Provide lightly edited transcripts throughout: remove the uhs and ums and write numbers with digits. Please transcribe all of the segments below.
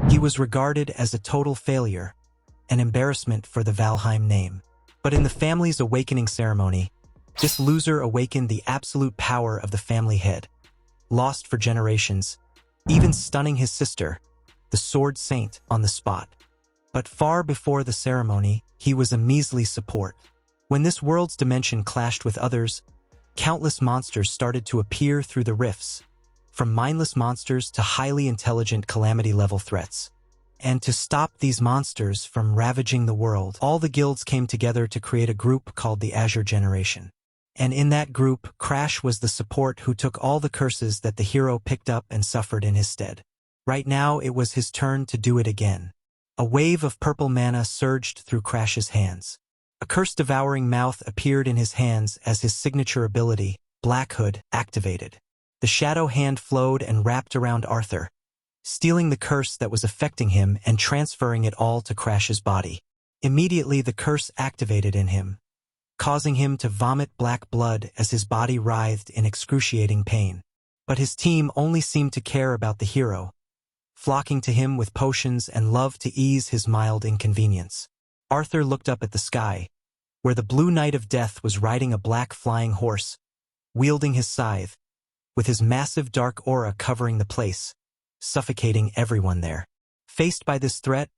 He was regarded as a total failure, an embarrassment for the Valheim name. But in the family's awakening ceremony, this loser awakened the absolute power of the family head, lost for generations, even stunning his sister, the Sword Saint, on the spot. But far before the ceremony, he was a measly support. When this world's dimension clashed with others, countless monsters started to appear through the rifts, from mindless monsters to highly intelligent calamity-level threats. And to stop these monsters from ravaging the world, all the guilds came together to create a group called the Azure Generation. And in that group, Crash was the support who took all the curses that the hero picked up and suffered in his stead. Right now, it was his turn to do it again. A wave of purple mana surged through Crash's hands. A curse-devouring mouth appeared in his hands as his signature ability, Black Hood, activated. The shadow hand flowed and wrapped around Arthur, stealing the curse that was affecting him and transferring it all to Crash's body. Immediately, the curse activated in him, causing him to vomit black blood as his body writhed in excruciating pain. But his team only seemed to care about the hero, flocking to him with potions and love to ease his mild inconvenience. Arthur looked up at the sky, where the Blue Knight of Death was riding a black flying horse, wielding his scythe, with his massive dark aura covering the place, suffocating everyone there. Faced by this threat,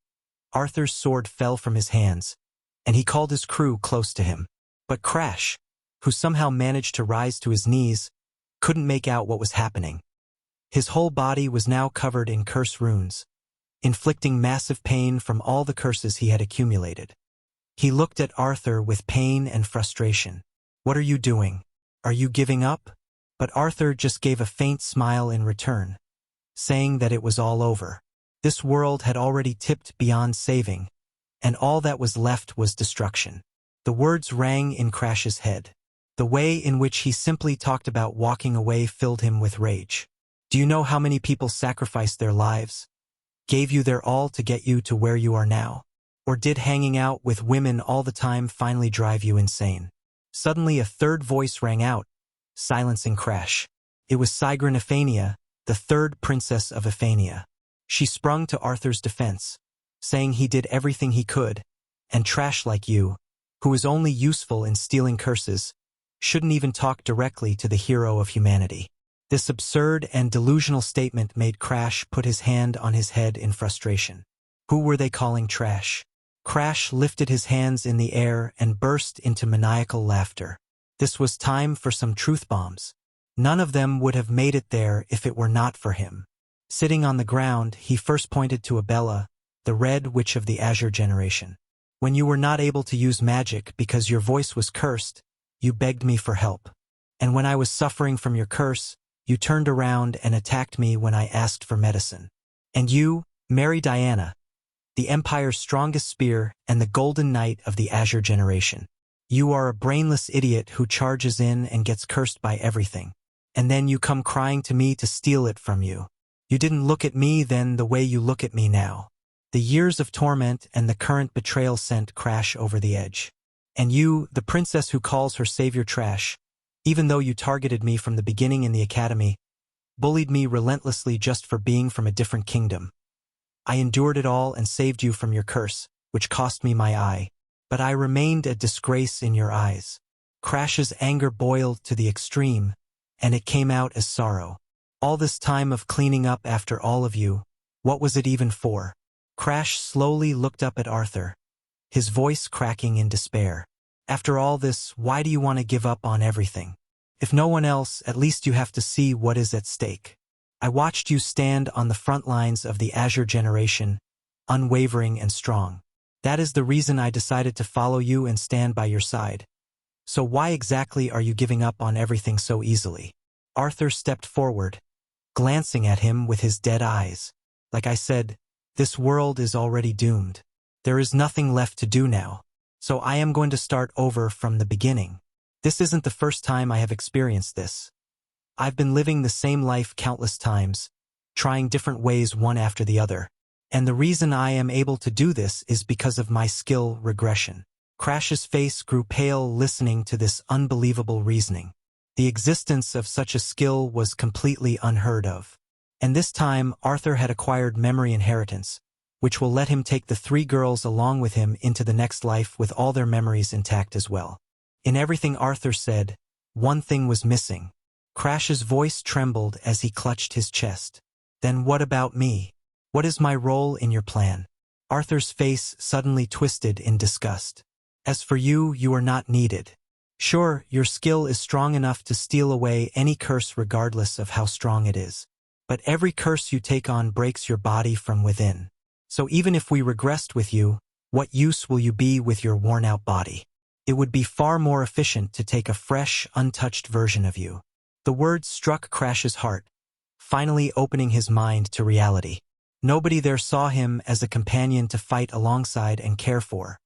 Arthur's sword fell from his hands, and he called his crew close to him. But Crash, who somehow managed to rise to his knees, couldn't make out what was happening. His whole body was now covered in curse runes, inflicting massive pain from all the curses he had accumulated. He looked at Arthur with pain and frustration. "What are you doing? Are you giving up?" But Arthur just gave a faint smile in return, saying that it was all over. This world had already tipped beyond saving, and all that was left was destruction. The words rang in Crash's head. The way in which he simply talked about walking away filled him with rage. Do you know how many people sacrificed their lives, gave you their all to get you to where you are now? Or did hanging out with women all the time finally drive you insane? Suddenly a third voice rang out, silencing Crash. It was Sigrun Ephania, the third princess of Ephania. She sprung to Arthur's defense, saying he did everything he could, and trash like you, who is only useful in stealing curses, shouldn't even talk directly to the hero of humanity. This absurd and delusional statement made Crash put his hand on his head in frustration. Who were they calling trash? Crash lifted his hands in the air and burst into maniacal laughter. This was time for some truth bombs. None of them would have made it there if it were not for him. Sitting on the ground, he first pointed to Abella, the Red Witch of the Azure Generation. When you were not able to use magic because your voice was cursed, you begged me for help. And when I was suffering from your curse, you turned around and attacked me when I asked for medicine. And you, Mary Diana, the Empire's strongest spear and the Golden Knight of the Azure Generation. You are a brainless idiot who charges in and gets cursed by everything. And then you come crying to me to steal it from you. You didn't look at me then the way you look at me now. The years of torment and the current betrayal sent Crash over the edge. And you, the princess who calls her savior trash, even though you targeted me from the beginning in the academy, bullied me relentlessly just for being from a different kingdom. I endured it all and saved you from your curse, which cost me my eye. But I remained a disgrace in your eyes. Crash's anger boiled to the extreme, and it came out as sorrow. All this time of cleaning up after all of you, what was it even for? Crash slowly looked up at Arthur, his voice cracking in despair. After all this, why do you want to give up on everything? If no one else, at least you have to see what is at stake. I watched you stand on the front lines of the Azure Generation, unwavering and strong. That is the reason I decided to follow you and stand by your side. So why exactly are you giving up on everything so easily? Arthur stepped forward, glancing at him with his dead eyes. Like I said, this world is already doomed. There is nothing left to do now. So I am going to start over from the beginning. This isn't the first time I have experienced this. I've been living the same life countless times, trying different ways one after the other. And the reason I am able to do this is because of my skill regression. Crash's face grew pale listening to this unbelievable reasoning. The existence of such a skill was completely unheard of. And this time, Arthur had acquired memory inheritance, which will let him take the 3 girls along with him into the next life with all their memories intact as well. In everything Arthur said, one thing was missing. Crash's voice trembled as he clutched his chest. Then what about me? What is my role in your plan? Arthur's face suddenly twisted in disgust. As for you, you are not needed. Sure, your skill is strong enough to steal away any curse regardless of how strong it is. But every curse you take on breaks your body from within. So even if we regressed with you, what use will you be with your worn-out body? It would be far more efficient to take a fresh, untouched version of you. The words struck Crash's heart, finally opening his mind to reality. Nobody there saw him as a companion to fight alongside and care for.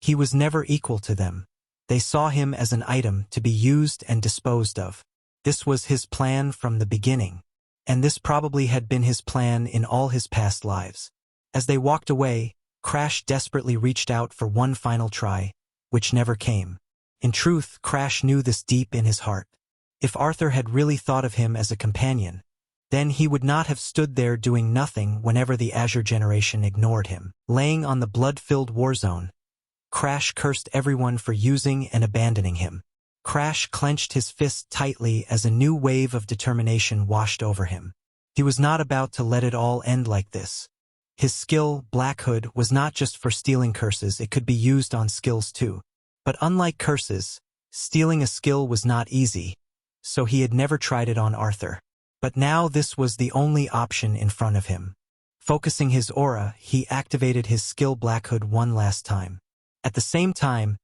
He was never equal to them. They saw him as an item to be used and disposed of. This was his plan from the beginning. And this probably had been his plan in all his past lives. As they walked away, Crash desperately reached out for one final try, which never came. In truth, Crash knew this deep in his heart. If Arthur had really thought of him as a companion, then he would not have stood there doing nothing whenever the Azure generation ignored him. Laying on the blood-filled war zone, Crash cursed everyone for using and abandoning him. Crash clenched his fist tightly as a new wave of determination washed over him. He was not about to let it all end like this. His skill, Black Hood, was not just for stealing curses, it could be used on skills too. But unlike curses, stealing a skill was not easy, so he had never tried it on Arthur. But now this was the only option in front of him. Focusing his aura, he activated his skill Black Hood one last time. At the same time,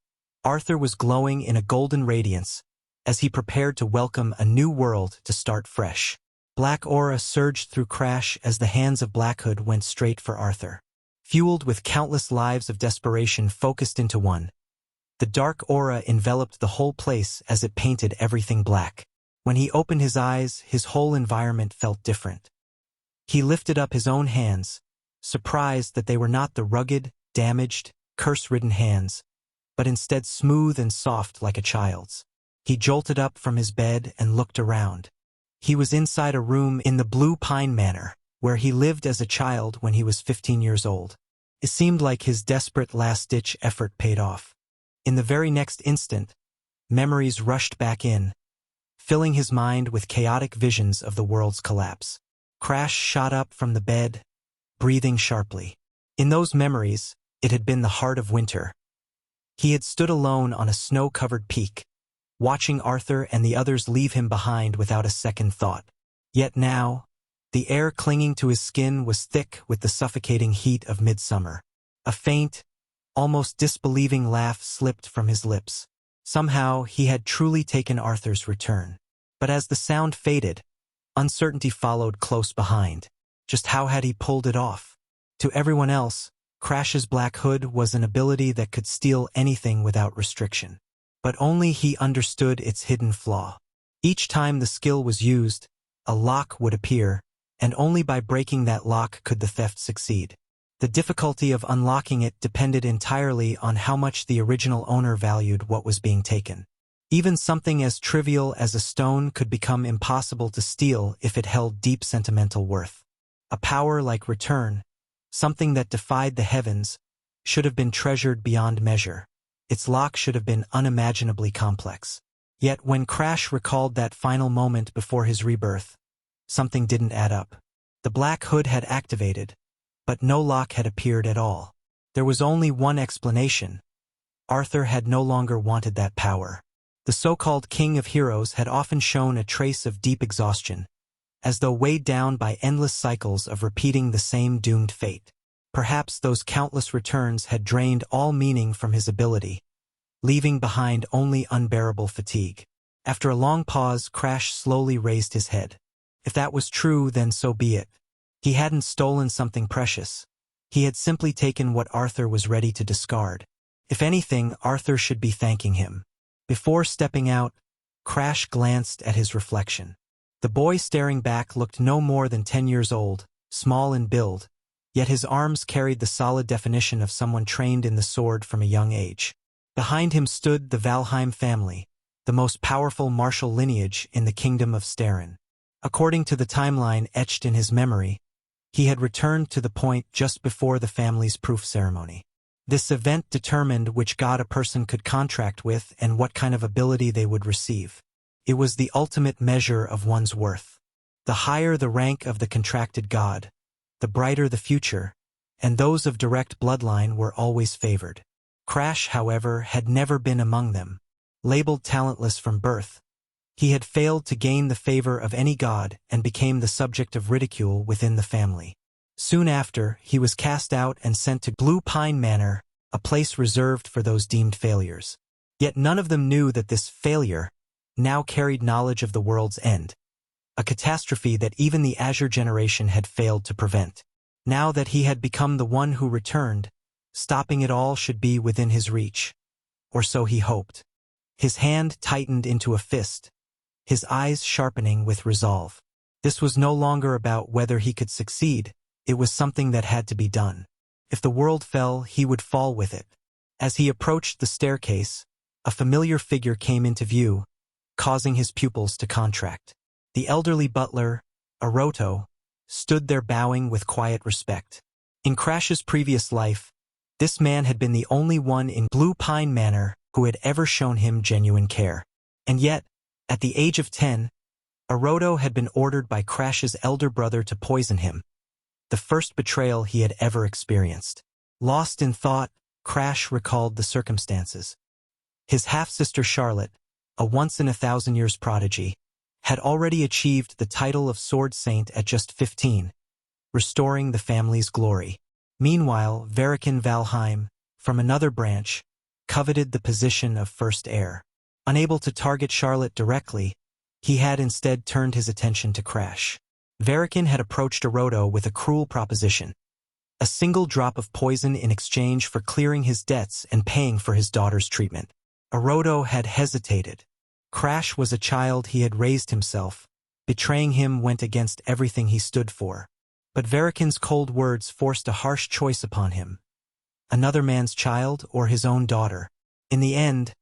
Arthur was glowing in a golden radiance as he prepared to welcome a new world to start fresh. Black aura surged through Crash as the hands of Black Hood went straight for Arthur. Fueled with countless lives of desperation focused into one, the dark aura enveloped the whole place as it painted everything black. When he opened his eyes, his whole environment felt different. He lifted up his own hands, surprised that they were not the rugged, damaged, curse-ridden hands, but instead smooth and soft like a child's. He jolted up from his bed and looked around. He was inside a room in the Blue Pine Manor, where he lived as a child when he was 15 years old. It seemed like his desperate last-ditch effort paid off. In the very next instant, memories rushed back in, filling his mind with chaotic visions of the world's collapse. Crash shot up from the bed, breathing sharply. In those memories, it had been the heart of winter. He had stood alone on a snow-covered peak, watching Arthur and the others leave him behind without a second thought. Yet now, the air clinging to his skin was thick with the suffocating heat of midsummer. A faint, almost disbelieving laugh slipped from his lips. Somehow, he had truly taken Arthur's return. But as the sound faded, uncertainty followed close behind. Just how had he pulled it off? To everyone else, Crash's Black Hood was an ability that could steal anything without restriction. But only he understood its hidden flaw. Each time the skill was used, a lock would appear, and only by breaking that lock could the theft succeed. The difficulty of unlocking it depended entirely on how much the original owner valued what was being taken. Even something as trivial as a stone could become impossible to steal if it held deep sentimental worth. A power like return, something that defied the heavens, should have been treasured beyond measure. Its lock should have been unimaginably complex. Yet when Crash recalled that final moment before his rebirth, something didn't add up. The Black Hood had activated, but no lock had appeared at all. There was only one explanation. Arthur had no longer wanted that power. The so-called King of Heroes had often shown a trace of deep exhaustion, as though weighed down by endless cycles of repeating the same doomed fate. Perhaps those countless returns had drained all meaning from his ability, leaving behind only unbearable fatigue. After a long pause, Crash slowly raised his head. If that was true, then so be it. He hadn't stolen something precious. He had simply taken what Arthur was ready to discard. If anything, Arthur should be thanking him. Before stepping out, Crash glanced at his reflection. The boy staring back looked no more than 10 years old, small in build, yet his arms carried the solid definition of someone trained in the sword from a young age. Behind him stood the Valheim family, the most powerful martial lineage in the kingdom of Sterin. According to the timeline etched in his memory, he had returned to the point just before the family's proof ceremony. This event determined which god a person could contract with and what kind of ability they would receive. It was the ultimate measure of one's worth. The higher the rank of the contracted god, the brighter the future, and those of direct bloodline were always favored. Crash, however, had never been among them. Labeled talentless from birth, he had failed to gain the favor of any god and became the subject of ridicule within the family. Soon after, he was cast out and sent to Blue Pine Manor, a place reserved for those deemed failures. Yet none of them knew that this failure now carried knowledge of the world's end, a catastrophe that even the Azure generation had failed to prevent. Now that he had become the one who returned, stopping it all should be within his reach. Or so he hoped. His hand tightened into a fist, his eyes sharpening with resolve. This was no longer about whether he could succeed, it was something that had to be done. If the world fell, he would fall with it. As he approached the staircase, a familiar figure came into view, causing his pupils to contract. The elderly butler, Aroto, stood there bowing with quiet respect. In Crash's previous life, this man had been the only one in Blue Pine Manor who had ever shown him genuine care. And yet, at the age of 10, Aroto had been ordered by Crash's elder brother to poison him, the first betrayal he had ever experienced. Lost in thought, Crash recalled the circumstances. His half-sister Charlotte, a once-in-a-thousand-years prodigy, had already achieved the title of Sword Saint at just 15, restoring the family's glory. Meanwhile, Verikin Valheim, from another branch, coveted the position of first heir. Unable to target Charlotte directly, he had instead turned his attention to Crash. Verikin had approached Aroto with a cruel proposition: a single drop of poison in exchange for clearing his debts and paying for his daughter's treatment. Aroto had hesitated. Crash was a child he had raised himself. Betraying him went against everything he stood for. But Verikin's cold words forced a harsh choice upon him: another man's child or his own daughter. In the end,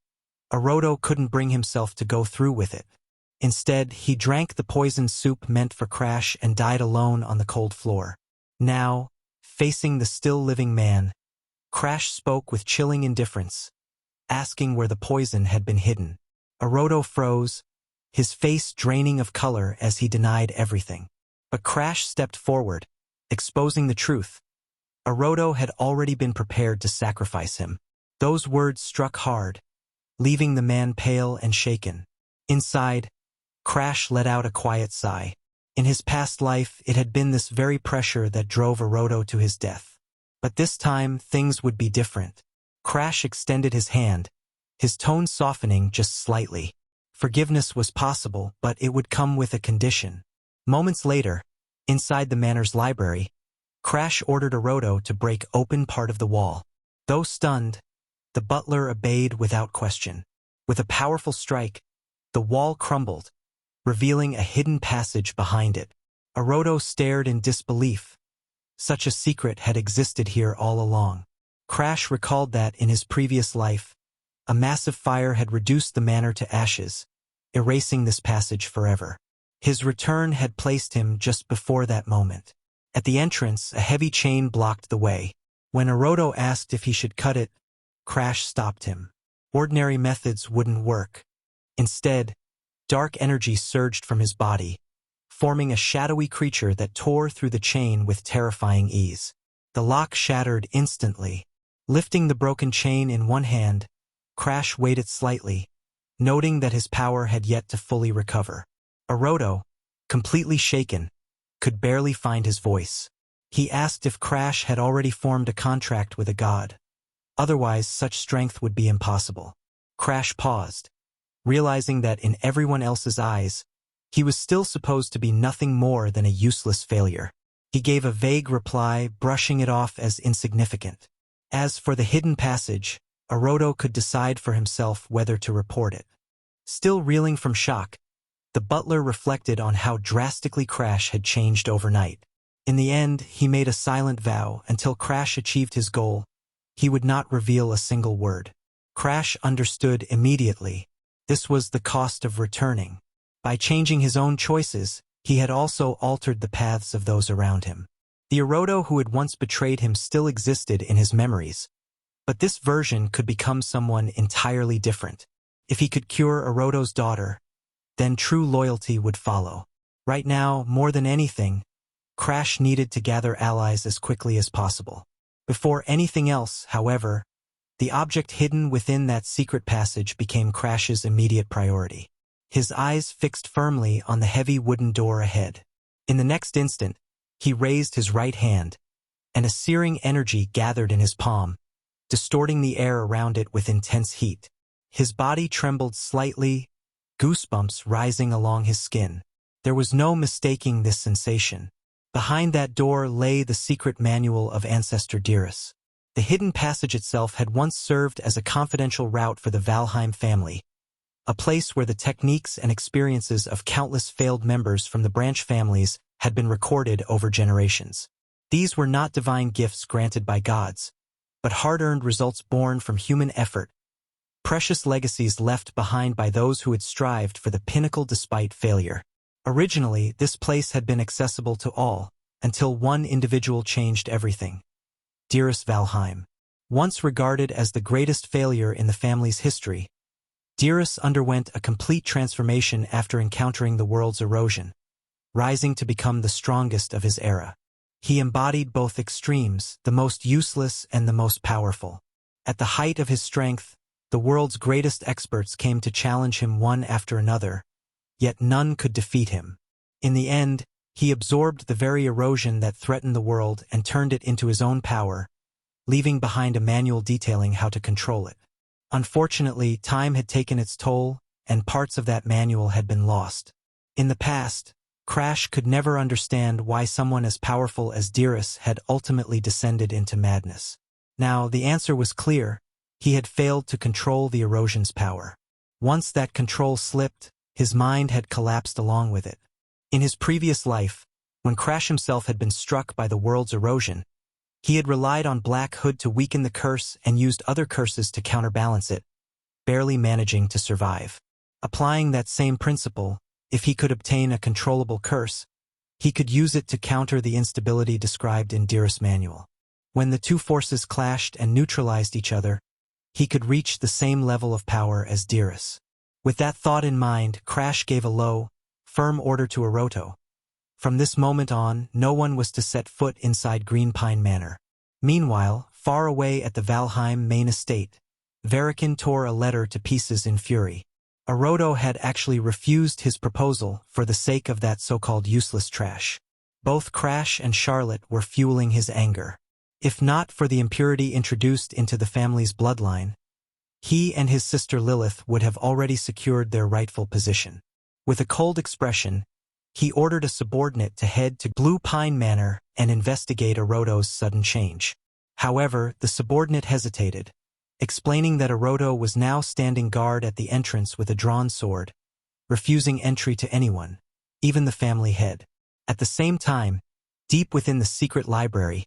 Aroto couldn't bring himself to go through with it. Instead, he drank the poisoned soup meant for Crash and died alone on the cold floor. Now, facing the still-living man, Crash spoke with chilling indifference, asking where the poison had been hidden. Aroto froze, his face draining of color as he denied everything. But Crash stepped forward, exposing the truth. Aroto had already been prepared to sacrifice him. Those words struck hard, leaving the man pale and shaken. Inside, Crash let out a quiet sigh. In his past life, it had been this very pressure that drove Aroto to his death. But this time, things would be different. Crash extended his hand, his tone softening just slightly. Forgiveness was possible, but it would come with a condition. Moments later, inside the manor's library, Crash ordered Aroto to break open part of the wall. Though stunned, the butler obeyed without question. With a powerful strike, the wall crumbled, revealing a hidden passage behind it. Aroto stared in disbelief. Such a secret had existed here all along. Crash recalled that in his previous life, a massive fire had reduced the manor to ashes, erasing this passage forever. His return had placed him just before that moment. At the entrance, a heavy chain blocked the way. When Aroto asked if he should cut it, Crash stopped him. Ordinary methods wouldn't work. Instead, dark energy surged from his body, forming a shadowy creature that tore through the chain with terrifying ease. The lock shattered instantly. Lifting the broken chain in one hand, Crash waited slightly, noting that his power had yet to fully recover. Aroto, completely shaken, could barely find his voice. He asked if Crash had already formed a contract with a god. Otherwise, such strength would be impossible. Crash paused, realizing that in everyone else's eyes, he was still supposed to be nothing more than a useless failure. He gave a vague reply, brushing it off as insignificant. As for the hidden passage, Aroto could decide for himself whether to report it. Still reeling from shock, the butler reflected on how drastically Crash had changed overnight. In the end, he made a silent vow: until Crash achieved his goal, he would not reveal a single word. Crash understood immediately. This was the cost of returning. By changing his own choices, he had also altered the paths of those around him. The Oroto who had once betrayed him still existed in his memories, but this version could become someone entirely different. If he could cure Oroto's daughter, then true loyalty would follow. Right now, more than anything, Crash needed to gather allies as quickly as possible. Before anything else, however, the object hidden within that secret passage became Crash's immediate priority. His eyes fixed firmly on the heavy wooden door ahead. In the next instant, he raised his right hand, and a searing energy gathered in his palm, distorting the air around it with intense heat. His body trembled slightly, goosebumps rising along his skin. There was no mistaking this sensation. Behind that door lay the secret manual of Ancestor Dearest. The hidden passage itself had once served as a confidential route for the Valheim family, a place where the techniques and experiences of countless failed members from the branch families had been recorded over generations. These were not divine gifts granted by gods, but hard-earned results born from human effort, precious legacies left behind by those who had strived for the pinnacle despite failure. Originally, this place had been accessible to all, until one individual changed everything. Dearest Valheim. Once regarded as the greatest failure in the family's history, Dearest underwent a complete transformation after encountering the world's erosion, rising to become the strongest of his era. He embodied both extremes, the most useless and the most powerful. At the height of his strength, the world's greatest experts came to challenge him one after another, yet none could defeat him. In the end, he absorbed the very erosion that threatened the world and turned it into his own power, leaving behind a manual detailing how to control it. Unfortunately, time had taken its toll, and parts of that manual had been lost. In the past, Crash could never understand why someone as powerful as Dearest had ultimately descended into madness. Now, the answer was clear. He had failed to control the erosion's power. Once that control slipped, his mind had collapsed along with it. In his previous life, when Crash himself had been struck by the world's erosion, he had relied on Black Hood to weaken the curse and used other curses to counterbalance it, barely managing to survive. Applying that same principle, if he could obtain a controllable curse, he could use it to counter the instability described in Dearest's manual. When the two forces clashed and neutralized each other, he could reach the same level of power as Dearest. With that thought in mind, Crash gave a low, firm order to Oroto. From this moment on, no one was to set foot inside Green Pine Manor. Meanwhile, far away at the Valheim main estate, Varikan tore a letter to pieces in fury. Oroto had actually refused his proposal for the sake of that so-called useless trash. Both Crash and Charlotte were fueling his anger. If not for the impurity introduced into the family's bloodline, he and his sister Lilith would have already secured their rightful position. With a cold expression, he ordered a subordinate to head to Blue Pine Manor and investigate Oroto's sudden change. However, the subordinate hesitated, explaining that Oroto was now standing guard at the entrance with a drawn sword, refusing entry to anyone, even the family head. At the same time, deep within the secret library,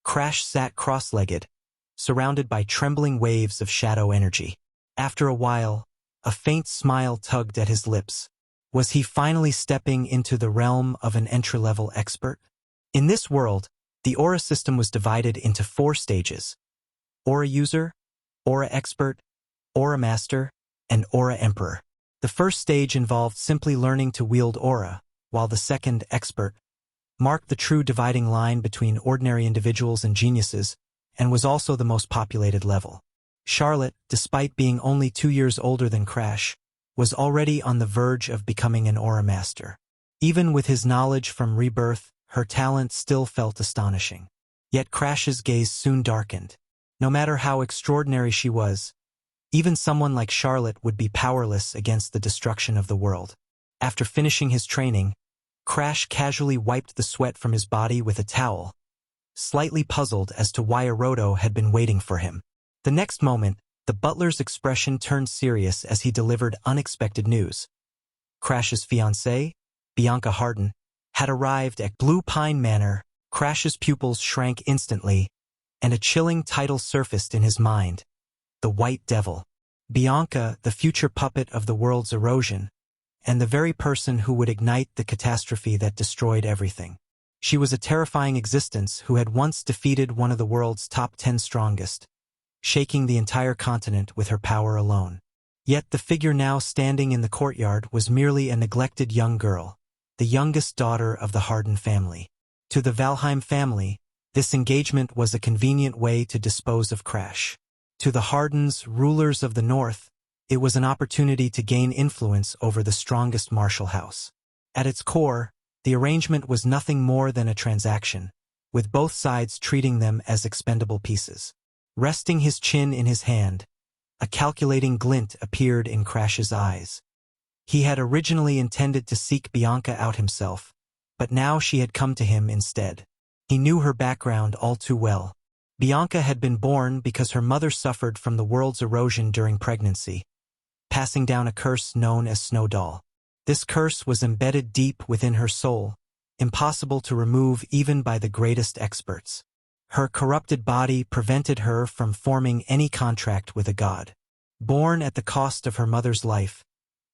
Crash sat cross-legged, surrounded by trembling waves of shadow energy. After a while, a faint smile tugged at his lips. Was he finally stepping into the realm of an entry-level expert? In this world, the aura system was divided into 4 stages: Aura User, Aura Expert, Aura Master, and Aura Emperor. The first stage involved simply learning to wield aura, while the second, Expert, marked the true dividing line between ordinary individuals and geniuses, and was also the most populated level. Charlotte, despite being only 2 years older than Crash, was already on the verge of becoming an aura master. Even with his knowledge from rebirth, her talent still felt astonishing. Yet Crash's gaze soon darkened. No matter how extraordinary she was, even someone like Charlotte would be powerless against the destruction of the world. After finishing his training, Crash casually wiped the sweat from his body with a towel, slightly puzzled as to why Oroto had been waiting for him. The next moment, the butler's expression turned serious as he delivered unexpected news. Crash's fiancée, Bianca Harden, had arrived at Blue Pine Manor. Crash's pupils shrank instantly, and a chilling title surfaced in his mind: the White Devil. Bianca, the future puppet of the world's erosion, and the very person who would ignite the catastrophe that destroyed everything. She was a terrifying existence who had once defeated one of the world's top 10 strongest, shaking the entire continent with her power alone. Yet the figure now standing in the courtyard was merely a neglected young girl, the youngest daughter of the Harden family. To the Valheim family, this engagement was a convenient way to dispose of Crash. To the Hardens, rulers of the North, it was an opportunity to gain influence over the strongest martial house. At its core, the arrangement was nothing more than a transaction, with both sides treating them as expendable pieces. Resting his chin in his hand, a calculating glint appeared in Crash's eyes. He had originally intended to seek Bianca out himself, but now she had come to him instead. He knew her background all too well. Bianca had been born because her mother suffered from the world's erosion during pregnancy, passing down a curse known as Snow Doll. This curse was embedded deep within her soul, impossible to remove even by the greatest experts. Her corrupted body prevented her from forming any contract with a god. Born at the cost of her mother's life,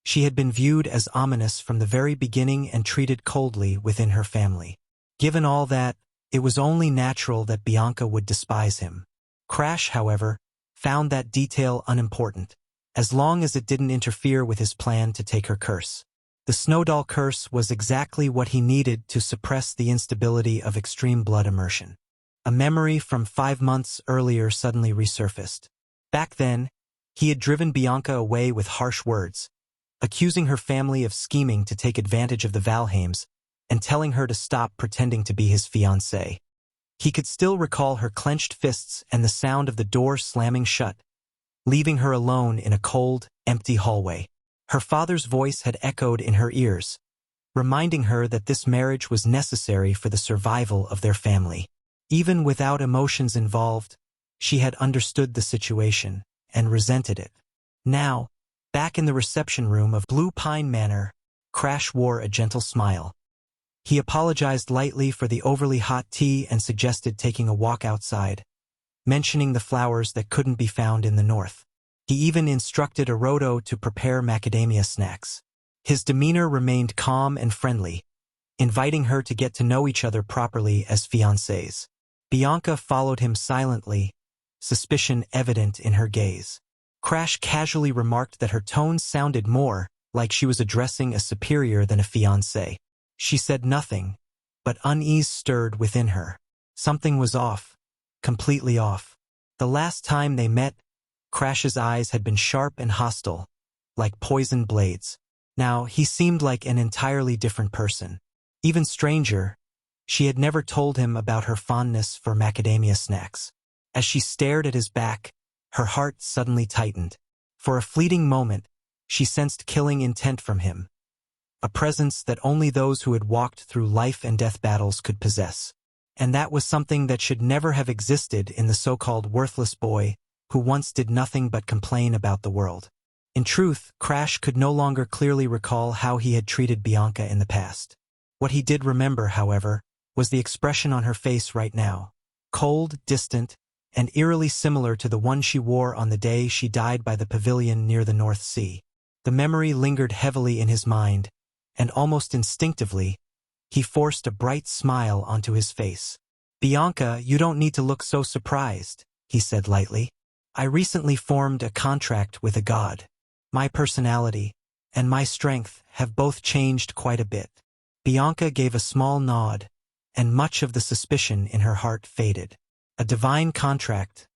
she had been viewed as ominous from the very beginning and treated coldly within her family. Given all that, it was only natural that Bianca would despise him. Crash, however, found that detail unimportant, as long as it didn't interfere with his plan to take her curse. The Snowdoll curse was exactly what he needed to suppress the instability of extreme blood immersion. A memory from 5 months earlier suddenly resurfaced. Back then, he had driven Bianca away with harsh words, accusing her family of scheming to take advantage of the Valheims and telling her to stop pretending to be his fiancée. He could still recall her clenched fists and the sound of the door slamming shut, leaving her alone in a cold, empty hallway. Her father's voice had echoed in her ears, reminding her that this marriage was necessary for the survival of their family. Even without emotions involved, she had understood the situation and resented it. Now, back in the reception room of Blue Pine Manor, Crash wore a gentle smile. He apologized lightly for the overly hot tea and suggested taking a walk outside, mentioning the flowers that couldn't be found in the north. He even instructed Arodo to prepare macadamia snacks. His demeanor remained calm and friendly, inviting her to get to know each other properly as fiancés. Bianca followed him silently, suspicion evident in her gaze. Crash casually remarked that her tone sounded more like she was addressing a superior than a fiancé. She said nothing, but unease stirred within her. Something was off, completely off. The last time they met, Crash's eyes had been sharp and hostile, like poisoned blades. Now he seemed like an entirely different person. Even stranger, she had never told him about her fondness for macadamia snacks. As she stared at his back, her heart suddenly tightened. For a fleeting moment, she sensed killing intent from him, a presence that only those who had walked through life and death battles could possess. And that was something that should never have existed in the so-called worthless boy who once did nothing but complain about the world. In truth, Crash could no longer clearly recall how he had treated Bianca in the past. What he did remember, however, was the expression on her face right now, cold, distant, and eerily similar to the one she wore on the day she died by the pavilion near the North Sea. The memory lingered heavily in his mind, and almost instinctively, he forced a bright smile onto his face. "Bianca, you don't need to look so surprised," he said lightly. "I recently formed a contract with a god. My personality and my strength have both changed quite a bit." Bianca gave a small nod, and much of the suspicion in her heart faded. A divine contract.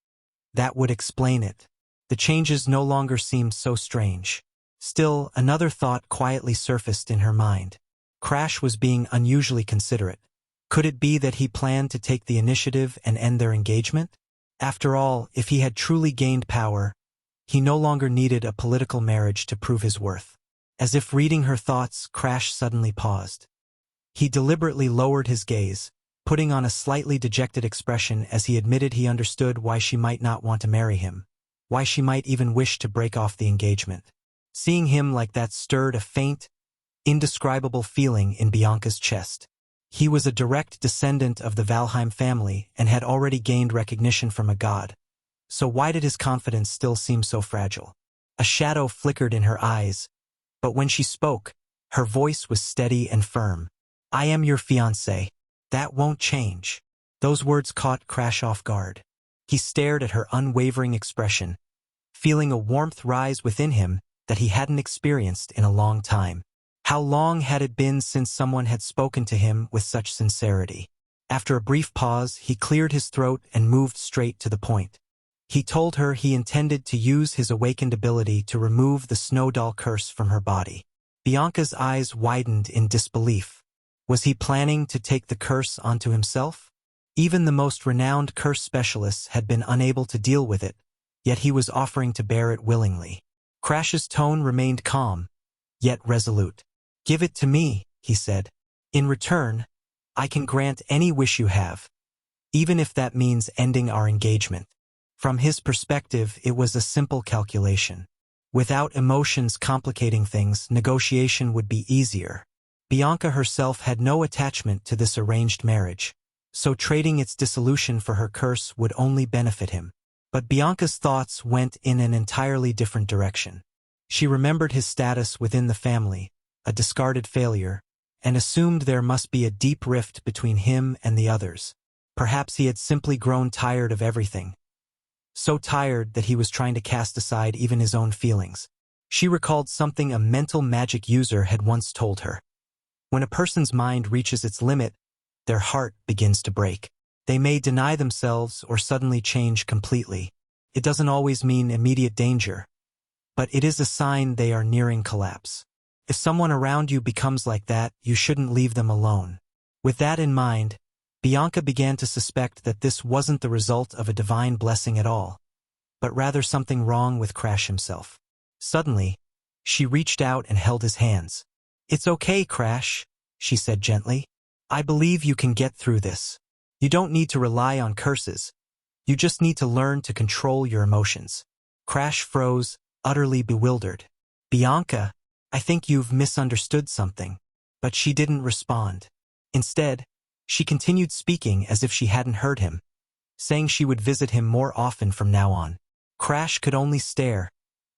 That would explain it. The changes no longer seemed so strange. Still, another thought quietly surfaced in her mind. Crash was being unusually considerate. Could it be that he planned to take the initiative and end their engagement? After all, if he had truly gained power, he no longer needed a political marriage to prove his worth. As if reading her thoughts, Crash suddenly paused. He deliberately lowered his gaze, putting on a slightly dejected expression as he admitted he understood why she might not want to marry him, why she might even wish to break off the engagement. Seeing him like that stirred a faint, indescribable feeling in Bianca's chest. He was a direct descendant of the Valheim family and had already gained recognition from a god. So why did his confidence still seem so fragile? A shadow flickered in her eyes, but when she spoke, Her voice was steady and firm. "I am your fiancé. That won't change." Those words caught Crash off guard. He stared at her unwavering expression, feeling a warmth rise within him that he hadn't experienced in a long time. How long had it been since someone had spoken to him with such sincerity? After a brief pause, he cleared his throat and moved straight to the point. He told her he intended to use his awakened ability to remove the snow doll curse from her body. Bianca's eyes widened in disbelief. Was he planning to take the curse onto himself? Even the most renowned curse specialists had been unable to deal with it, yet he was offering to bear it willingly. Crash's tone remained calm, yet resolute. "Give it to me," he said. "In return, I can grant any wish you have, even if that means ending our engagement." From his perspective, it was a simple calculation. Without emotions complicating things, negotiation would be easier. Bianca herself had no attachment to this arranged marriage, so trading its dissolution for her curse would only benefit him. But Bianca's thoughts went in an entirely different direction. She remembered his status within the family, a discarded failure, and assumed there must be a deep rift between him and the others. Perhaps he had simply grown tired of everything. So tired that he was trying to cast aside even his own feelings. She recalled something a mental magic user had once told her. When a person's mind reaches its limit, their heart begins to break. They may deny themselves or suddenly change completely. It doesn't always mean immediate danger, but it is a sign they are nearing collapse. If someone around you becomes like that, you shouldn't leave them alone. With that in mind, Bianca began to suspect that this wasn't the result of a divine blessing at all, but rather something wrong with Crash himself. Suddenly, she reached out and held his hands. "It's okay, Crash," she said gently. "I believe you can get through this. You don't need to rely on curses. You just need to learn to control your emotions." Crash froze, utterly bewildered. "Bianca, I think you've misunderstood something." But she didn't respond. Instead, she continued speaking as if she hadn't heard him, saying she would visit him more often from now on. Crash could only stare,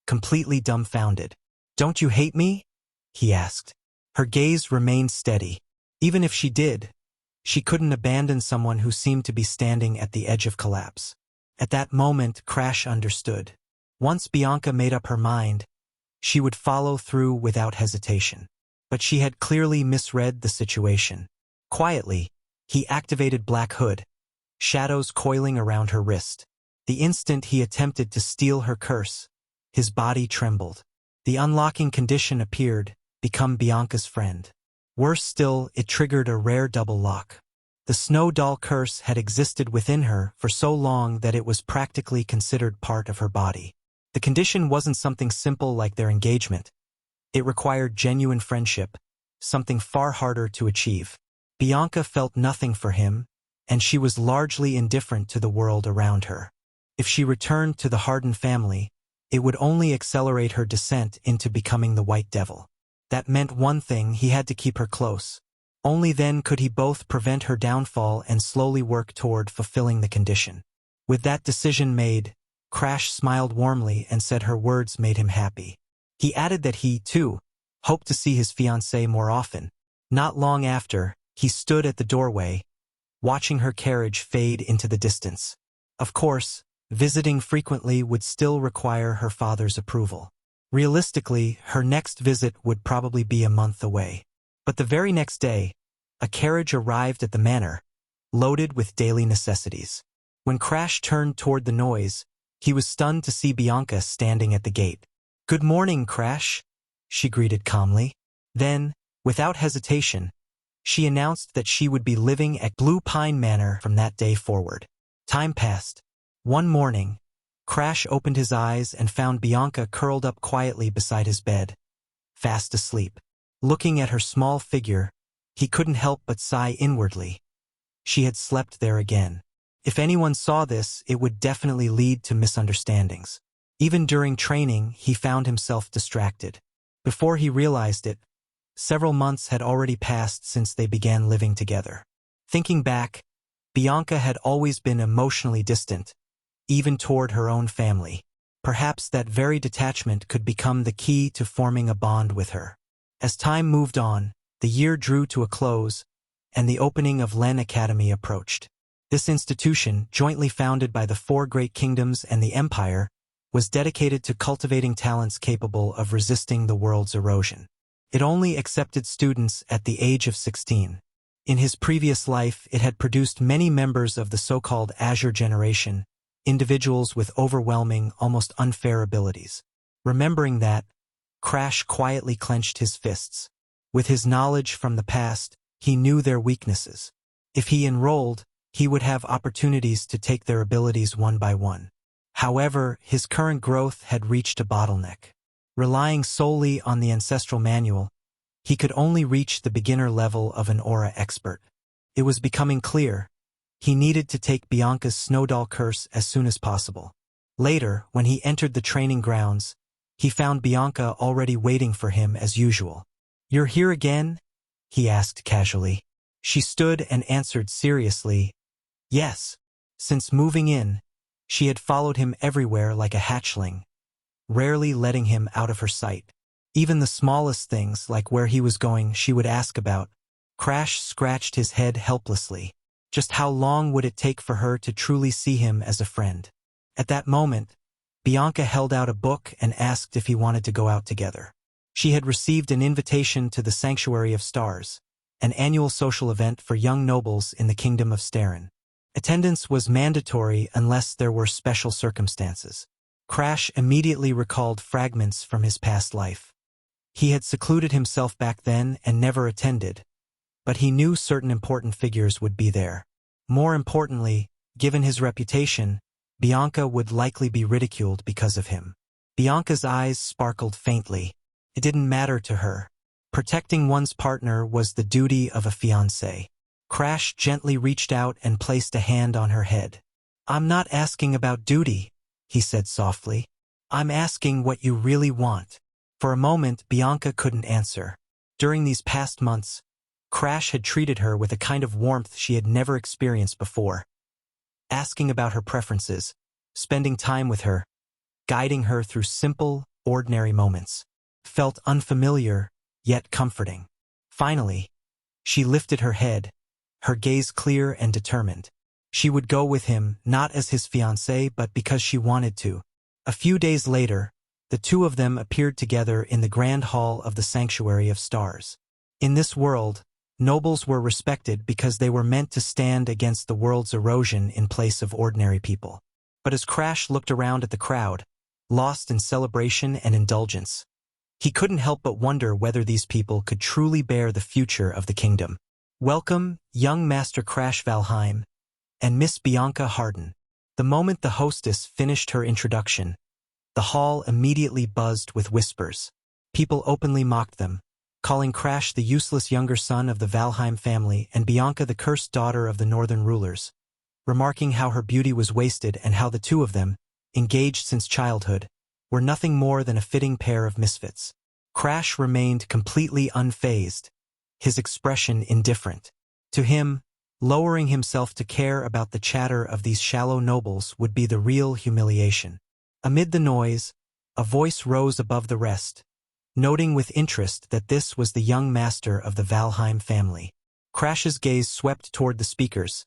completely dumbfounded. "Don't you hate me?" he asked. Her gaze remained steady. Even if she did, she couldn't abandon someone who seemed to be standing at the edge of collapse. At that moment, Crash understood. Once Bianca made up her mind, she would follow through without hesitation. But she had clearly misread the situation. Quietly, he activated Black Hood, shadows coiling around her wrist. The instant he attempted to steal her curse, his body trembled. The unlocking condition appeared, become Bianca's friend. Worse still, it triggered a rare double lock. The snow doll curse had existed within her for so long that it was practically considered part of her body. The condition wasn't something simple like their engagement. It required genuine friendship, something far harder to achieve. Bianca felt nothing for him, and she was largely indifferent to the world around her. If she returned to the hardened family, it would only accelerate her descent into becoming the White Devil. That meant one thing: he had to keep her close. Only then could he both prevent her downfall and slowly work toward fulfilling the condition. With that decision made, Crash smiled warmly and said her words made him happy. He added that he, too, hoped to see his fiancée more often. Not long after, he stood at the doorway, watching her carriage fade into the distance. Of course, visiting frequently would still require her father's approval. Realistically, her next visit would probably be a month away. But the very next day, a carriage arrived at the manor, loaded with daily necessities. When Crash turned toward the noise, he was stunned to see Bianca standing at the gate. "Good morning, Crash," she greeted calmly. Then, without hesitation, she announced that she would be living at Blue Pine Manor from that day forward. Time passed. One morning, Crash opened his eyes and found Bianca curled up quietly beside his bed, fast asleep. Looking at her small figure, he couldn't help but sigh inwardly. She had slept there again. If anyone saw this, it would definitely lead to misunderstandings. Even during training, he found himself distracted. Before he realized it, several months had already passed since they began living together. Thinking back, Bianca had always been emotionally distant, even toward her own family. Perhaps that very detachment could become the key to forming a bond with her. As time moved on, the year drew to a close, and the opening of Len Academy approached. This institution, jointly founded by the four great kingdoms and the empire, was dedicated to cultivating talents capable of resisting the world's erosion. It only accepted students at the age of 16. In his previous life, it had produced many members of the so-called Azure generation, individuals with overwhelming, almost unfair abilities. Remembering that, Crash quietly clenched his fists. With his knowledge from the past, he knew their weaknesses. If he enrolled, he would have opportunities to take their abilities one by one. However, his current growth had reached a bottleneck. Relying solely on the ancestral manual, he could only reach the beginner level of an aura expert. It was becoming clear. He needed to take Bianca's Snowdoll curse as soon as possible. Later, when he entered the training grounds, he found Bianca already waiting for him as usual. "You're here again?" he asked casually. She stood and answered seriously, "Yes." Since moving in, she had followed him everywhere like a hatchling, rarely letting him out of her sight. Even the smallest things, like where he was going, she would ask about. Crash scratched his head helplessly. Just how long would it take for her to truly see him as a friend? At that moment, Bianca held out a book and asked if he wanted to go out together. She had received an invitation to the Sanctuary of Stars, an annual social event for young nobles in the Kingdom of Starin. Attendance was mandatory unless there were special circumstances. Crash immediately recalled fragments from his past life. He had secluded himself back then and never attended, but he knew certain important figures would be there. More importantly, given his reputation, Bianca would likely be ridiculed because of him. Bianca's eyes sparkled faintly. It didn't matter to her. Protecting one's partner was the duty of a fiancé. Crash gently reached out and placed a hand on her head. "I'm not asking about duty," he said softly. "I'm asking what you really want." For a moment, Bianca couldn't answer. During these past months, Crash had treated her with a kind of warmth she had never experienced before. Asking about her preferences, spending time with her, guiding her through simple, ordinary moments, felt unfamiliar, yet comforting. Finally, she lifted her head, her gaze clear and determined. She would go with him, not as his fiancé, but because she wanted to. A few days later, the two of them appeared together in the grand hall of the Sanctuary of Stars. In this world, nobles were respected because they were meant to stand against the world's erosion in place of ordinary people. But as Crash looked around at the crowd, lost in celebration and indulgence, he couldn't help but wonder whether these people could truly bear the future of the kingdom. "Welcome, young Master Crash Valheim, and Miss Bianca Harden." The moment the hostess finished her introduction, the hall immediately buzzed with whispers. People openly mocked them, calling Crash the useless younger son of the Valheim family and Bianca the cursed daughter of the northern rulers, remarking how her beauty was wasted and how the two of them, engaged since childhood, were nothing more than a fitting pair of misfits. Crash remained completely unfazed, his expression indifferent. To him, lowering himself to care about the chatter of these shallow nobles would be the real humiliation. Amid the noise, a voice rose above the rest, noting with interest that this was the young master of the Valheim family. Crash's gaze swept toward the speakers,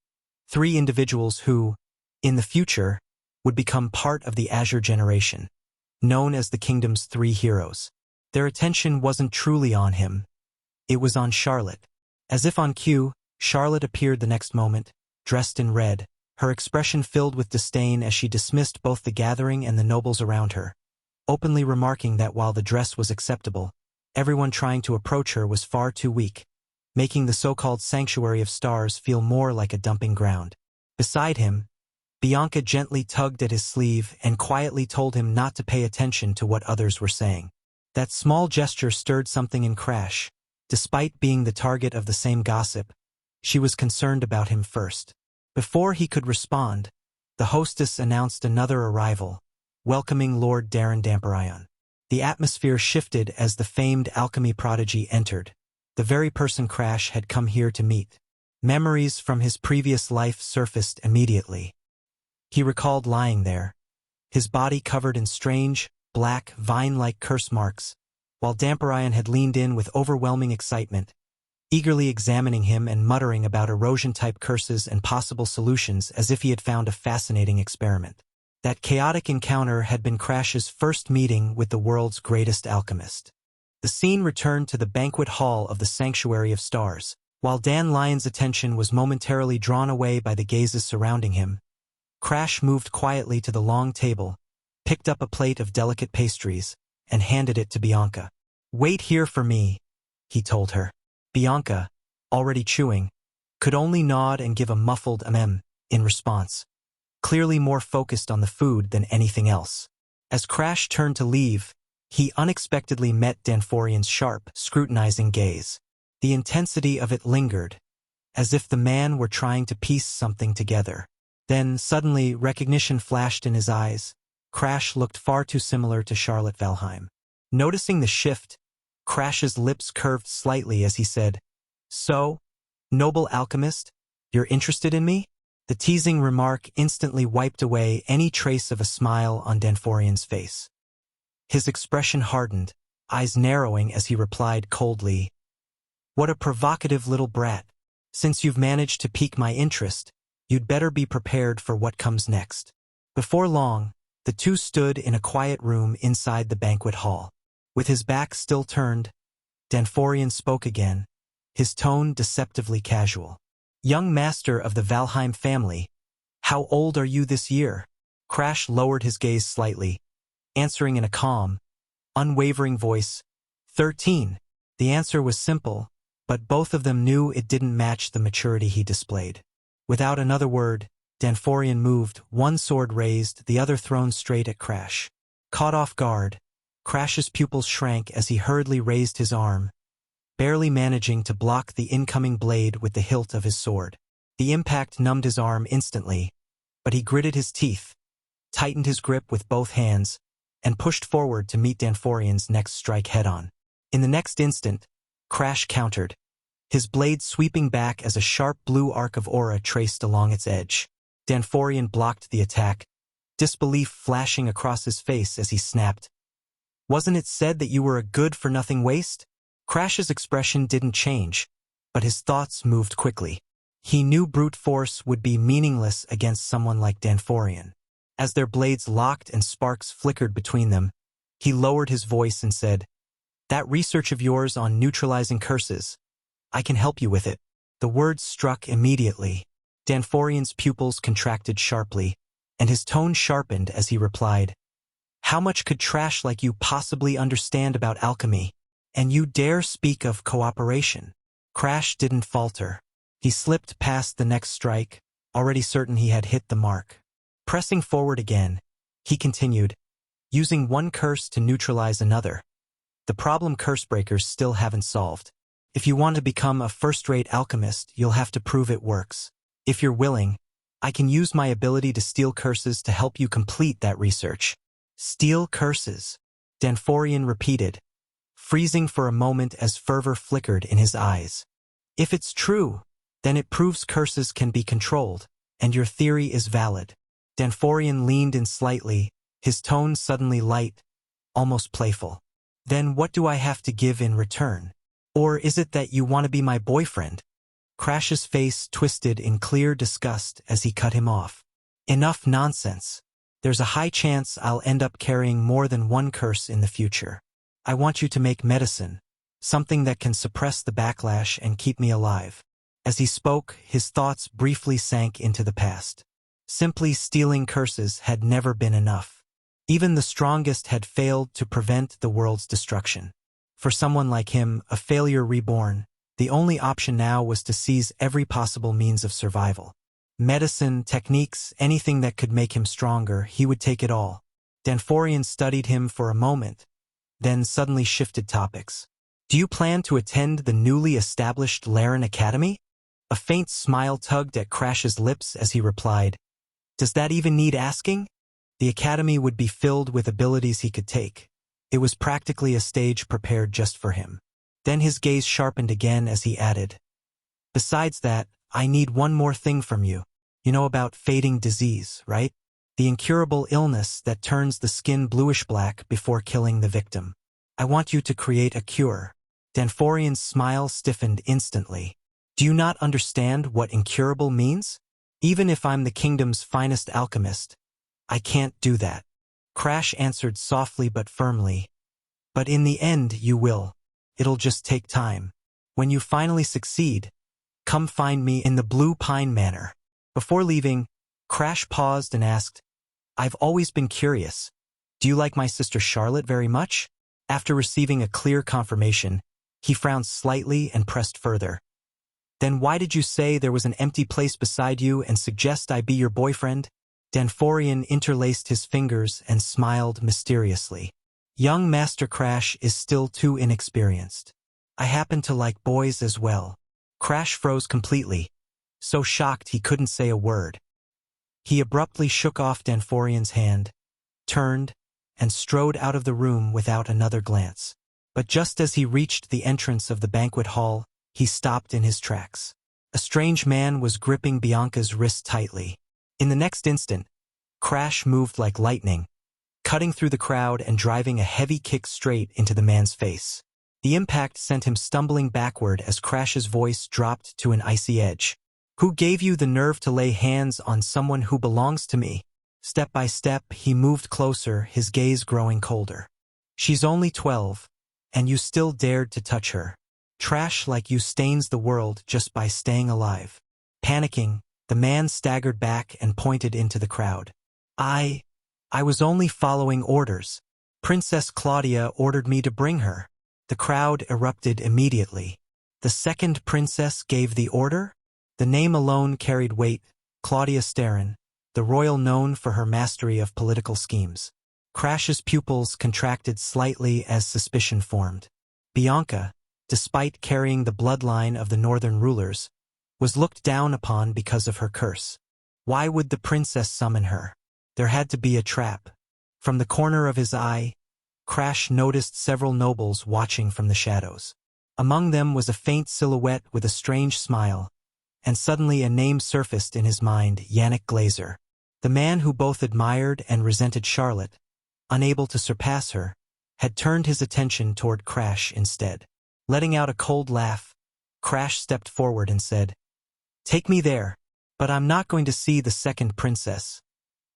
three individuals who, in the future, would become part of the Azure generation, known as the kingdom's three heroes. Their attention wasn't truly on him. It was on Charlotte. As if on cue, Charlotte appeared the next moment, dressed in red, her expression filled with disdain as she dismissed both the gathering and the nobles around her, openly remarking that while the dress was acceptable, everyone trying to approach her was far too weak, making the so-called Sanctuary of Stars feel more like a dumping ground. Beside him, Bianca gently tugged at his sleeve and quietly told him not to pay attention to what others were saying. That small gesture stirred something in Crash. Despite being the target of the same gossip, she was concerned about him first. Before he could respond, the hostess announced another arrival, welcoming Lord Darren Damperion. The atmosphere shifted as the famed alchemy prodigy entered, the very person Crash had come here to meet. Memories from his previous life surfaced immediately. He recalled lying there, his body covered in strange, black, vine-like curse marks, while Danparayan had leaned in with overwhelming excitement, eagerly examining him and muttering about erosion-type curses and possible solutions as if he had found a fascinating experiment. That chaotic encounter had been Crash's first meeting with the world's greatest alchemist. The scene returned to the banquet hall of the Sanctuary of Stars. While Dan Lyon's attention was momentarily drawn away by the gazes surrounding him, Crash moved quietly to the long table, picked up a plate of delicate pastries, and handed it to Bianca. "Wait here for me," he told her. Bianca, already chewing, could only nod and give a muffled ahem in response, clearly more focused on the food than anything else. As Crash turned to leave, he unexpectedly met Danforian's sharp, scrutinizing gaze. The intensity of it lingered, as if the man were trying to piece something together. Then, suddenly, recognition flashed in his eyes. Crash looked far too similar to Charlotte Valheim. Noticing the shift, Crash's lips curved slightly as he said, "So, noble alchemist, you're interested in me?" The teasing remark instantly wiped away any trace of a smile on Danforian's face. His expression hardened, eyes narrowing as he replied coldly, "What a provocative little brat. Since you've managed to pique my interest, you'd better be prepared for what comes next." Before long, the two stood in a quiet room inside the banquet hall. With his back still turned, Danforian spoke again, his tone deceptively casual. "Young master of the Valheim family, how old are you this year?" Crash lowered his gaze slightly, answering in a calm, unwavering voice, 13. The answer was simple, but both of them knew it didn't match the maturity he displayed. Without another word, Danforian moved, one sword raised, the other thrown straight at Crash. Caught off guard, Crash's pupils shrank as he hurriedly raised his arm, barely managing to block the incoming blade with the hilt of his sword. The impact numbed his arm instantly, but he gritted his teeth, tightened his grip with both hands, and pushed forward to meet Danforian's next strike head-on. In the next instant, Crash countered, his blade sweeping back as a sharp blue arc of aura traced along its edge. Danforian blocked the attack, disbelief flashing across his face as he snapped, "Wasn't it said that you were a good-for-nothing waste?" Crash's expression didn't change, but his thoughts moved quickly. He knew brute force would be meaningless against someone like Danforian. As their blades locked and sparks flickered between them, he lowered his voice and said, "That research of yours on neutralizing curses, I can help you with it." The words struck immediately. Danforian's pupils contracted sharply, and his tone sharpened as he replied, "How much could trash like you possibly understand about alchemy? And you dare speak of cooperation?" Crash didn't falter. He slipped past the next strike, already certain he had hit the mark. Pressing forward again, he continued, "Using one curse to neutralize another. The problem cursebreakers still haven't solved. If you want to become a first-rate alchemist, you'll have to prove it works. If you're willing, I can use my ability to steal curses to help you complete that research." "Steal curses," Danforian repeated, freezing for a moment as fervor flickered in his eyes. "If it's true, then it proves curses can be controlled, and your theory is valid." Danforian leaned in slightly, his tone suddenly light, almost playful. "Then what do I have to give in return? Or is it that you want to be my boyfriend?" Crash's face twisted in clear disgust as he cut him off. "Enough nonsense. There's a high chance I'll end up carrying more than one curse in the future. I want you to make medicine, something that can suppress the backlash and keep me alive." As he spoke, his thoughts briefly sank into the past. Simply stealing curses had never been enough. Even the strongest had failed to prevent the world's destruction. For someone like him, a failure reborn, the only option now was to seize every possible means of survival. Medicine, techniques, anything that could make him stronger, he would take it all. Danforian studied him for a moment, then suddenly shifted topics. "Do you plan to attend the newly established Laren Academy?" A faint smile tugged at Crash's lips as he replied, "Does that even need asking?" The academy would be filled with abilities he could take. It was practically a stage prepared just for him. Then his gaze sharpened again as he added, "Besides that, I need one more thing from you. You know about fading disease, right? The incurable illness that turns the skin bluish-black before killing the victim. I want you to create a cure. Danforian's smile stiffened instantly. Do you not understand what incurable means? Even if I'm the kingdom's finest alchemist, I can't do that. Crash answered softly but firmly. But in the end you will. It'll just take time. When you finally succeed, come find me in the Blue Pine Manor. Before leaving, Crash paused and asked, I've always been curious. Do you like my sister Charlotte very much? After receiving a clear confirmation, he frowned slightly and pressed further. Then why did you say there was an empty place beside you and suggest I be your boyfriend? Danforian interlaced his fingers and smiled mysteriously. Young Master Crash is still too inexperienced. I happen to like boys as well. Crash froze completely, so shocked he couldn't say a word. He abruptly shook off Danforian's hand, turned, and strode out of the room without another glance. But just as he reached the entrance of the banquet hall, he stopped in his tracks. A strange man was gripping Bianca's wrist tightly. In the next instant, Crash moved like lightning, cutting through the crowd and driving a heavy kick straight into the man's face. The impact sent him stumbling backward as Crash's voice dropped to an icy edge. Who gave you the nerve to lay hands on someone who belongs to me? Step by step, he moved closer, his gaze growing colder. She's only 12, and you still dared to touch her. Trash like you stains the world just by staying alive. Panicking, the man staggered back and pointed into the crowd. I was only following orders. Princess Claudia ordered me to bring her. The crowd erupted immediately. The second princess gave the order? The name alone carried weight, Claudia Starin, the royal known for her mastery of political schemes. Crash's pupils contracted slightly as suspicion formed. Bianca, despite carrying the bloodline of the northern rulers, was looked down upon because of her curse. Why would the princess summon her? There had to be a trap. From the corner of his eye, Crash noticed several nobles watching from the shadows. Among them was a faint silhouette with a strange smile, and suddenly a name surfaced in his mind, Yannick Glazer. The man who both admired and resented Charlotte, unable to surpass her, had turned his attention toward Crash instead. Letting out a cold laugh, Crash stepped forward and said, Take me there, but I'm not going to see the second princess.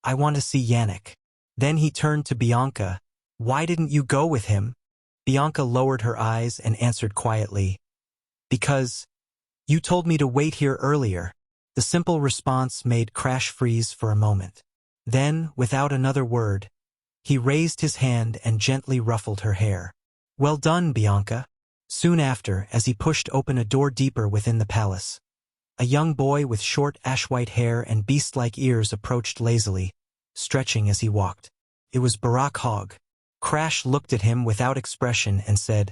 I want to see Yannick. Then he turned to Bianca. Why didn't you go with him? Bianca lowered her eyes and answered quietly, Because you told me to wait here earlier. The simple response made Crash freeze for a moment. Then, without another word, he raised his hand and gently ruffled her hair. Well done, Bianca. Soon after, as he pushed open a door deeper within the palace, a young boy with short ash-white hair and beast-like ears approached lazily, stretching as he walked. It was Barak Hogg. Crash looked at him without expression and said,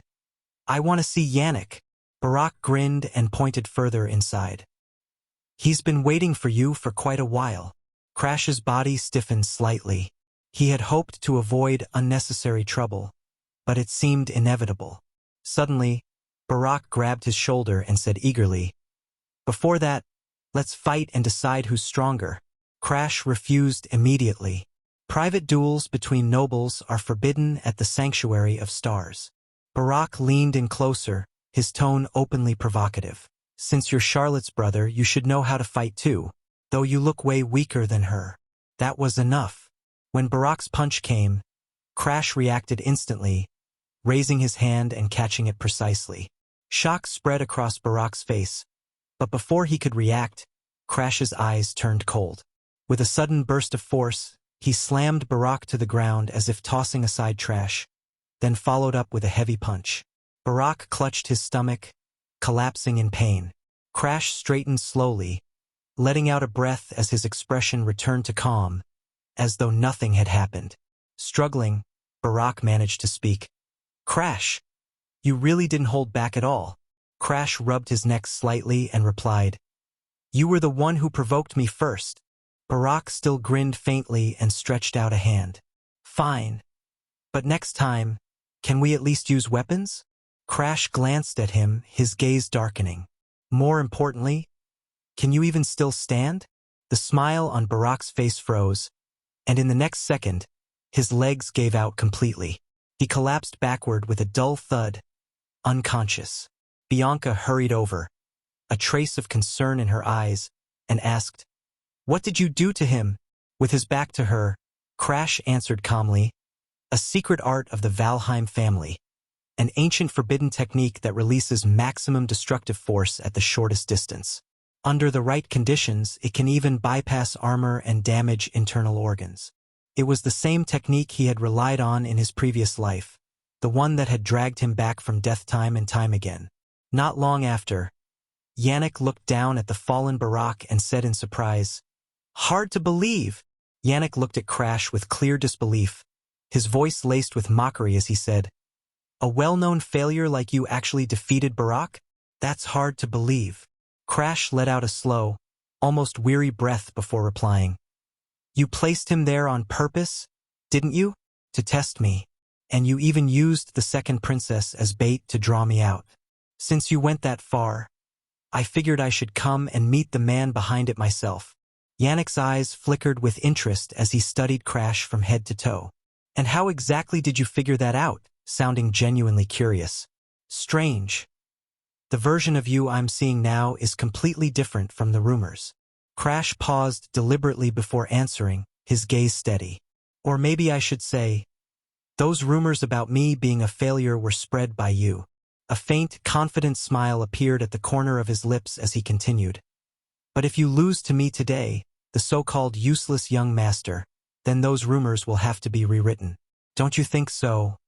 I want to see Yannick. Barak grinned and pointed further inside. He's been waiting for you for quite a while. Crash's body stiffened slightly. He had hoped to avoid unnecessary trouble, but it seemed inevitable. Suddenly, Barak grabbed his shoulder and said eagerly, Before that, let's fight and decide who's stronger. Crash refused immediately. Private duels between nobles are forbidden at the Sanctuary of Stars. Barak leaned in closer, his tone openly provocative. Since you're Charlotte's brother, you should know how to fight too, though you look way weaker than her. That was enough. When Barak's punch came, Crash reacted instantly, raising his hand and catching it precisely. Shock spread across Barak's face, but before he could react, Crash's eyes turned cold. With a sudden burst of force, he slammed Barak to the ground as if tossing aside trash, then followed up with a heavy punch. Barak clutched his stomach, collapsing in pain. Crash straightened slowly, letting out a breath as his expression returned to calm, as though nothing had happened. Struggling, Barak managed to speak. Crash, you really didn't hold back at all. Crash rubbed his neck slightly and replied, You were the one who provoked me first. Barak still grinned faintly and stretched out a hand. Fine. But next time, can we at least use weapons? Crash glanced at him, his gaze darkening. More importantly, can you even still stand? The smile on Barak's face froze, and in the next second, his legs gave out completely. He collapsed backward with a dull thud, unconscious. Bianca hurried over, a trace of concern in her eyes, and asked, "What did you do to him?" With his back to her, Crash answered calmly, "A secret art of the Valheim family. An ancient forbidden technique that releases maximum destructive force at the shortest distance. Under the right conditions, it can even bypass armor and damage internal organs." It was the same technique he had relied on in his previous life, the one that had dragged him back from death time and time again. Not long after, Yannick looked down at the fallen Barak and said in surprise, "Hard to believe." Yannick looked at Crash with clear disbelief, his voice laced with mockery as he said, "A well-known failure like you actually defeated Barak? That's hard to believe." Crash let out a slow, almost weary breath before replying, "You placed him there on purpose, didn't you? To test me. And you even used the second princess as bait to draw me out. Since you went that far, I figured I should come and meet the man behind it myself." Yannick's eyes flickered with interest as he studied Crash from head to toe. "And how exactly did you figure that out?" Sounding genuinely curious. "Strange. The version of you I'm seeing now is completely different from the rumors." Crash paused deliberately before answering, his gaze steady. "Or maybe I should say, those rumors about me being a failure were spread by you." A faint, confident smile appeared at the corner of his lips as he continued. "But if you lose to me today, the so-called useless young master, then those rumors will have to be rewritten. Don't you think so?"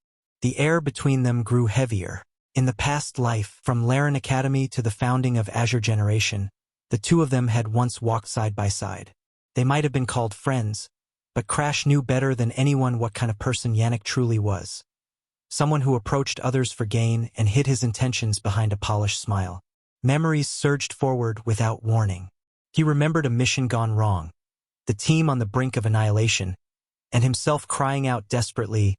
The air between them grew heavier. In the past life, from Laren Academy to the founding of Azure Generation, the two of them had once walked side by side. They might have been called friends, but Crash knew better than anyone what kind of person Yannick truly was. Someone who approached others for gain and hid his intentions behind a polished smile. Memories surged forward without warning. He remembered a mission gone wrong, the team on the brink of annihilation, and himself crying out desperately,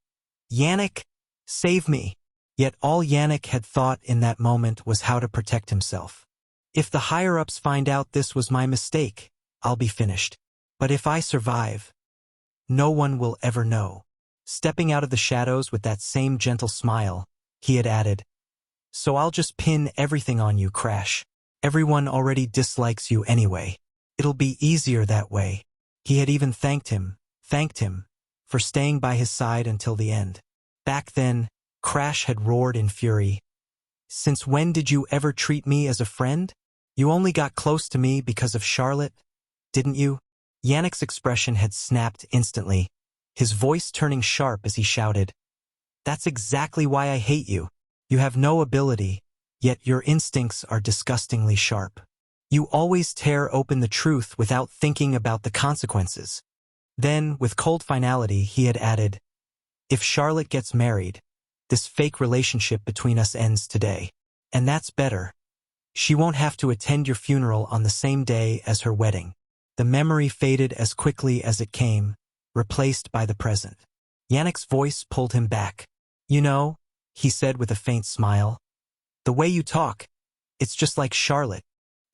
"Yannick, save me!" Yet all Yannick had thought in that moment was how to protect himself. "If the higher-ups find out this was my mistake, I'll be finished. But if I survive, no one will ever know." Stepping out of the shadows with that same gentle smile, he had added, "So I'll just pin everything on you, Crash. Everyone already dislikes you anyway. It'll be easier that way." He had even thanked him, for staying by his side until the end. Back then, Crash had roared in fury. "Since when did you ever treat me as a friend? You only got close to me because of Charlotte, didn't you?" Yannick's expression had snapped instantly, his voice turning sharp as he shouted, "That's exactly why I hate you. You have no ability, yet your instincts are disgustingly sharp. You always tear open the truth without thinking about the consequences." Then, with cold finality, he had added, "If Charlotte gets married, this fake relationship between us ends today. And that's better. She won't have to attend your funeral on the same day as her wedding." The memory faded as quickly as it came, replaced by the present. Yannick's voice pulled him back. "You know," he said with a faint smile, "the way you talk, it's just like Charlotte."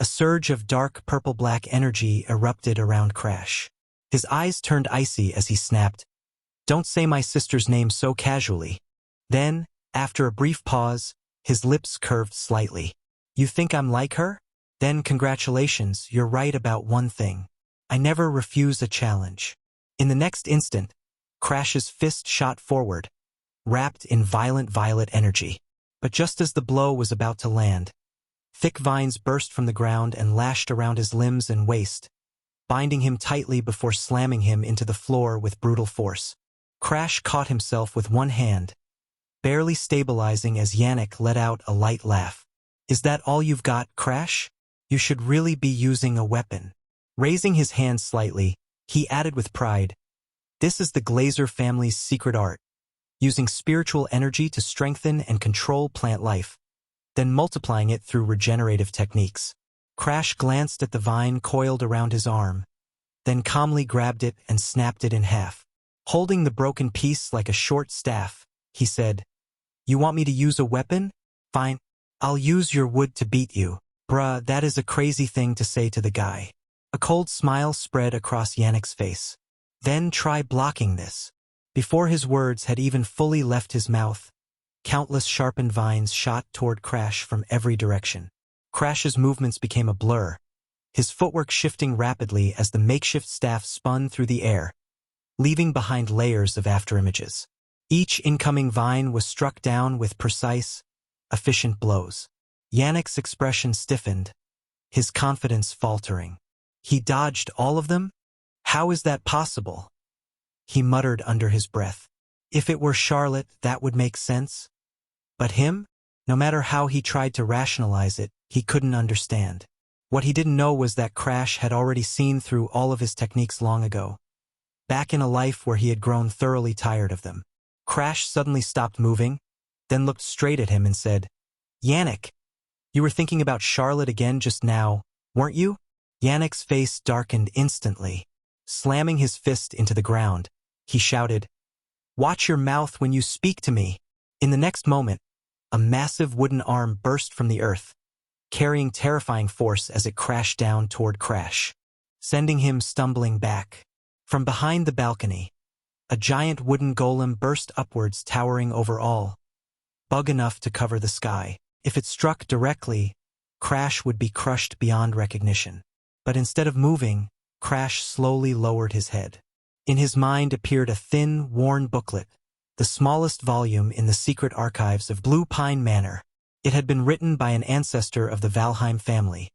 A surge of dark purple-black energy erupted around Crash. His eyes turned icy as he snapped, "Don't say my sister's name so casually." Then, after a brief pause, his lips curved slightly. "You think I'm like her? Then congratulations, you're right about one thing. I never refuse a challenge." In the next instant, Crash's fist shot forward, wrapped in violent violet energy. But just as the blow was about to land, thick vines burst from the ground and lashed around his limbs and waist, binding him tightly before slamming him into the floor with brutal force. Crash caught himself with one hand, barely stabilizing as Yannick let out a light laugh. "Is that all you've got, Crash? You should really be using a weapon." Raising his hand slightly, he added with pride, "This is the Glazer family's secret art, using spiritual energy to strengthen and control plant life, then multiplying it through regenerative techniques." Crash glanced at the vine coiled around his arm, then calmly grabbed it and snapped it in half. Holding the broken piece like a short staff, he said, "You want me to use a weapon? Fine. I'll use your wood to beat you." "Bruh, that is a crazy thing to say to the guy." A cold smile spread across Yannick's face. "Then try blocking this." Before his words had even fully left his mouth, countless sharpened vines shot toward Crash from every direction. Crash's movements became a blur, his footwork shifting rapidly as the makeshift staff spun through the air, leaving behind layers of afterimages. Each incoming vine was struck down with precise, efficient blows. Yannick's expression stiffened, his confidence faltering. He dodged all of them? How is that possible? He muttered under his breath. If it were Charlotte, that would make sense. But him? No matter how he tried to rationalize it, he couldn't understand. What he didn't know was that Crash had already seen through all of his techniques long ago, back in a life where he had grown thoroughly tired of them. Crash suddenly stopped moving, then looked straight at him and said, "Yannick, you were thinking about Charlotte again just now, weren't you?" Yannick's face darkened instantly. Slamming his fist into the ground, he shouted, "Watch your mouth when you speak to me." In the next moment, a massive wooden arm burst from the earth, carrying terrifying force as it crashed down toward Crash, sending him stumbling back. From behind the balcony, a giant wooden golem burst upwards, towering over all, bug enough to cover the sky. If it struck directly, Crash would be crushed beyond recognition. But instead of moving, Crash slowly lowered his head. In his mind appeared a thin, worn booklet, the smallest volume in the secret archives of Blue Pine Manor. It had been written by an ancestor of the Valheim family,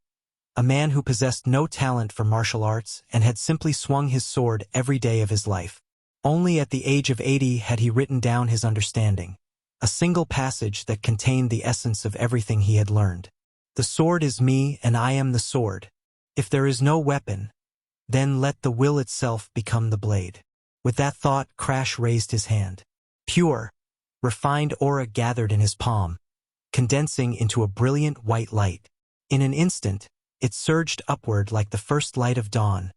a man who possessed no talent for martial arts and had simply swung his sword every day of his life. Only at the age of 80 had he written down his understanding, a single passage that contained the essence of everything he had learned. "The sword is me, and I am the sword. If there is no weapon, then let the will itself become the blade." With that thought, Crash raised his hand. Pure, refined aura gathered in his palm, condensing into a brilliant white light. In an instant, it surged upward like the first light of dawn,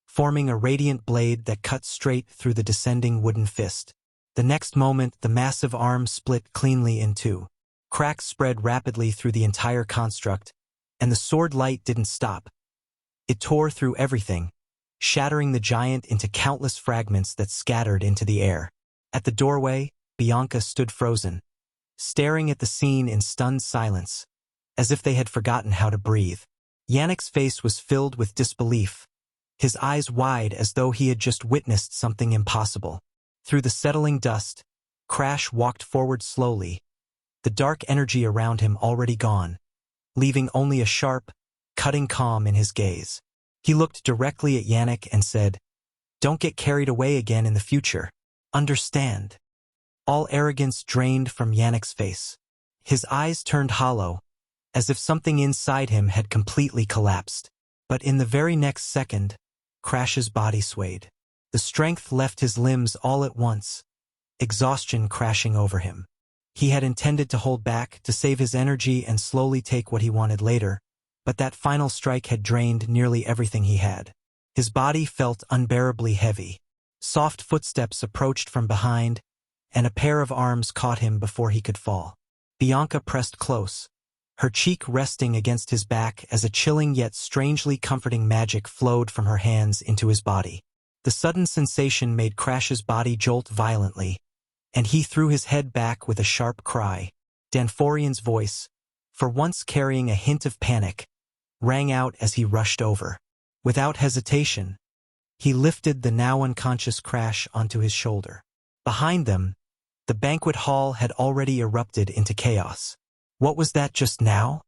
forming a radiant blade that cut straight through the descending wooden fist. The next moment, the massive arm split cleanly in two. Cracks spread rapidly through the entire construct, and the sword light didn't stop. It tore through everything, shattering the giant into countless fragments that scattered into the air. At the doorway, Bianca stood frozen, staring at the scene in stunned silence, as if they had forgotten how to breathe. Yannick's face was filled with disbelief, his eyes wide as though he had just witnessed something impossible. Through the settling dust, Crash walked forward slowly, the dark energy around him already gone, leaving only a sharp, cutting calm in his gaze. He looked directly at Yannick and said, "Don't get carried away again in the future. Understand?" All arrogance drained from Yannick's face. His eyes turned hollow, as if something inside him had completely collapsed. But in the very next second, Crash's body swayed. The strength left his limbs all at once, exhaustion crashing over him. He had intended to hold back, to save his energy and slowly take what he wanted later, but that final strike had drained nearly everything he had. His body felt unbearably heavy. Soft footsteps approached from behind, and a pair of arms caught him before he could fall. Bianca pressed close, her cheek resting against his back as a chilling yet strangely comforting magic flowed from her hands into his body. The sudden sensation made Crash's body jolt violently, and he threw his head back with a sharp cry. Danforian's voice, for once carrying a hint of panic, rang out as he rushed over. Without hesitation, he lifted the now unconscious Crash onto his shoulder. Behind them, the banquet hall had already erupted into chaos. What was that just now?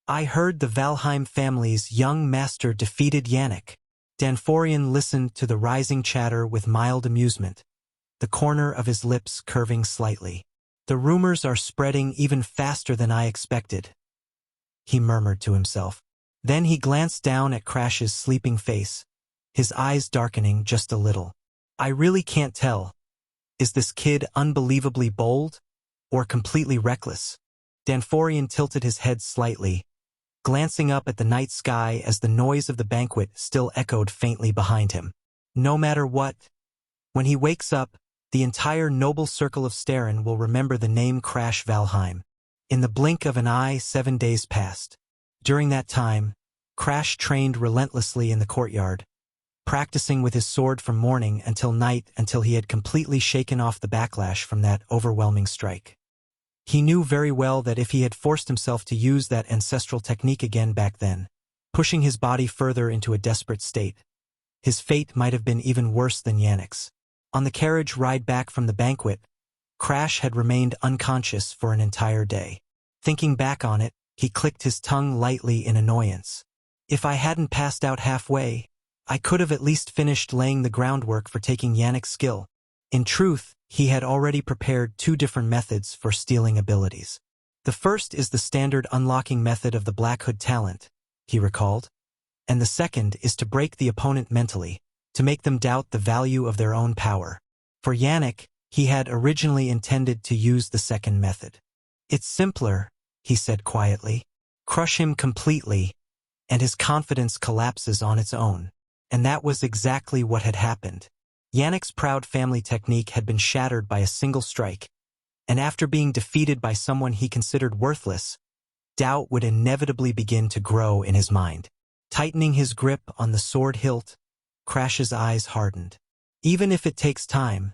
"I heard the Valheim family's young master defeated Yannick." Danforian listened to the rising chatter with mild amusement, the corner of his lips curving slightly. "The rumors are spreading even faster than I expected," he murmured to himself. Then he glanced down at Crash's sleeping face, his eyes darkening just a little. "I really can't tell. Is this kid unbelievably bold, or completely reckless?" Danforian tilted his head slightly, glancing up at the night sky as the noise of the banquet still echoed faintly behind him. "No matter what, when he wakes up, the entire noble circle of Sterin will remember the name Crash Valheim." In the blink of an eye, 7 days passed. During that time, Crash trained relentlessly in the courtyard, practicing with his sword from morning until night until he had completely shaken off the backlash from that overwhelming strike. He knew very well that if he had forced himself to use that ancestral technique again back then, pushing his body further into a desperate state, his fate might have been even worse than Yannick's. On the carriage ride back from the banquet, Crash had remained unconscious for an entire day. Thinking back on it, he clicked his tongue lightly in annoyance. If I hadn't passed out halfway, I could have at least finished laying the groundwork for taking Yannick's skill. In truth, he had already prepared 2 different methods for stealing abilities. The first is the standard unlocking method of the Black Hood talent, he recalled, and the second is to break the opponent mentally, to make them doubt the value of their own power. For Yannick, he had originally intended to use the second method. It's simpler, he said quietly. Crush him completely, and his confidence collapses on its own. And that was exactly what had happened. Yannick's proud family technique had been shattered by a single strike, and after being defeated by someone he considered worthless, doubt would inevitably begin to grow in his mind. Tightening his grip on the sword hilt, Crash's eyes hardened. Even if it takes time,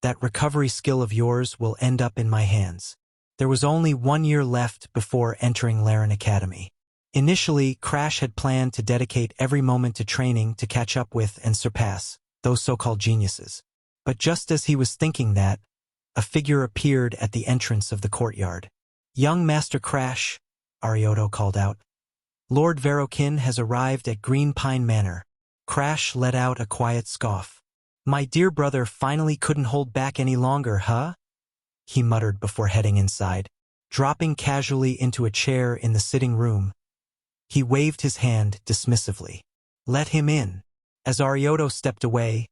that recovery skill of yours will end up in my hands. There was only 1 year left before entering Laren Academy. Initially, Crash had planned to dedicate every moment to training to catch up with and surpass those so-called geniuses. But just as he was thinking that, a figure appeared at the entrance of the courtyard. "Young Master Crash," Arioto called out. "Lord Verokin has arrived at Green Pine Manor." Crash let out a quiet scoff. "My dear brother finally couldn't hold back any longer, huh?" he muttered before heading inside. Dropping casually into a chair in the sitting room, he waved his hand dismissively. "Let him in." As Arioto stepped away,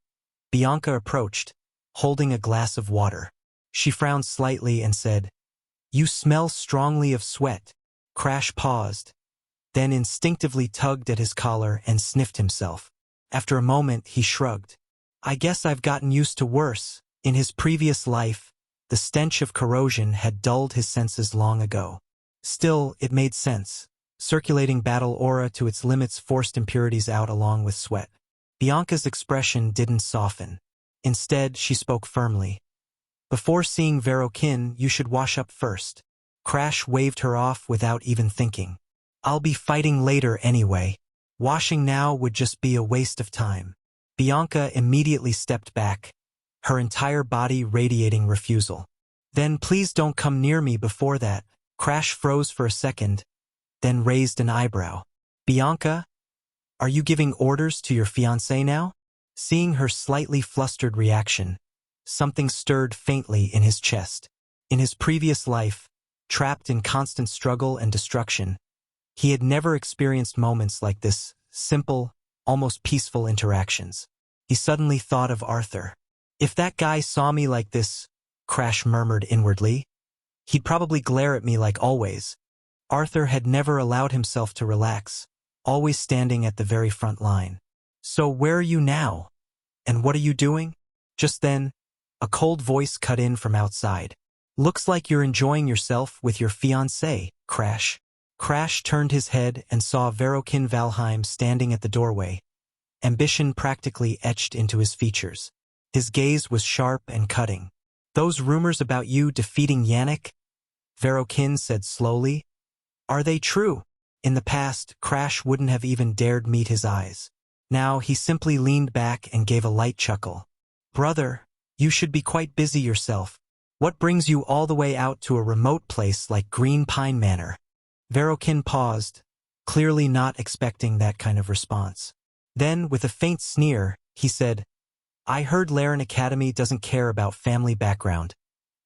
Bianca approached, holding a glass of water. She frowned slightly and said, "You smell strongly of sweat." Crash paused, then instinctively tugged at his collar and sniffed himself. After a moment, he shrugged. "I guess I've gotten used to worse." In his previous life, the stench of corrosion had dulled his senses long ago. Still, it made sense. Circulating battle aura to its limits forced impurities out along with sweat. Bianca's expression didn't soften. Instead, she spoke firmly. "Before seeing Verokin, you should wash up first." Crash waved her off without even thinking. "I'll be fighting later anyway. Washing now would just be a waste of time." Bianca immediately stepped back, her entire body radiating refusal. "Then please don't come near me before that." Crash froze for a second, then raised an eyebrow. "Bianca, are you giving orders to your fiancé now?" Seeing her slightly flustered reaction, something stirred faintly in his chest. In his previous life, trapped in constant struggle and destruction, he had never experienced moments like this, simple, almost peaceful interactions. He suddenly thought of Arthur. "If that guy saw me like this," Crash murmured inwardly, "he'd probably glare at me like always." Arthur had never allowed himself to relax, always standing at the very front line. "So where are you now? And what are you doing?" Just then, a cold voice cut in from outside. "Looks like you're enjoying yourself with your fiancé, Crash." Crash turned his head and saw Verokin Valheim standing at the doorway, ambition practically etched into his features. His gaze was sharp and cutting. "Those rumors about you defeating Yannick," Verokin said slowly, "are they true?" In the past, Crash wouldn't have even dared meet his eyes. Now he simply leaned back and gave a light chuckle. "Brother, you should be quite busy yourself. What brings you all the way out to a remote place like Green Pine Manor?" Verokin paused, clearly not expecting that kind of response. Then, with a faint sneer, he said, "I heard Laren Academy doesn't care about family background,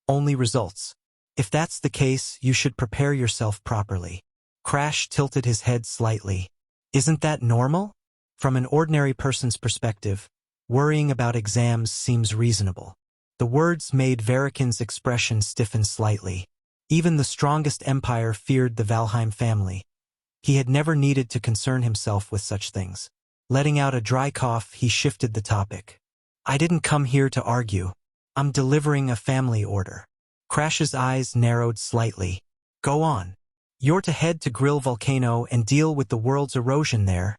only results. If that's the case, you should prepare yourself properly." Crash tilted his head slightly. "Isn't that normal?" From an ordinary person's perspective, worrying about exams seems reasonable. The words made Verokin's expression stiffen slightly. Even the strongest empire feared the Valheim family. He had never needed to concern himself with such things. Letting out a dry cough, he shifted the topic. "I didn't come here to argue. I'm delivering a family order." Crash's eyes narrowed slightly. "Go on. You're to head to Grill Volcano and deal with the world's erosion there,"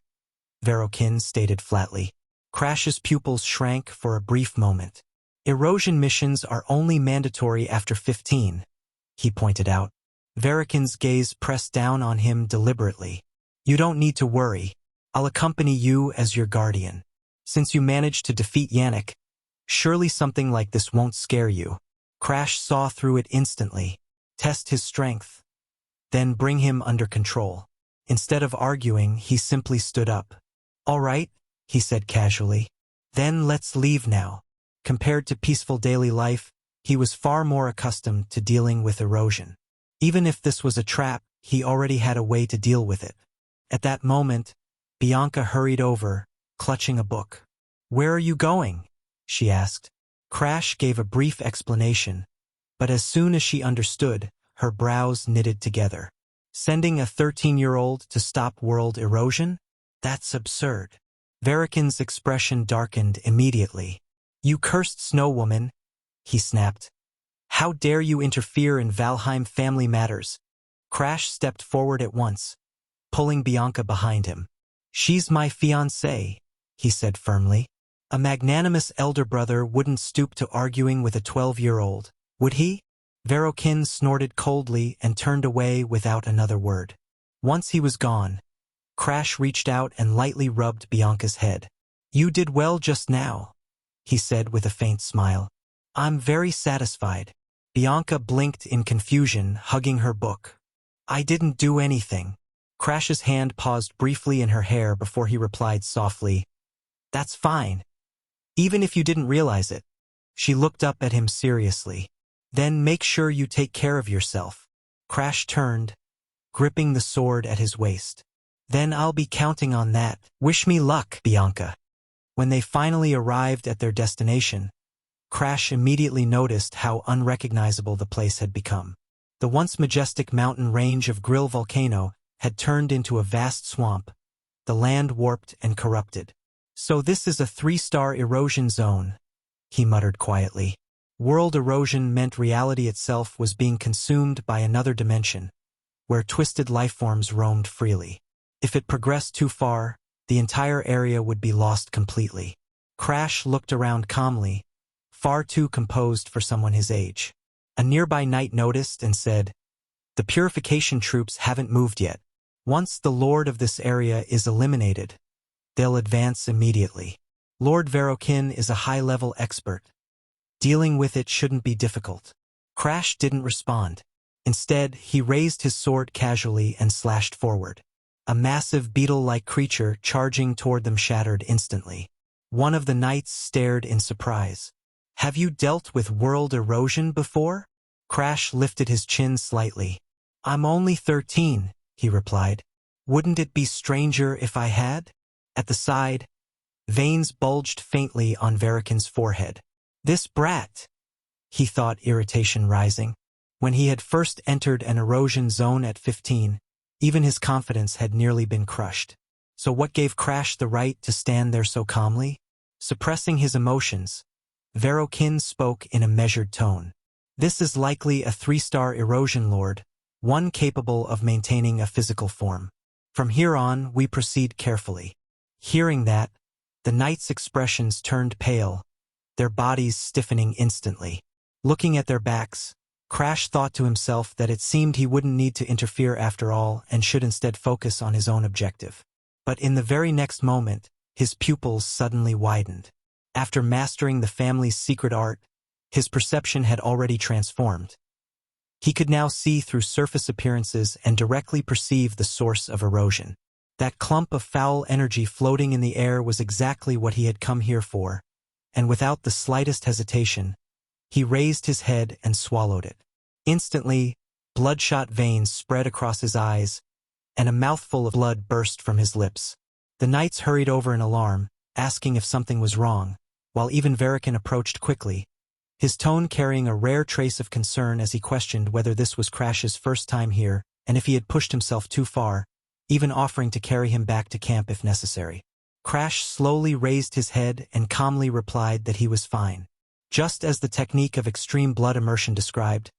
Verokin stated flatly. Crash's pupils shrank for a brief moment. Erosion missions are only mandatory after 15, he pointed out. Verikin's gaze pressed down on him deliberately. You don't need to worry. I'll accompany you as your guardian. Since you managed to defeat Yannick, surely something like this won't scare you. Crash saw through it instantly. Test his strength, then bring him under control. Instead of arguing, he simply stood up. All right, he said casually. Then let's leave now. Compared to peaceful daily life, he was far more accustomed to dealing with erosion. Even if this was a trap, he already had a way to deal with it. At that moment, Bianca hurried over, clutching a book. Where are you going? She asked. Crash gave a brief explanation, but as soon as she understood, her brows knitted together. Sending a 13-year-old to stop world erosion? That's absurd. Verikin's expression darkened immediately. You cursed snow woman, he snapped. How dare you interfere in Valheim family matters? Crash stepped forward at once, pulling Bianca behind him. She's my fiancée, he said firmly. A magnanimous elder brother wouldn't stoop to arguing with a 12-year-old, would he? Verikin snorted coldly and turned away without another word. Once he was gone, Crash reached out and lightly rubbed Bianca's head. You did well just now, he said with a faint smile. I'm very satisfied. Bianca blinked in confusion, hugging her book. I didn't do anything. Crash's hand paused briefly in her hair before he replied softly, That's fine. Even if you didn't realize it. She looked up at him seriously. Then make sure you take care of yourself. Crash turned, gripping the sword at his waist. Then I'll be counting on that. Wish me luck, Bianca. When they finally arrived at their destination, Crash immediately noticed how unrecognizable the place had become. The once majestic mountain range of Grill Volcano had turned into a vast swamp, the land warped and corrupted. So this is a 3-star erosion zone, he muttered quietly. World erosion meant reality itself was being consumed by another dimension, where twisted lifeforms roamed freely. If it progressed too far, the entire area would be lost completely. Crash looked around calmly, far too composed for someone his age. A nearby knight noticed and said, The purification troops haven't moved yet. Once the lord of this area is eliminated, they'll advance immediately. Lord Verikin is a high-level expert. Dealing with it shouldn't be difficult. Crash didn't respond. Instead, he raised his sword casually and slashed forward. A massive beetle-like creature charging toward them shattered instantly. One of the knights stared in surprise. Have you dealt with world erosion before? Crash lifted his chin slightly. I'm only 13, he replied. Wouldn't it be stranger if I had? At the side, veins bulged faintly on Verikin's forehead. This brat, he thought, irritation rising. When he had first entered an erosion zone at 15, even his confidence had nearly been crushed. So what gave Crash the right to stand there so calmly? Suppressing his emotions, Verikin spoke in a measured tone. This is likely a 3-star erosion lord, one capable of maintaining a physical form. From here on, we proceed carefully. Hearing that, the knights' expressions turned pale, their bodies stiffening instantly. Looking at their backs, Crash thought to himself that it seemed he wouldn't need to interfere after all and should instead focus on his own objective. But in the very next moment, his pupils suddenly widened. After mastering the family's secret art, his perception had already transformed. He could now see through surface appearances and directly perceive the source of erosion. That clump of foul energy floating in the air was exactly what he had come here for, and without the slightest hesitation, he raised his head and swallowed it. Instantly, bloodshot veins spread across his eyes, and a mouthful of blood burst from his lips. The knights hurried over in alarm, asking if something was wrong, while even Verikin approached quickly, his tone carrying a rare trace of concern as he questioned whether this was Crash's first time here and if he had pushed himself too far, even offering to carry him back to camp if necessary. Crash slowly raised his head and calmly replied that he was fine. Just as the technique of extreme blood immersion described,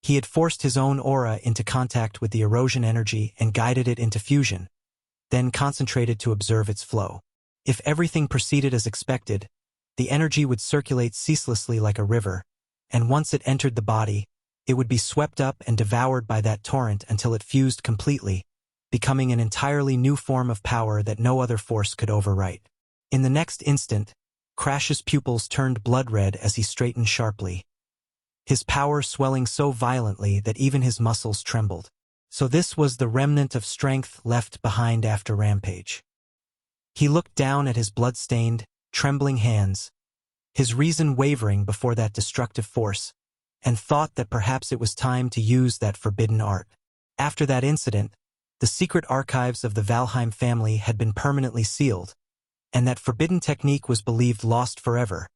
he had forced his own aura into contact with the erosion energy and guided it into fusion, then concentrated to observe its flow. If everything proceeded as expected, the energy would circulate ceaselessly like a river, and once it entered the body, it would be swept up and devoured by that torrent until it fused completely, becoming an entirely new form of power that no other force could overwrite. In the next instant, Crash's pupils turned blood red as he straightened sharply, his power swelling so violently that even his muscles trembled. So this was the remnant of strength left behind after Rampage. He looked down at his blood-stained, trembling hands, his reason wavering before that destructive force, and thought that perhaps it was time to use that forbidden art. After that incident, the secret archives of the Valheim family had been permanently sealed, and that forbidden technique was believed lost forever,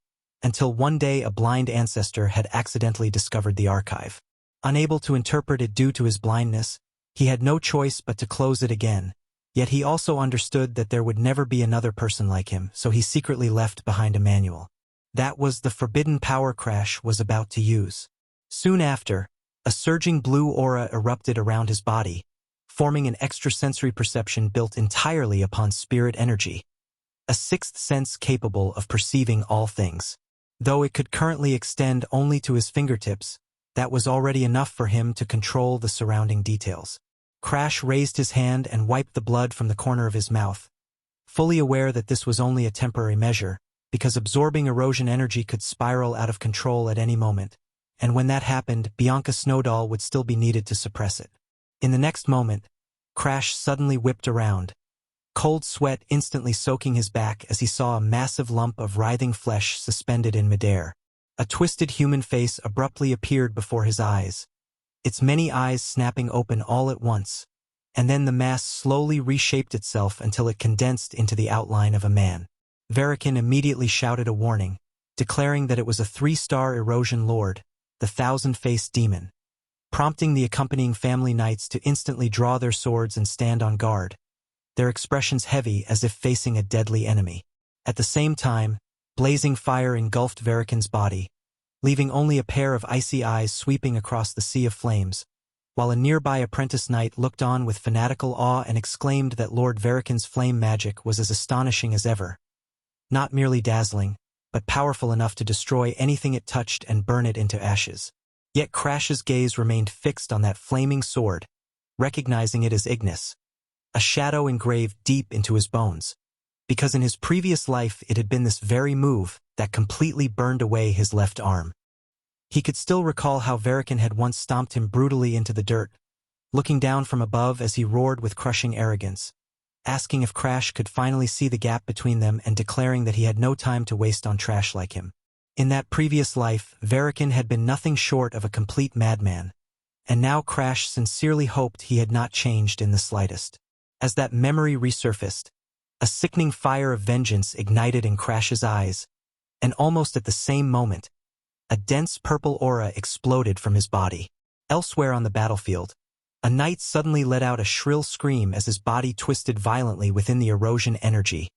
until one day a blind ancestor had accidentally discovered the archive. Unable to interpret it due to his blindness, he had no choice but to close it again, yet he also understood that there would never be another person like him, so he secretly left behind a manual. That was the forbidden power Crash was about to use. Soon after, a surging blue aura erupted around his body, forming an extrasensory perception built entirely upon spirit energy, a sixth sense capable of perceiving all things. Though it could currently extend only to his fingertips, that was already enough for him to control the surrounding details. Crash raised his hand and wiped the blood from the corner of his mouth, fully aware that this was only a temporary measure, because absorbing erosion energy could spiral out of control at any moment, and when that happened, Bianca Snowdoll would still be needed to suppress it. In the next moment, Crash suddenly whipped around, cold sweat instantly soaking his back as he saw a massive lump of writhing flesh suspended in midair. A twisted human face abruptly appeared before his eyes, its many eyes snapping open all at once, and then the mass slowly reshaped itself until it condensed into the outline of a man. Verikan immediately shouted a warning, declaring that it was a 3-star erosion lord, the thousand-faced demon, prompting the accompanying family knights to instantly draw their swords and stand on guard, their expressions heavy as if facing a deadly enemy. At the same time, blazing fire engulfed Verikan's body, leaving only a pair of icy eyes sweeping across the sea of flames, while a nearby apprentice knight looked on with fanatical awe and exclaimed that Lord Verikan's flame magic was as astonishing as ever. Not merely dazzling, but powerful enough to destroy anything it touched and burn it into ashes. Yet Crash's gaze remained fixed on that flaming sword, recognizing it as Ignis, a shadow engraved deep into his bones, because in his previous life it had been this very move that completely burned away his left arm. He could still recall how Verikan had once stomped him brutally into the dirt, looking down from above as he roared with crushing arrogance, asking if Crash could finally see the gap between them and declaring that he had no time to waste on trash like him. In that previous life, Verikan had been nothing short of a complete madman, and now Crash sincerely hoped he had not changed in the slightest. As that memory resurfaced, a sickening fire of vengeance ignited in Crash's eyes, and almost at the same moment, a dense purple aura exploded from his body. Elsewhere on the battlefield, a knight suddenly let out a shrill scream as his body twisted violently within the erosion energy,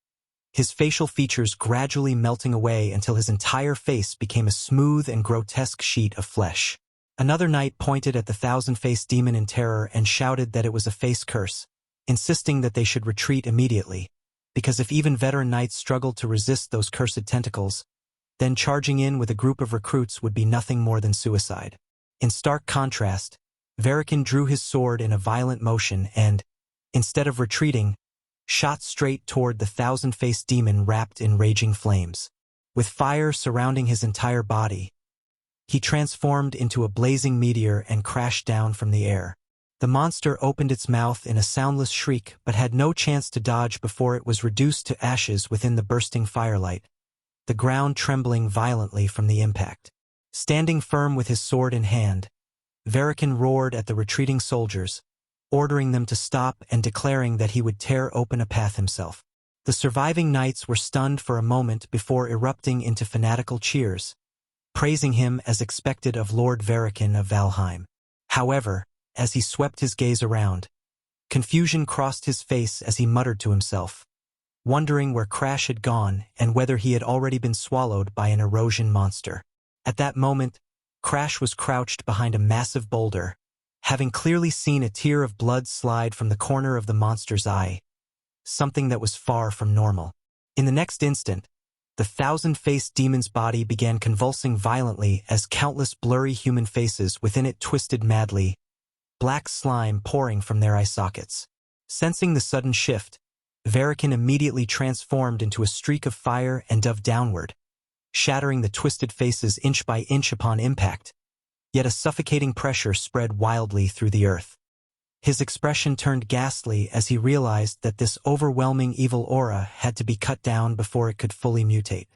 his facial features gradually melting away until his entire face became a smooth and grotesque sheet of flesh. Another knight pointed at the thousand-faced demon in terror and shouted that it was a face curse, insisting that they should retreat immediately, because if even veteran knights struggled to resist those cursed tentacles, then charging in with a group of recruits would be nothing more than suicide. In stark contrast, Verikan drew his sword in a violent motion and, instead of retreating, shot straight toward the thousand-faced demon wrapped in raging flames. With fire surrounding his entire body, he transformed into a blazing meteor and crashed down from the air. The monster opened its mouth in a soundless shriek but had no chance to dodge before it was reduced to ashes within the bursting firelight, the ground trembling violently from the impact. Standing firm with his sword in hand, Verikan roared at the retreating soldiers, ordering them to stop and declaring that he would tear open a path himself. The surviving knights were stunned for a moment before erupting into fanatical cheers, praising him as expected of Lord Verikan of Valheim. However, as he swept his gaze around, confusion crossed his face as he muttered to himself, wondering where Crash had gone and whether he had already been swallowed by an erosion monster. At that moment, Crash was crouched behind a massive boulder, having clearly seen a tear of blood slide from the corner of the monster's eye, something that was far from normal. In the next instant, the thousand-faced demon's body began convulsing violently as countless blurry human faces within it twisted madly, black slime pouring from their eye sockets. Sensing the sudden shift, Verikan immediately transformed into a streak of fire and dove downward, shattering the twisted faces inch by inch upon impact. Yet a suffocating pressure spread wildly through the earth. His expression turned ghastly as he realized that this overwhelming evil aura had to be cut down before it could fully mutate.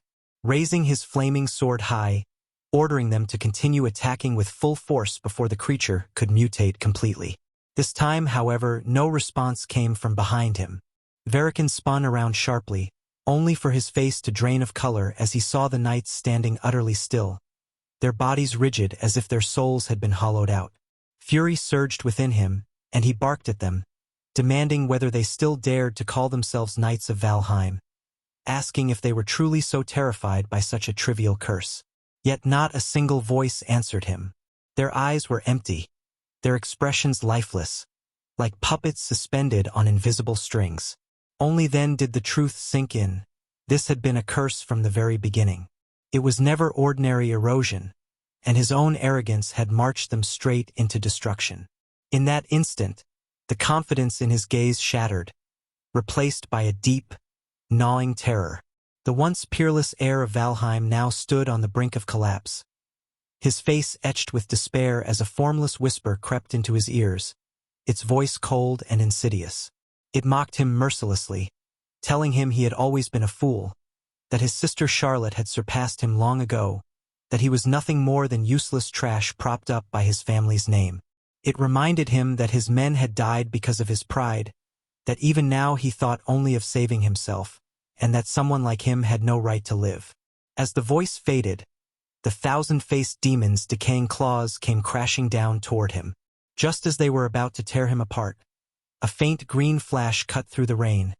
Raising his flaming sword high, ordering them to continue attacking with full force before the creature could mutate completely. This time, however, no response came from behind him. Verikan spun around sharply, only for his face to drain of color as he saw the knights standing utterly still, their bodies rigid as if their souls had been hollowed out. Fury surged within him, and he barked at them, demanding whether they still dared to call themselves Knights of Valheim, asking if they were truly so terrified by such a trivial curse. Yet not a single voice answered him. Their eyes were empty, their expressions lifeless, like puppets suspended on invisible strings. Only then did the truth sink in. This had been a curse from the very beginning. It was never ordinary erosion, and his own arrogance had marched them straight into destruction. In that instant, the confidence in his gaze shattered, replaced by a deep, gnawing terror. The once peerless heir of Valheim now stood on the brink of collapse, his face etched with despair as a formless whisper crept into his ears, its voice cold and insidious. It mocked him mercilessly, telling him he had always been a fool, that his sister Charlotte had surpassed him long ago, that he was nothing more than useless trash propped up by his family's name. It reminded him that his men had died because of his pride, that even now he thought only of saving himself, and that someone like him had no right to live. As the voice faded, the thousand-faced demon's decaying claws came crashing down toward him. Just as they were about to tear him apart, a faint green flash cut through the rain,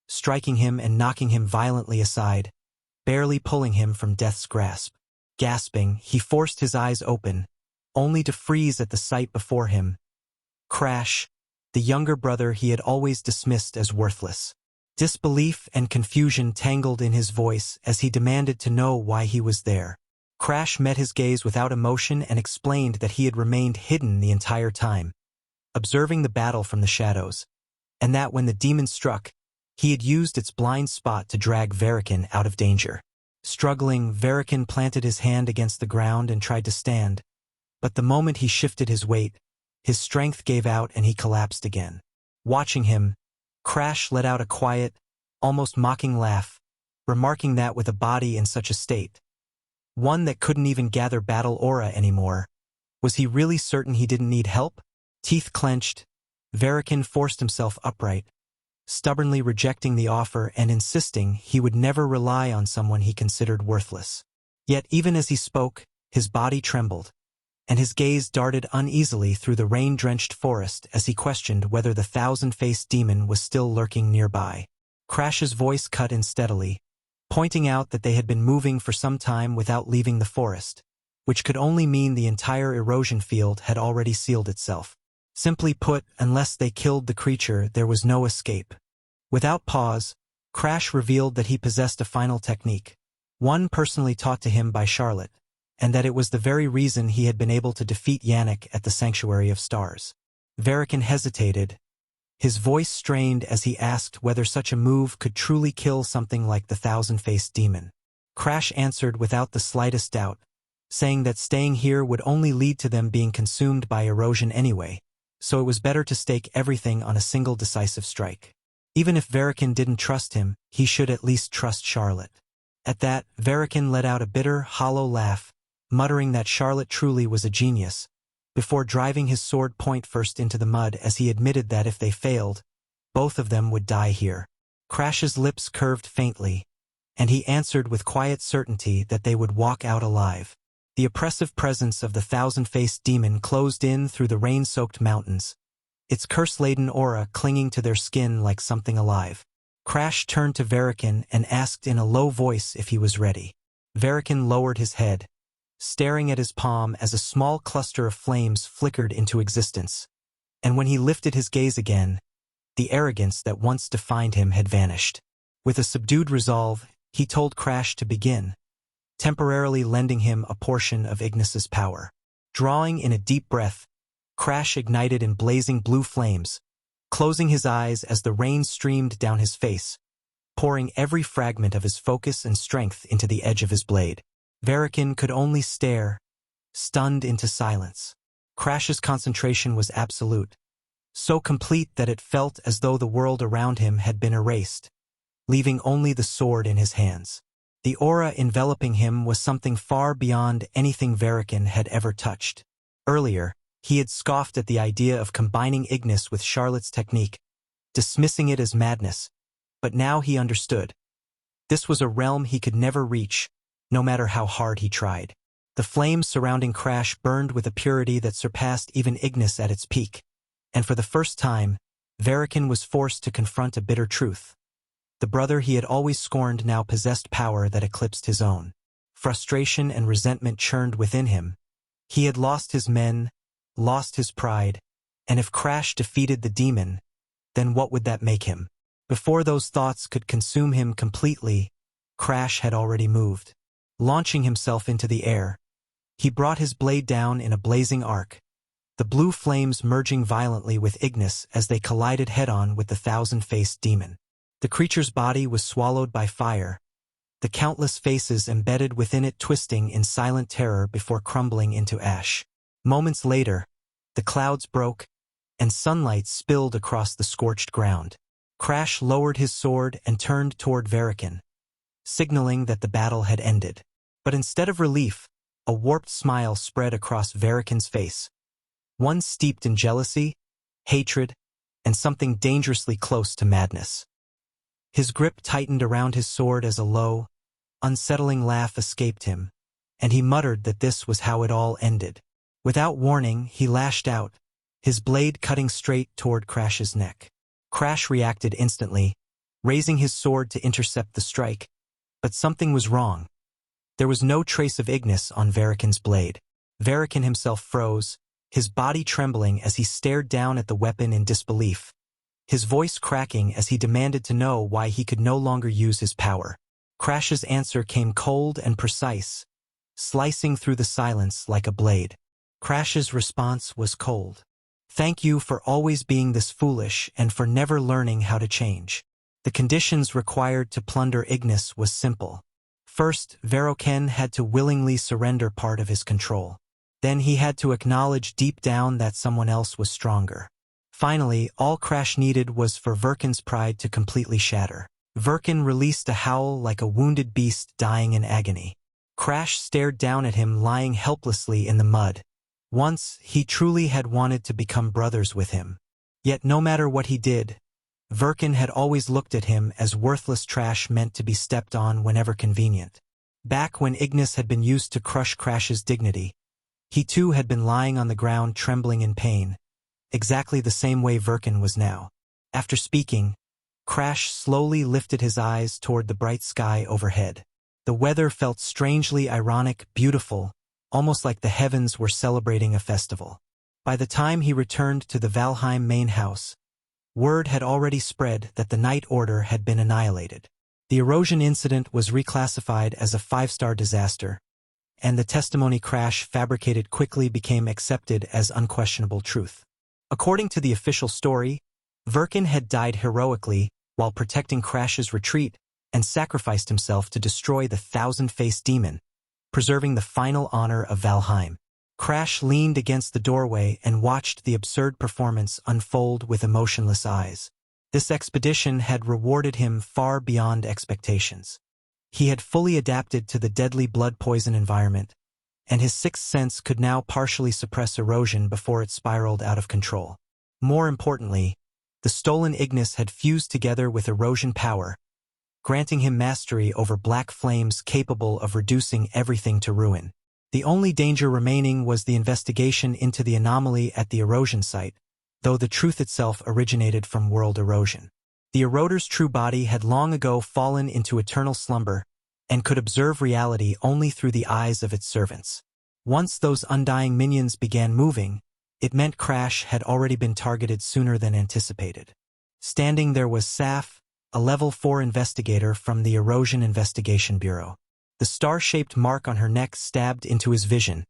striking him and knocking him violently aside, barely pulling him from death's grasp. Gasping, he forced his eyes open, only to freeze at the sight before him. Crash, the younger brother he had always dismissed as worthless. Disbelief and confusion tangled in his voice as he demanded to know why he was there. Crash met his gaze without emotion and explained that he had remained hidden the entire time, observing the battle from the shadows, and that when the demon struck, he had used its blind spot to drag Verikan out of danger. Struggling, Verikan planted his hand against the ground and tried to stand, but the moment he shifted his weight, his strength gave out and he collapsed again. Watching him, Crash let out a quiet, almost mocking laugh, remarking that with a body in such a state, one that couldn't even gather battle aura anymore, was he really certain he didn't need help? Teeth clenched, Verikan forced himself upright, stubbornly rejecting the offer and insisting he would never rely on someone he considered worthless. Yet even as he spoke, his body trembled, and his gaze darted uneasily through the rain-drenched forest as he questioned whether the thousand-faced demon was still lurking nearby. Crash's voice cut in steadily, pointing out that they had been moving for some time without leaving the forest, which could only mean the entire erosion field had already sealed itself. Simply put, unless they killed the creature, there was no escape. Without pause, Crash revealed that he possessed a final technique, one personally taught to him by Charlotte, and that it was the very reason he had been able to defeat Yannick at the Sanctuary of Stars. Verikan hesitated, his voice strained as he asked whether such a move could truly kill something like the thousand-faced demon. Crash answered without the slightest doubt, saying that staying here would only lead to them being consumed by erosion anyway, so it was better to stake everything on a single decisive strike. Even if Verikan didn't trust him, he should at least trust Charlotte. At that, Verikan let out a bitter, hollow laugh, muttering that Charlotte truly was a genius, before driving his sword point first into the mud as he admitted that if they failed, both of them would die here. Crash's lips curved faintly, and he answered with quiet certainty that they would walk out alive. The oppressive presence of the thousand-faced demon closed in through the rain-soaked mountains, its curse-laden aura clinging to their skin like something alive. Crash turned to Verikan and asked in a low voice if he was ready. Verikan lowered his head, staring at his palm as a small cluster of flames flickered into existence, and when he lifted his gaze again, the arrogance that once defined him had vanished. With a subdued resolve, he told Crash to begin, temporarily lending him a portion of Ignis's power. Drawing in a deep breath, Crash ignited in blazing blue flames, closing his eyes as the rain streamed down his face, pouring every fragment of his focus and strength into the edge of his blade. Varikin could only stare, stunned into silence. Crash's concentration was absolute, so complete that it felt as though the world around him had been erased, leaving only the sword in his hands. The aura enveloping him was something far beyond anything Varikin had ever touched. Earlier, he had scoffed at the idea of combining Ignis with Charlotte's technique, dismissing it as madness, but now he understood. This was a realm he could never reach, no matter how hard he tried. The flames surrounding Crash burned with a purity that surpassed even Ignis at its peak, and for the first time, Varikin was forced to confront a bitter truth. The brother he had always scorned now possessed power that eclipsed his own. Frustration and resentment churned within him. He had lost his men, lost his pride, and if Crash defeated the demon, then what would that make him? Before those thoughts could consume him completely, Crash had already moved. Launching himself into the air, he brought his blade down in a blazing arc, the blue flames merging violently with Ignis as they collided head-on with the thousand-faced demon. The creature's body was swallowed by fire, the countless faces embedded within it twisting in silent terror before crumbling into ash. Moments later, the clouds broke, and sunlight spilled across the scorched ground. Crash lowered his sword and turned toward Varikin, signaling that the battle had ended. But instead of relief, a warped smile spread across Varikin's face, one steeped in jealousy, hatred, and something dangerously close to madness. His grip tightened around his sword as a low, unsettling laugh escaped him, and he muttered that this was how it all ended. Without warning, he lashed out, his blade cutting straight toward Crash's neck. Crash reacted instantly, raising his sword to intercept the strike, but something was wrong. There was no trace of Ignis on Varikin's blade. Varikin himself froze, his body trembling as he stared down at the weapon in disbelief, his voice cracking as he demanded to know why he could no longer use his power. Crash's answer came cold and precise, slicing through the silence like a blade. Crash's response was cold. "Thank you for always being this foolish and for never learning how to change." The conditions required to plunder Ignis was simple. First, Varikin had to willingly surrender part of his control. Then he had to acknowledge deep down that someone else was stronger. Finally, all Crash needed was for Varikin's pride to completely shatter. Varikin released a howl like a wounded beast dying in agony. Crash stared down at him lying helplessly in the mud. Once, he truly had wanted to become brothers with him. Yet no matter what he did, Varikin had always looked at him as worthless trash meant to be stepped on whenever convenient. Back when Ignis had been used to crush Crash's dignity, he too had been lying on the ground trembling in pain, exactly the same way Varikin was now. After speaking, Crash slowly lifted his eyes toward the bright sky overhead. The weather felt strangely ironic, beautiful, almost like the heavens were celebrating a festival. By the time he returned to the Valheim main house, word had already spread that the Night Order had been annihilated. The erosion incident was reclassified as a 5-star disaster, and the testimony Crash fabricated quickly became accepted as unquestionable truth. According to the official story, Varikin had died heroically while protecting Crash's retreat and sacrificed himself to destroy the thousand-faced demon, preserving the final honor of Valheim. Crash leaned against the doorway and watched the absurd performance unfold with emotionless eyes. This expedition had rewarded him far beyond expectations. He had fully adapted to the deadly blood poison environment, and his sixth sense could now partially suppress erosion before it spiraled out of control. More importantly, the stolen Ignis had fused together with erosion power, granting him mastery over black flames capable of reducing everything to ruin. The only danger remaining was the investigation into the anomaly at the erosion site, though the truth itself originated from world erosion. The eroder's true body had long ago fallen into eternal slumber and could observe reality only through the eyes of its servants. Once those undying minions began moving, it meant Crash had already been targeted sooner than anticipated. Standing there was Saf, a level 4 investigator from the Erosion Investigation Bureau. The star-shaped mark on her neck stabbed into his vision,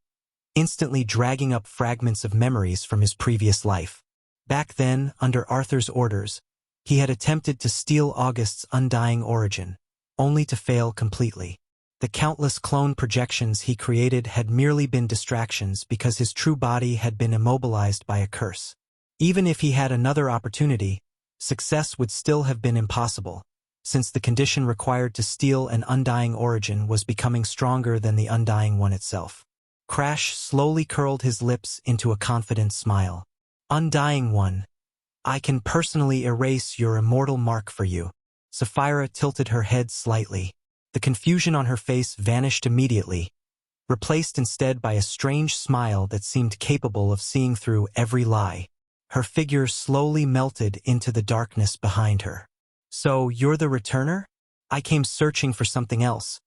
instantly dragging up fragments of memories from his previous life. Back then, under Arthur's orders, he had attempted to steal August's undying origin, only to fail completely. The countless clone projections he created had merely been distractions because his true body had been immobilized by a curse. Even if he had another opportunity, success would still have been impossible, since the condition required to steal an undying origin was becoming stronger than the undying one itself. Crash slowly curled his lips into a confident smile. Undying one, I can personally erase your immortal mark for you. Sapphira tilted her head slightly. The confusion on her face vanished immediately, replaced instead by a strange smile that seemed capable of seeing through every lie. Her figure slowly melted into the darkness behind her. So, you're the returner? I came searching for something else,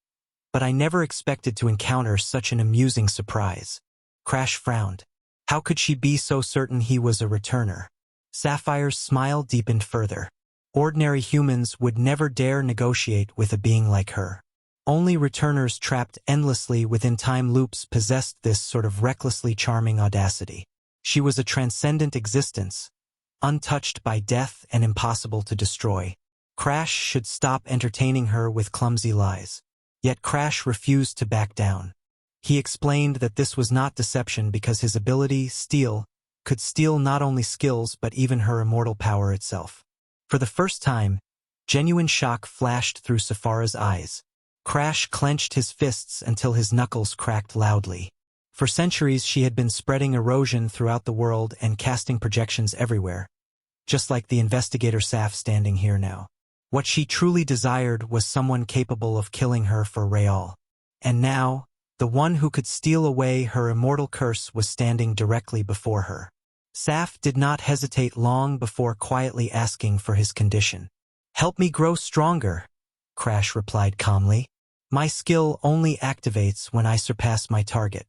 but I never expected to encounter such an amusing surprise. Crash frowned. How could she be so certain he was a returner? Sapphire's smile deepened further. Ordinary humans would never dare negotiate with a being like her. Only returners trapped endlessly within time loops possessed this sort of recklessly charming audacity. She was a transcendent existence, untouched by death and impossible to destroy. Crash should stop entertaining her with clumsy lies. Yet Crash refused to back down. He explained that this was not deception because his ability, Steal, could steal not only skills but even her immortal power itself. For the first time, genuine shock flashed through Sapphira's eyes. Crash clenched his fists until his knuckles cracked loudly. For centuries she had been spreading erosion throughout the world and casting projections everywhere, just like the investigator Saf standing here now. What she truly desired was someone capable of killing her for real. And now, the one who could steal away her immortal curse was standing directly before her. Saf did not hesitate long before quietly asking for his condition. Help me grow stronger, Crash replied calmly. My skill only activates when I surpass my target.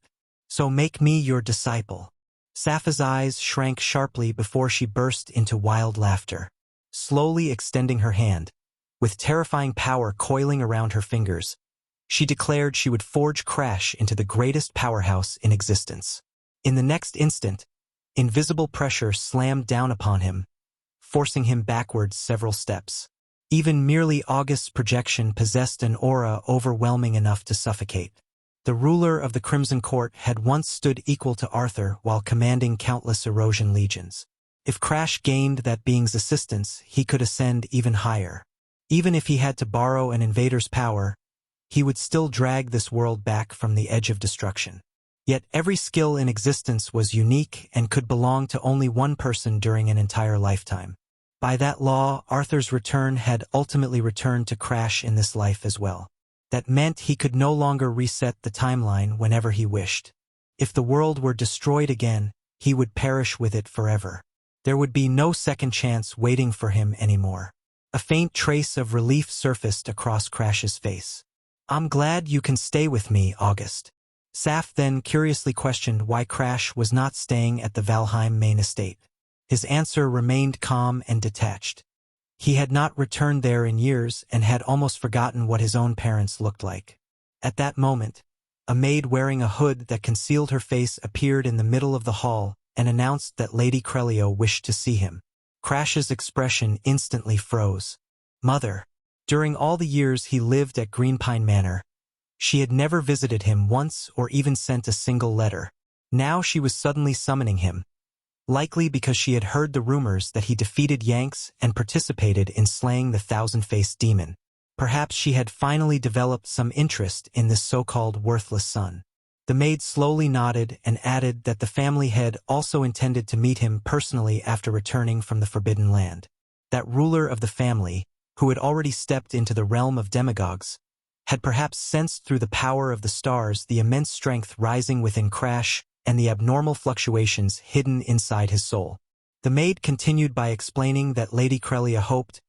So make me your disciple. Saf's eyes shrank sharply before she burst into wild laughter. Slowly extending her hand, with terrifying power coiling around her fingers, she declared she would forge Crash into the greatest powerhouse in existence. In the next instant, invisible pressure slammed down upon him, forcing him backwards several steps. Even merely August's projection possessed an aura overwhelming enough to suffocate. The ruler of the Crimson Court had once stood equal to Arthur while commanding countless erosion legions. If Crash gained that being's assistance, he could ascend even higher. Even if he had to borrow an invader's power, he would still drag this world back from the edge of destruction. Yet every skill in existence was unique and could belong to only one person during an entire lifetime. By that law, Arthur's return had ultimately returned to Crash in this life as well. That meant he could no longer reset the timeline whenever he wished. If the world were destroyed again, he would perish with it forever. There would be no second chance waiting for him anymore. A faint trace of relief surfaced across Crash's face. I'm glad you can stay with me, August. Saf then curiously questioned why Crash was not staying at the Valheim main estate. His answer remained calm and detached. He had not returned there in years and had almost forgotten what his own parents looked like. At that moment, a maid wearing a hood that concealed her face appeared in the middle of the hall and announced that Lady Crelio wished to see him. Crash's expression instantly froze. Mother. During all the years he lived at Greenpine Manor, she had never visited him once or even sent a single letter. Now she was suddenly summoning him, likely because she had heard the rumors that he defeated Yanks and participated in slaying the thousand-faced demon. Perhaps she had finally developed some interest in this so-called worthless son. The maid slowly nodded and added that the family had also intended to meet him personally after returning from the Forbidden Land. That ruler of the family, who had already stepped into the realm of demagogues, had perhaps sensed through the power of the stars the immense strength rising within Crash and the abnormal fluctuations hidden inside his soul. The maid continued by explaining that Lady Crelia hoped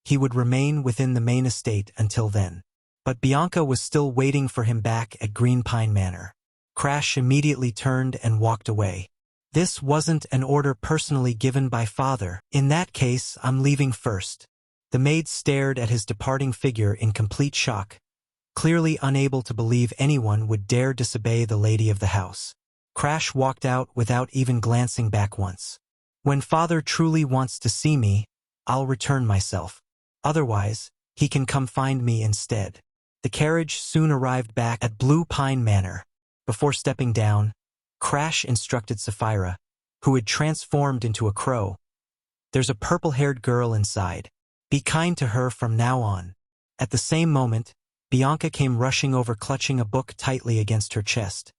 he would remain within the main estate until then. But Bianca was still waiting for him back at Greenpine Manor. Crash immediately turned and walked away. This wasn't an order personally given by Father. In that case, I'm leaving first. The maid stared at his departing figure in complete shock, clearly unable to believe anyone would dare disobey the lady of the house. Crash walked out without even glancing back once. When father truly wants to see me, I'll return myself. Otherwise, he can come find me instead. The carriage soon arrived back at Blue Pine Manor. Before stepping down, Crash instructed Sapphira, who had transformed into a crow. There's a purple-haired girl inside. Be kind to her from now on. At the same moment, Bianca came rushing over clutching a book tightly against her chest,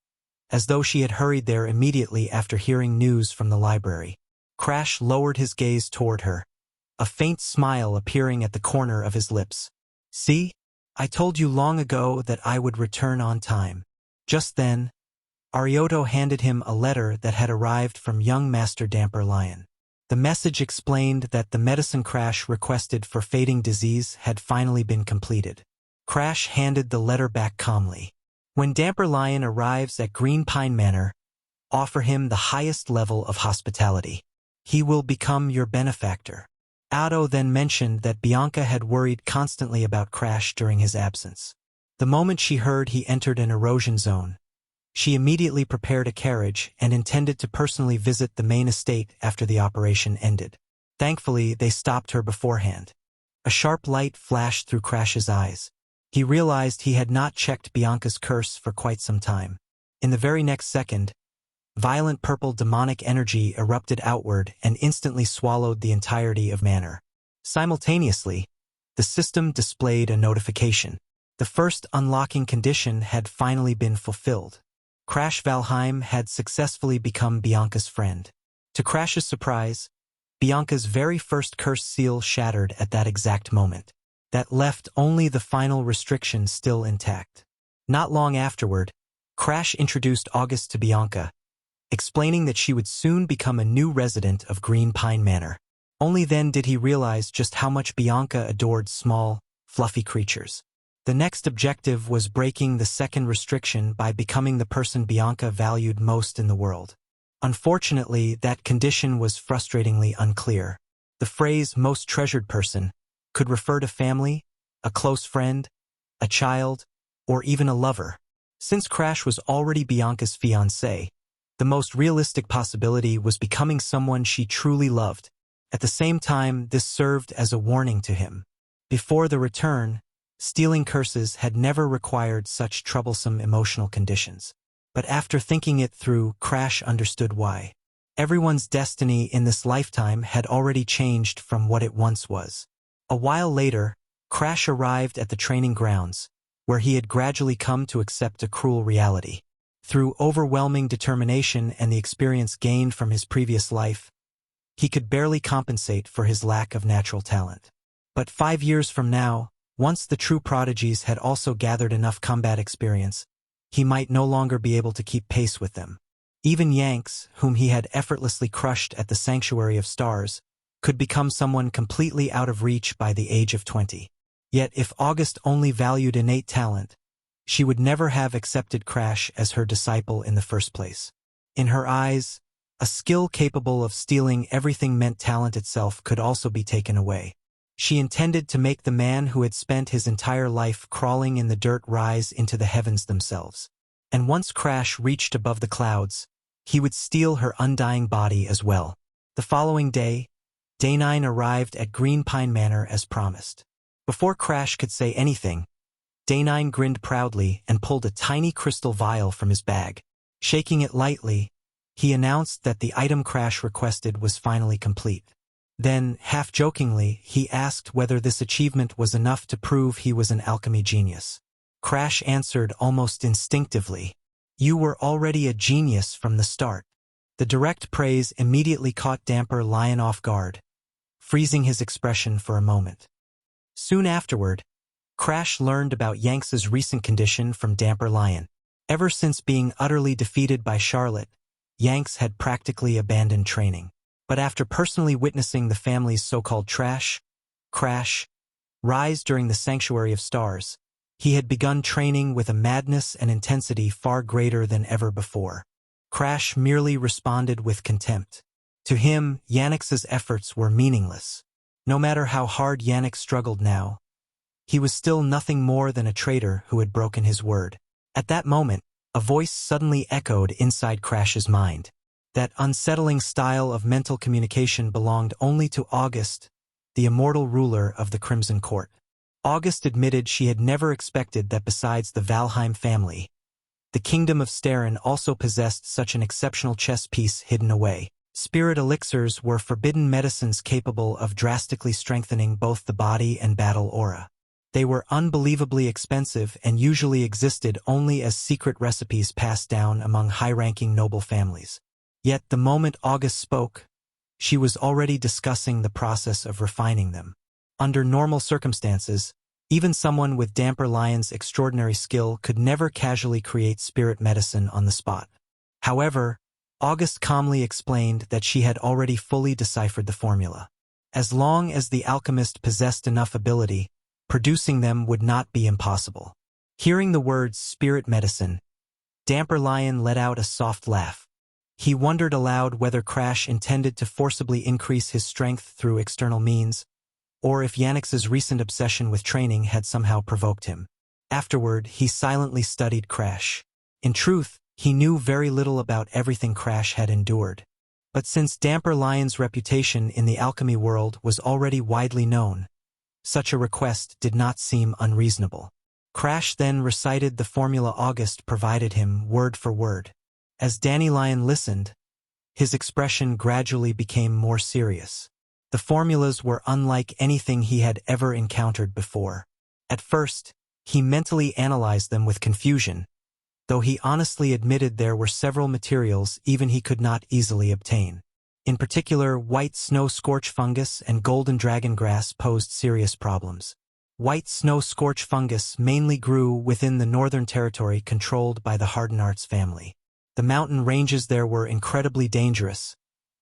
as though she had hurried there immediately after hearing news from the library. Crash lowered his gaze toward her, a faint smile appearing at the corner of his lips. See? I told you long ago that I would return on time. Just then, Arioto handed him a letter that had arrived from young Master Damper Lion. The message explained that the medicine Crash requested for fading disease had finally been completed. Crash handed the letter back calmly. When Damper Lion arrives at Green Pine Manor, offer him the highest level of hospitality. He will become your benefactor. Otto then mentioned that Bianca had worried constantly about Crash during his absence. The moment she heard he entered an erosion zone, she immediately prepared a carriage and intended to personally visit the main estate after the operation ended. Thankfully, they stopped her beforehand. A sharp light flashed through Crash's eyes. He realized he had not checked Bianca's curse for quite some time. In the very next second, violent purple demonic energy erupted outward and instantly swallowed the entirety of Manor. Simultaneously, the system displayed a notification. The first unlocking condition had finally been fulfilled. Crash Valheim had successfully become Bianca's friend. To Crash's surprise, Bianca's very first curse seal shattered at that exact moment. That left only the final restriction still intact. Not long afterward, Crash introduced August to Bianca, explaining that she would soon become a new resident of Green Pine Manor. Only then did he realize just how much Bianca adored small, fluffy creatures. The next objective was breaking the second restriction by becoming the person Bianca valued most in the world. Unfortunately, that condition was frustratingly unclear. The phrase most treasured person could refer to family, a close friend, a child, or even a lover. Since Crash was already Bianca's fiancé, the most realistic possibility was becoming someone she truly loved. At the same time, this served as a warning to him. Before the return, stealing curses had never required such troublesome emotional conditions. But after thinking it through, Crash understood why. Everyone's destiny in this lifetime had already changed from what it once was. A while later, Crash arrived at the training grounds, where he had gradually come to accept a cruel reality. Through overwhelming determination and the experience gained from his previous life, he could barely compensate for his lack of natural talent. But 5 years from now, once the true prodigies had also gathered enough combat experience, he might no longer be able to keep pace with them. Even Yanks, whom he had effortlessly crushed at the Sanctuary of Stars, could become someone completely out of reach by the age of 20. Yet if August only valued innate talent, she would never have accepted Crash as her disciple in the first place. In her eyes, a skill capable of stealing everything meant talent itself could also be taken away. She intended to make the man who had spent his entire life crawling in the dirt rise into the heavens themselves. And once Crash reached above the clouds, he would steal her undying body as well. The following day, Day 9 arrived at Green Pine Manor as promised. Before Crash could say anything, Day 9 grinned proudly and pulled a tiny crystal vial from his bag. Shaking it lightly, he announced that the item Crash requested was finally complete. Then, half-jokingly, he asked whether this achievement was enough to prove he was an alchemy genius. Crash answered almost instinctively, "You were already a genius from the start." The direct praise immediately caught Damper Lion off guard, freezing his expression for a moment. Soon afterward, Crash learned about Yanks's recent condition from Damper Lion. Ever since being utterly defeated by Charlotte, Yanks had practically abandoned training. But after personally witnessing the family's so-called crash, rise during the Sanctuary of Stars, he had begun training with a madness and intensity far greater than ever before. Crash merely responded with contempt. To him, Yannick's efforts were meaningless. No matter how hard Yannick struggled now, he was still nothing more than a traitor who had broken his word. At that moment, a voice suddenly echoed inside Crash's mind. That unsettling style of mental communication belonged only to August, the immortal ruler of the Crimson Court. August admitted she had never expected that besides the Valheim family, the kingdom of Sterin also possessed such an exceptional chess piece hidden away. Spirit elixirs were forbidden medicines capable of drastically strengthening both the body and battle aura. They were unbelievably expensive and usually existed only as secret recipes passed down among high-ranking noble families. Yet the moment August spoke, she was already discussing the process of refining them. Under normal circumstances, even someone with Damper Lion's extraordinary skill could never casually create spirit medicine on the spot. However, August calmly explained that she had already fully deciphered the formula. As long as the alchemist possessed enough ability, producing them would not be impossible. Hearing the words spirit medicine, Damper Lion let out a soft laugh. He wondered aloud whether Crash intended to forcibly increase his strength through external means, or if Yannick's recent obsession with training had somehow provoked him. Afterward, he silently studied Crash. In truth, he knew very little about everything Crash had endured. But since Damper Lion's reputation in the alchemy world was already widely known, such a request did not seem unreasonable. Crash then recited the formula August provided him word for word. As Danny Lion listened, his expression gradually became more serious. The formulas were unlike anything he had ever encountered before. At first, he mentally analyzed them with confusion, though he honestly admitted there were several materials even he could not easily obtain. In particular, white snow scorch fungus and golden dragon grass posed serious problems. White snow scorch fungus mainly grew within the northern territory controlled by the Hardenarts family. The mountain ranges there were incredibly dangerous,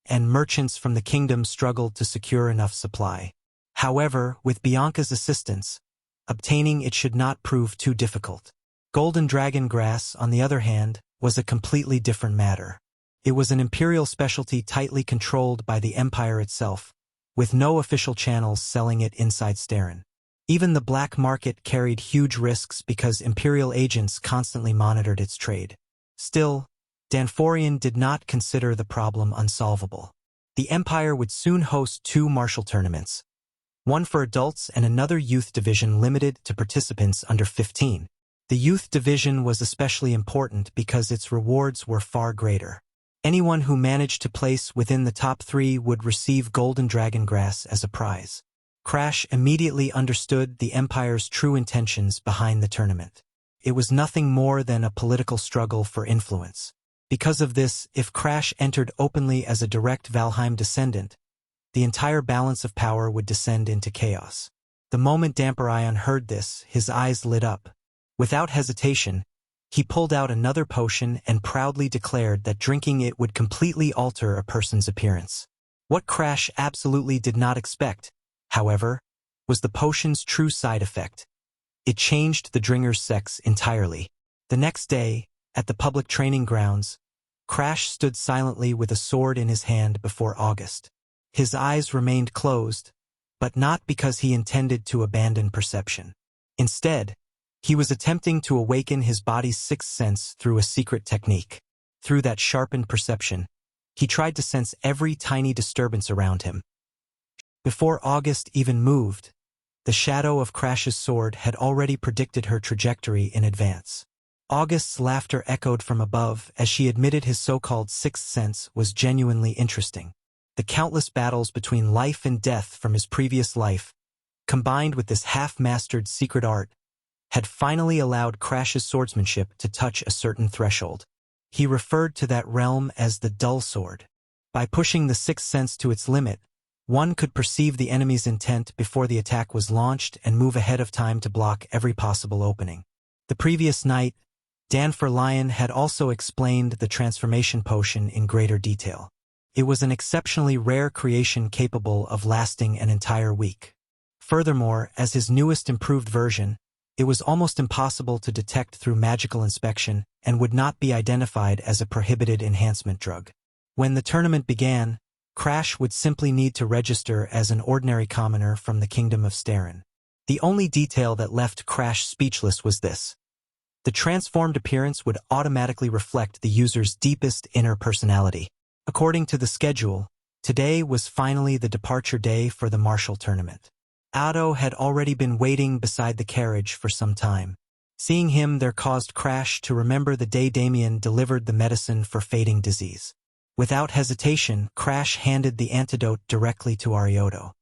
and merchants from the kingdom struggled to secure enough supply. However, with Bianca's assistance, obtaining it should not prove too difficult. Golden dragon grass, on the other hand, was a completely different matter. It was an imperial specialty tightly controlled by the empire itself, with no official channels selling it inside Sterin. Even the black market carried huge risks because imperial agents constantly monitored its trade. Still, Danforian did not consider the problem unsolvable. The empire would soon host 2 martial tournaments, one for adults and another youth division limited to participants under 15. The youth division was especially important because its rewards were far greater. Anyone who managed to place within the top 3 would receive golden dragon grass as a prize. Crash immediately understood the Empire's true intentions behind the tournament. It was nothing more than a political struggle for influence. Because of this, if Crash entered openly as a direct Valheim descendant, the entire balance of power would descend into chaos. The moment Damperion heard this, his eyes lit up. Without hesitation, he pulled out another potion and proudly declared that drinking it would completely alter a person's appearance. What Crash absolutely did not expect, however, was the potion's true side effect. It changed the drinker's sex entirely. The next day, at the public training grounds, Crash stood silently with a sword in his hand before August. His eyes remained closed, but not because he intended to abandon perception. Instead, he was attempting to awaken his body's sixth sense through a secret technique. Through that sharpened perception, he tried to sense every tiny disturbance around him. Before August even moved, the shadow of Crash's sword had already predicted her trajectory in advance. August's laughter echoed from above as she admitted his so-called sixth sense was genuinely interesting. The countless battles between life and death from his previous life, combined with this half-mastered secret art, had finally allowed Crash's swordsmanship to touch a certain threshold. He referred to that realm as the dull sword. By pushing the sixth sense to its limit, one could perceive the enemy's intent before the attack was launched and move ahead of time to block every possible opening. The previous night, Danfer Lion had also explained the transformation potion in greater detail. It was an exceptionally rare creation capable of lasting an entire week. Furthermore, as his newest improved version, it was almost impossible to detect through magical inspection and would not be identified as a prohibited enhancement drug. When the tournament began, Crash would simply need to register as an ordinary commoner from the kingdom of Starin. The only detail that left Crash speechless was this. The transformed appearance would automatically reflect the user's deepest inner personality. According to the schedule, today was finally the departure day for the martial tournament. Ado had already been waiting beside the carriage for some time. Seeing him there caused Crash to remember the day Damien delivered the medicine for fading disease. Without hesitation, Crash handed the antidote directly to Arioto.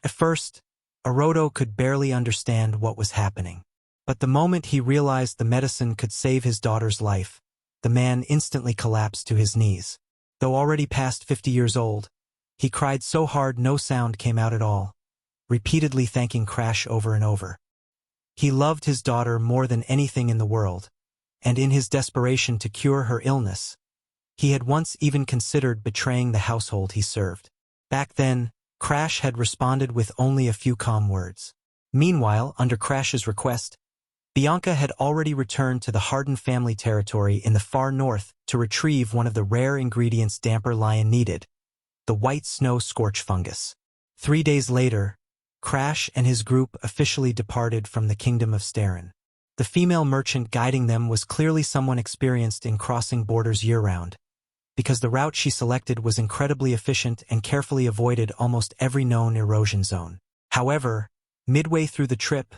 At first, Arioto could barely understand what was happening. But the moment he realized the medicine could save his daughter's life, the man instantly collapsed to his knees. Though already past 50 years old, he cried so hard no sound came out at all, repeatedly thanking Crash over and over. He loved his daughter more than anything in the world, and in his desperation to cure her illness, he had once even considered betraying the household he served. Back then, Crash had responded with only a few calm words. Meanwhile, under Crash's request, Bianca had already returned to the Harden family territory in the far north to retrieve one of the rare ingredients Damper Lion needed, the white snow scorch fungus. 3 days later, Crash and his group officially departed from the kingdom of Starin. The female merchant guiding them was clearly someone experienced in crossing borders year-round, because the route she selected was incredibly efficient and carefully avoided almost every known erosion zone. However, midway through the trip,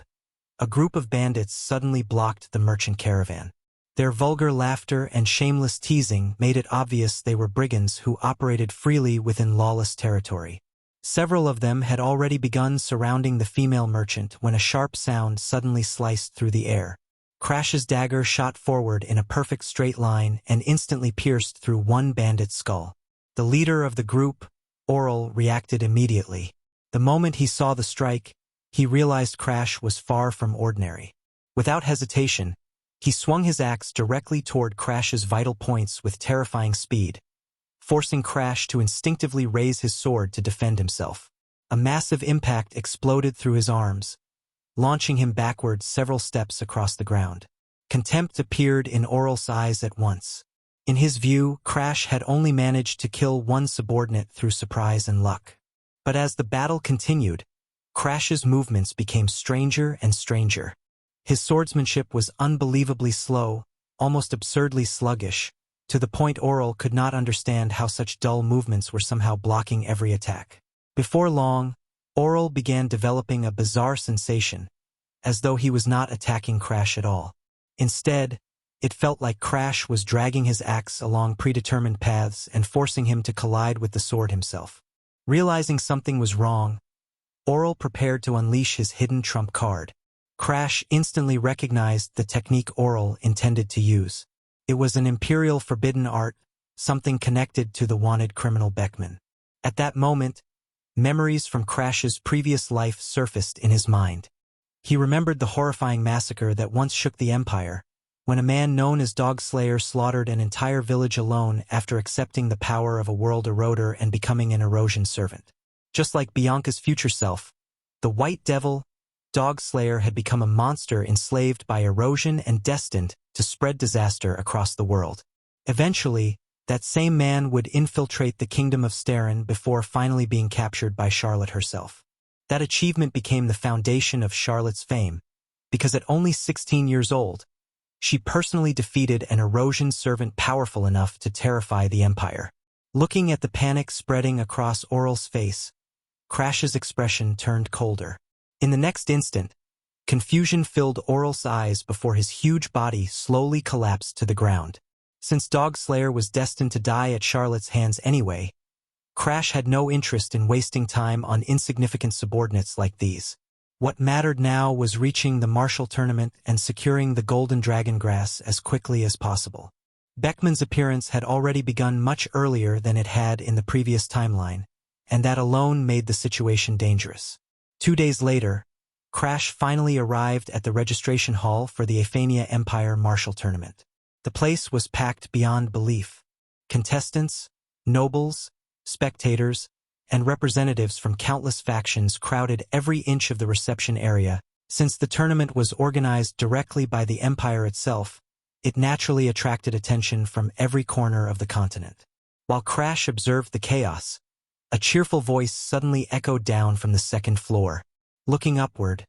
a group of bandits suddenly blocked the merchant caravan. Their vulgar laughter and shameless teasing made it obvious they were brigands who operated freely within lawless territory. Several of them had already begun surrounding the female merchant when a sharp sound suddenly sliced through the air. Crash's dagger shot forward in a perfect straight line and instantly pierced through one bandit's skull. The leader of the group, Oral, reacted immediately. The moment he saw the strike, he realized Crash was far from ordinary. Without hesitation, he swung his axe directly toward Crash's vital points with terrifying speed, forcing Crash to instinctively raise his sword to defend himself. A massive impact exploded through his arms, launching him backwards several steps across the ground. Contempt appeared in Oral's eyes at once. In his view, Crash had only managed to kill one subordinate through surprise and luck. But as the battle continued, Crash's movements became stranger and stranger. His swordsmanship was unbelievably slow, almost absurdly sluggish, to the point Oral could not understand how such dull movements were somehow blocking every attack. Before long, Oral began developing a bizarre sensation, as though he was not attacking Crash at all. Instead, it felt like Crash was dragging his axe along predetermined paths and forcing him to collide with the sword himself. Realizing something was wrong, Oral prepared to unleash his hidden trump card. Crash instantly recognized the technique Oral intended to use. It was an imperial forbidden art, something connected to the wanted criminal Beckman. At that moment, memories from Crash's previous life surfaced in his mind. He remembered the horrifying massacre that once shook the Empire, when a man known as Dog Slayer slaughtered an entire village alone after accepting the power of a world eroder and becoming an erosion servant. Just like Bianca's future self, the White Devil, Dog Slayer had become a monster enslaved by erosion and destined to spread disaster across the world. Eventually, that same man would infiltrate the kingdom of Starin before finally being captured by Charlotte herself. That achievement became the foundation of Charlotte's fame, because at only 16 years old, she personally defeated an erosion servant powerful enough to terrify the Empire. Looking at the panic spreading across Oral's face, Crash's expression turned colder. In the next instant, confusion filled Oral's eyes before his huge body slowly collapsed to the ground. Since Dog Slayer was destined to die at Charlotte's hands anyway, Crash had no interest in wasting time on insignificant subordinates like these. What mattered now was reaching the martial tournament and securing the golden dragon grass as quickly as possible. Beckman's appearance had already begun much earlier than it had in the previous timeline, and that alone made the situation dangerous. 2 days later, Crash finally arrived at the registration hall for the Aphania Empire Martial Tournament. The place was packed beyond belief. Contestants, nobles, spectators, and representatives from countless factions crowded every inch of the reception area. Since the tournament was organized directly by the Empire itself, it naturally attracted attention from every corner of the continent. While Crash observed the chaos, A cheerful voice suddenly echoed down from the second floor. Looking upward,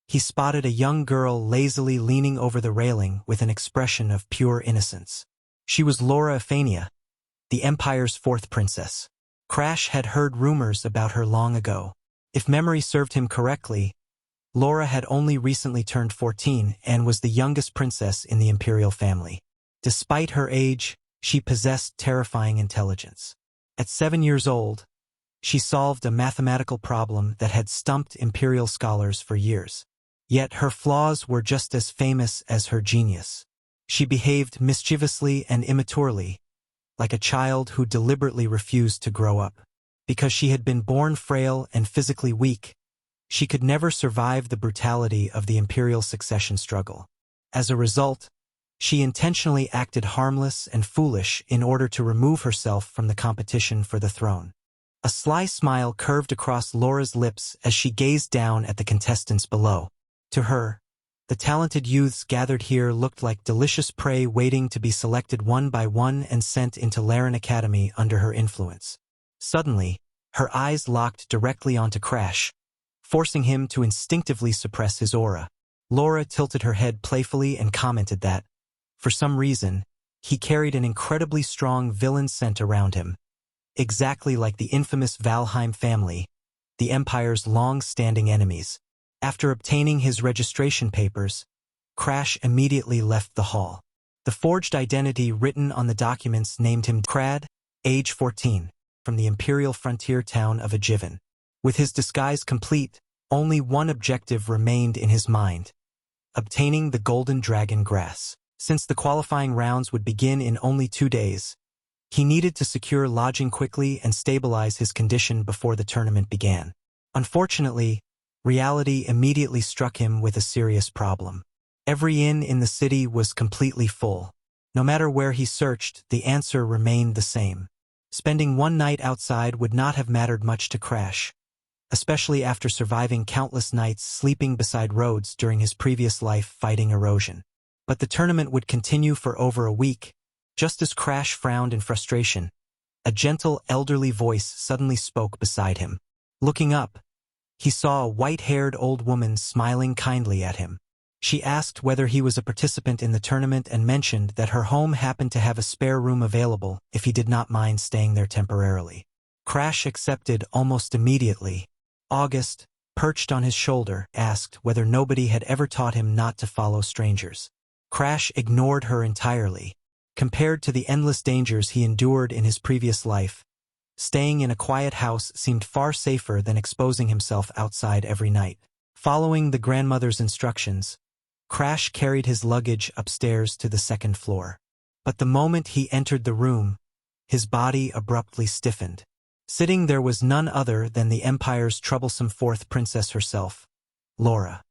he spotted a young girl lazily leaning over the railing with an expression of pure innocence. She was Laura Ephania, the Empire's fourth princess. Crash had heard rumors about her long ago. If memory served him correctly, Laura had only recently turned 14 and was the youngest princess in the imperial family. Despite her age, she possessed terrifying intelligence. At 7 years old, she solved a mathematical problem that had stumped imperial scholars for years. Yet her flaws were just as famous as her genius. She behaved mischievously and immaturely, like a child who deliberately refused to grow up. Because she had been born frail and physically weak, she could never survive the brutality of the imperial succession struggle. As a result, she intentionally acted harmless and foolish in order to remove herself from the competition for the throne. A sly smile curved across Laura's lips as she gazed down at the contestants below. To her, the talented youths gathered here looked like delicious prey waiting to be selected one by one and sent into Laren Academy under her influence. Suddenly, her eyes locked directly onto Crash, forcing him to instinctively suppress his aura. Laura tilted her head playfully and commented that, for some reason, he carried an incredibly strong villain scent around him, exactly like the infamous Valheim family, the Empire's long-standing enemies. After obtaining his registration papers, Crash immediately left the hall. The forged identity written on the documents named him Crad, age 14, from the imperial frontier town of Ajivan. With his disguise complete, only one objective remained in his mind: obtaining the Golden Dragon Grass. Since the qualifying rounds would begin in only 2 days, he needed to secure lodging quickly and stabilize his condition before the tournament began. Unfortunately, reality immediately struck him with a serious problem. Every inn in the city was completely full. No matter where he searched, the answer remained the same. Spending one night outside would not have mattered much to Crash, especially after surviving countless nights sleeping beside roads during his previous life fighting erosion. But the tournament would continue for over a week. Just as Crash frowned in frustration, a gentle, elderly voice suddenly spoke beside him. Looking up, he saw a white-haired old woman smiling kindly at him. She asked whether he was a participant in the tournament and mentioned that her home happened to have a spare room available if he did not mind staying there temporarily. Crash accepted almost immediately. August, perched on his shoulder, asked whether nobody had ever taught him not to follow strangers. Crash ignored her entirely. Compared to the endless dangers he endured in his previous life, staying in a quiet house seemed far safer than exposing himself outside every night. Following the grandmother's instructions, Crash carried his luggage upstairs to the second floor. But the moment he entered the room, his body abruptly stiffened. Sitting there was none other than the Empire's troublesome fourth princess herself, Laura.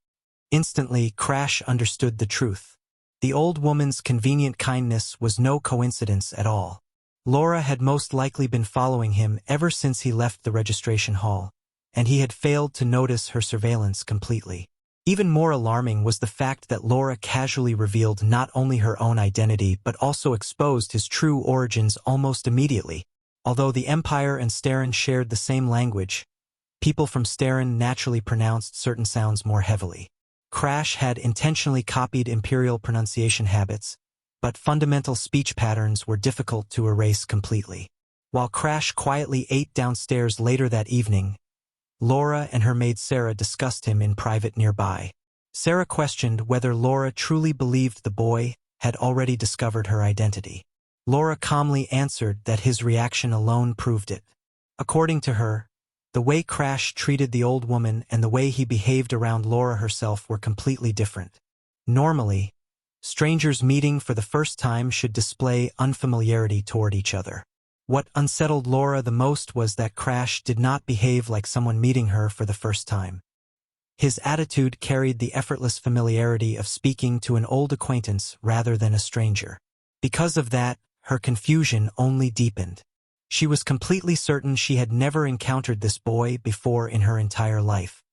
Instantly, Crash understood the truth. The old woman's convenient kindness was no coincidence at all. Laura had most likely been following him ever since he left the registration hall, and he had failed to notice her surveillance completely. Even more alarming was the fact that Laura casually revealed not only her own identity but also exposed his true origins almost immediately. Although the Empire and Starin shared the same language, people from Starin naturally pronounced certain sounds more heavily. Crash had intentionally copied imperial pronunciation habits, but fundamental speech patterns were difficult to erase completely. While Crash quietly ate downstairs later that evening, Laura and her maid Sarah discussed him in private nearby. Sarah questioned whether Laura truly believed the boy had already discovered her identity. Laura calmly answered that his reaction alone proved it. According to her, the way Crash treated the old woman and the way he behaved around Laura herself were completely different. Normally, strangers meeting for the first time should display unfamiliarity toward each other. What unsettled Laura the most was that Crash did not behave like someone meeting her for the first time. His attitude carried the effortless familiarity of speaking to an old acquaintance rather than a stranger. Because of that, her confusion only deepened. She was completely certain she had never encountered this boy before in her entire life.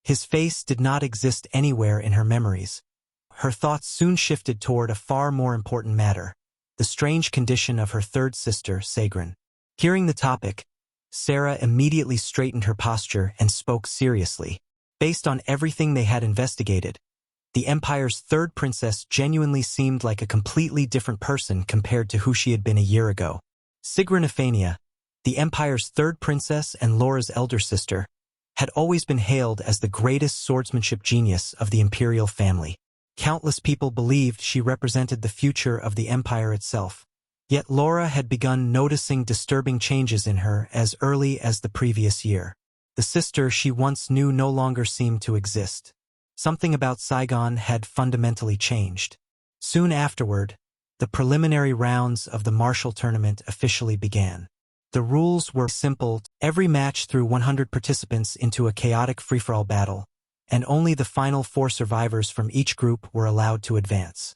His face did not exist anywhere in her memories. Her thoughts soon shifted toward a far more important matter: the strange condition of her third sister, Sagrin. Hearing the topic, Sarah immediately straightened her posture and spoke seriously. Based on everything they had investigated, the Empire's third princess genuinely seemed like a completely different person compared to who she had been a year ago. Sigrun, the Empire's third princess and Laura's elder sister, had always been hailed as the greatest swordsmanship genius of the imperial family. Countless people believed she represented the future of the Empire itself. Yet Laura had begun noticing disturbing changes in her as early as the previous year. The sister she once knew no longer seemed to exist. Something about Saigon had fundamentally changed. Soon afterward, the preliminary rounds of the martial tournament officially began. The rules were simple. Every match threw 100 participants into a chaotic free-for-all battle, and only the final 4 survivors from each group were allowed to advance.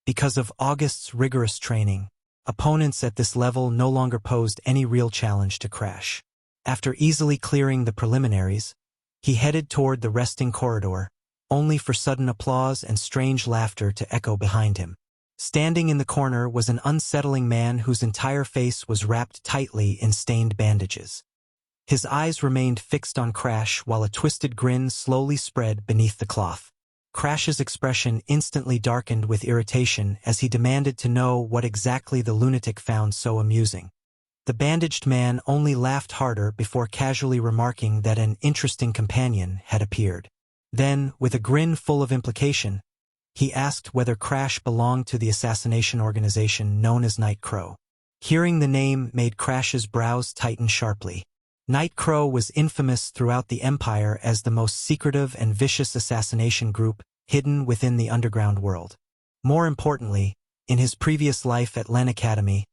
Because of August's rigorous training, opponents at this level no longer posed any real challenge to Crash. After easily clearing the preliminaries, he headed toward the resting corridor, only for sudden applause and strange laughter to echo behind him. Standing in the corner was an unsettling man whose entire face was wrapped tightly in stained bandages. His eyes remained fixed on Crash while a twisted grin slowly spread beneath the cloth. Crash's expression instantly darkened with irritation as he demanded to know what exactly the lunatic found so amusing. The bandaged man only laughed harder before casually remarking that an interesting companion had appeared. Then, with a grin full of implication, he asked whether Crash belonged to the assassination organization known as Night Crow. Hearing the name made Crash's brows tighten sharply. Night Crow was infamous throughout the Empire as the most secretive and vicious assassination group hidden within the underground world. More importantly, in his previous life at Len Academy,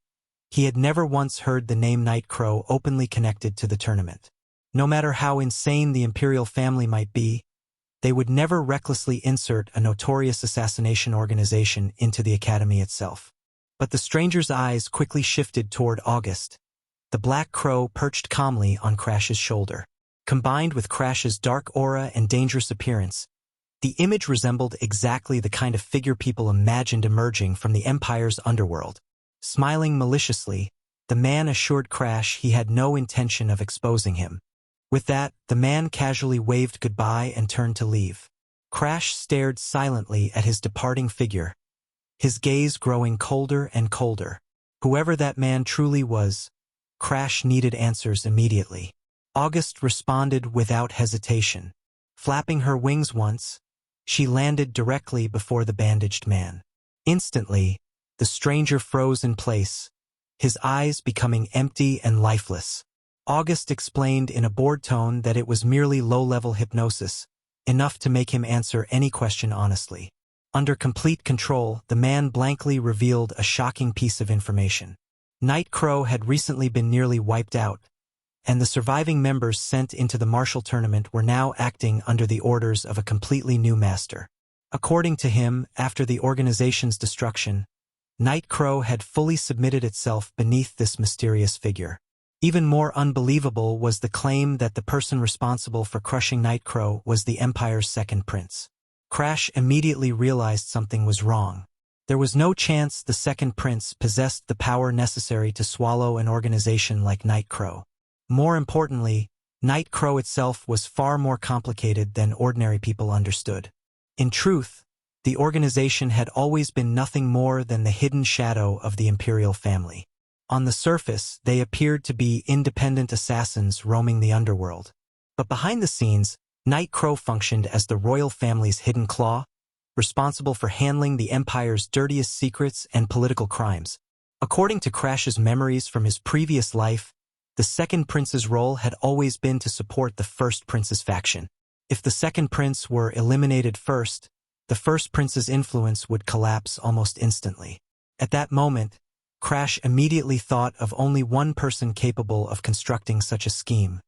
he had never once heard the name Night Crow openly connected to the tournament. No matter how insane the Imperial family might be, they would never recklessly insert a notorious assassination organization into the Academy itself. But the stranger's eyes quickly shifted toward August. The black crow perched calmly on Crash's shoulder. Combined with Crash's dark aura and dangerous appearance, the image resembled exactly the kind of figure people imagined emerging from the Empire's underworld. Smiling maliciously, the man assured Crash he had no intention of exposing him. With that, the man casually waved goodbye and turned to leave. Crash stared silently at his departing figure, his gaze growing colder and colder. Whoever that man truly was, Crash needed answers immediately. August responded without hesitation. Flapping her wings once, she landed directly before the bandaged man. Instantly, the stranger froze in place, his eyes becoming empty and lifeless. August explained in a bored tone that it was merely low-level hypnosis, enough to make him answer any question honestly. Under complete control, the man blankly revealed a shocking piece of information. Night Crow had recently been nearly wiped out, and the surviving members sent into the martial tournament were now acting under the orders of a completely new master. According to him, after the organization's destruction, Night Crow had fully submitted itself beneath this mysterious figure. Even more unbelievable was the claim that the person responsible for crushing Night Crow was the Empire's second prince. Crash immediately realized something was wrong. There was no chance the second prince possessed the power necessary to swallow an organization like Night Crow. More importantly, Night Crow itself was far more complicated than ordinary people understood. In truth, the organization had always been nothing more than the hidden shadow of the imperial family. On the surface, they appeared to be independent assassins roaming the underworld. But behind the scenes, Night Crow functioned as the royal family's hidden claw, responsible for handling the Empire's dirtiest secrets and political crimes. According to Crash's memories from his previous life, the second prince's role had always been to support the first prince's faction. If the second prince were eliminated first, the first prince's influence would collapse almost instantly. At that moment, Crash immediately thought of only one person capable of constructing such a scheme: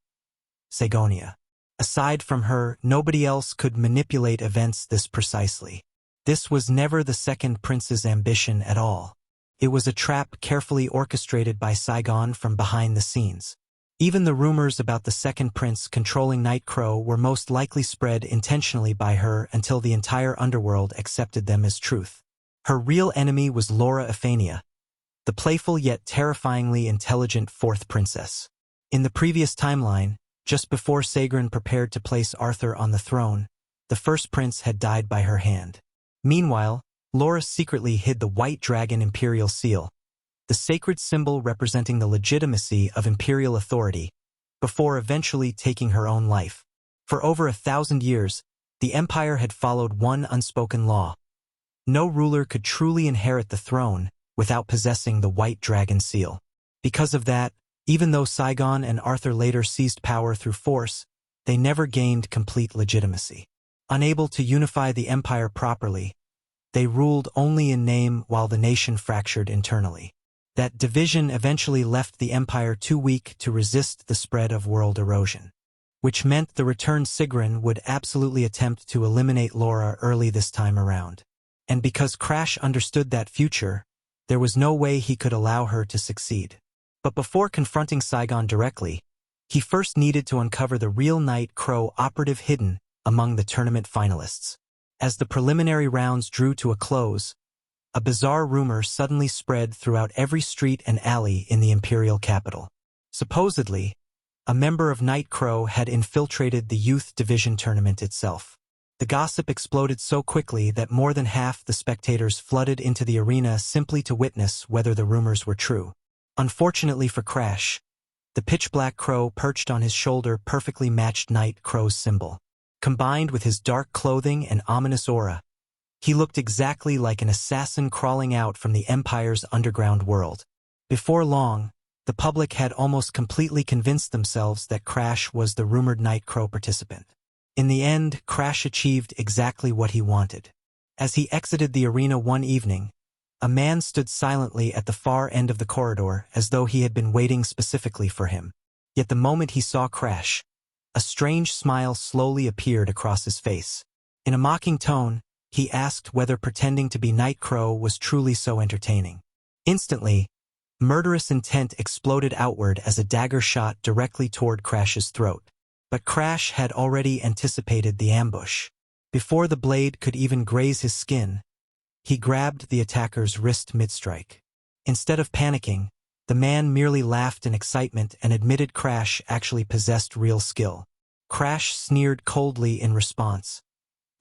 Sagonia. Aside from her, nobody else could manipulate events this precisely. This was never the second prince's ambition at all. It was a trap carefully orchestrated by Saigon from behind the scenes. Even the rumors about the second prince controlling Night Crow were most likely spread intentionally by her until the entire underworld accepted them as truth. Her real enemy was Laura, the playful yet terrifyingly intelligent fourth princess. In the previous timeline, just before Sagrin prepared to place Arthur on the throne, the first prince had died by her hand. Meanwhile, Laura secretly hid the white dragon imperial seal, the sacred symbol representing the legitimacy of imperial authority, before eventually taking her own life. For over 1,000 years, the empire had followed one unspoken law. No ruler could truly inherit the throne without possessing the white dragon seal. Because of that, even though Saigon and Arthur later seized power through force, they never gained complete legitimacy. Unable to unify the empire properly, they ruled only in name while the nation fractured internally. That division eventually left the empire too weak to resist the spread of world erosion, which meant the returned Sigrin would absolutely attempt to eliminate Laura early this time around. And because Crash understood that future, there was no way he could allow her to succeed. But before confronting Saigon directly, he first needed to uncover the real Night Crow operative hidden among the tournament finalists. As the preliminary rounds drew to a close, a bizarre rumor suddenly spread throughout every street and alley in the imperial capital. Supposedly, a member of Night Crow had infiltrated the youth division tournament itself. The gossip exploded so quickly that more than half the spectators flooded into the arena simply to witness whether the rumors were true. Unfortunately for Crash, the pitch-black crow perched on his shoulder perfectly matched Night Crow's symbol. Combined with his dark clothing and ominous aura, he looked exactly like an assassin crawling out from the Empire's underground world. Before long, the public had almost completely convinced themselves that Crash was the rumored Night Crow participant. In the end, Crash achieved exactly what he wanted. As he exited the arena one evening, a man stood silently at the far end of the corridor as though he had been waiting specifically for him. Yet the moment he saw Crash, a strange smile slowly appeared across his face. In a mocking tone, he asked whether pretending to be Night Crow was truly so entertaining. Instantly, murderous intent exploded outward as a dagger shot directly toward Crash's throat. But Crash had already anticipated the ambush. Before the blade could even graze his skin, he grabbed the attacker's wrist mid-strike. Instead of panicking, the man merely laughed in excitement and admitted Crash actually possessed real skill. Crash sneered coldly in response,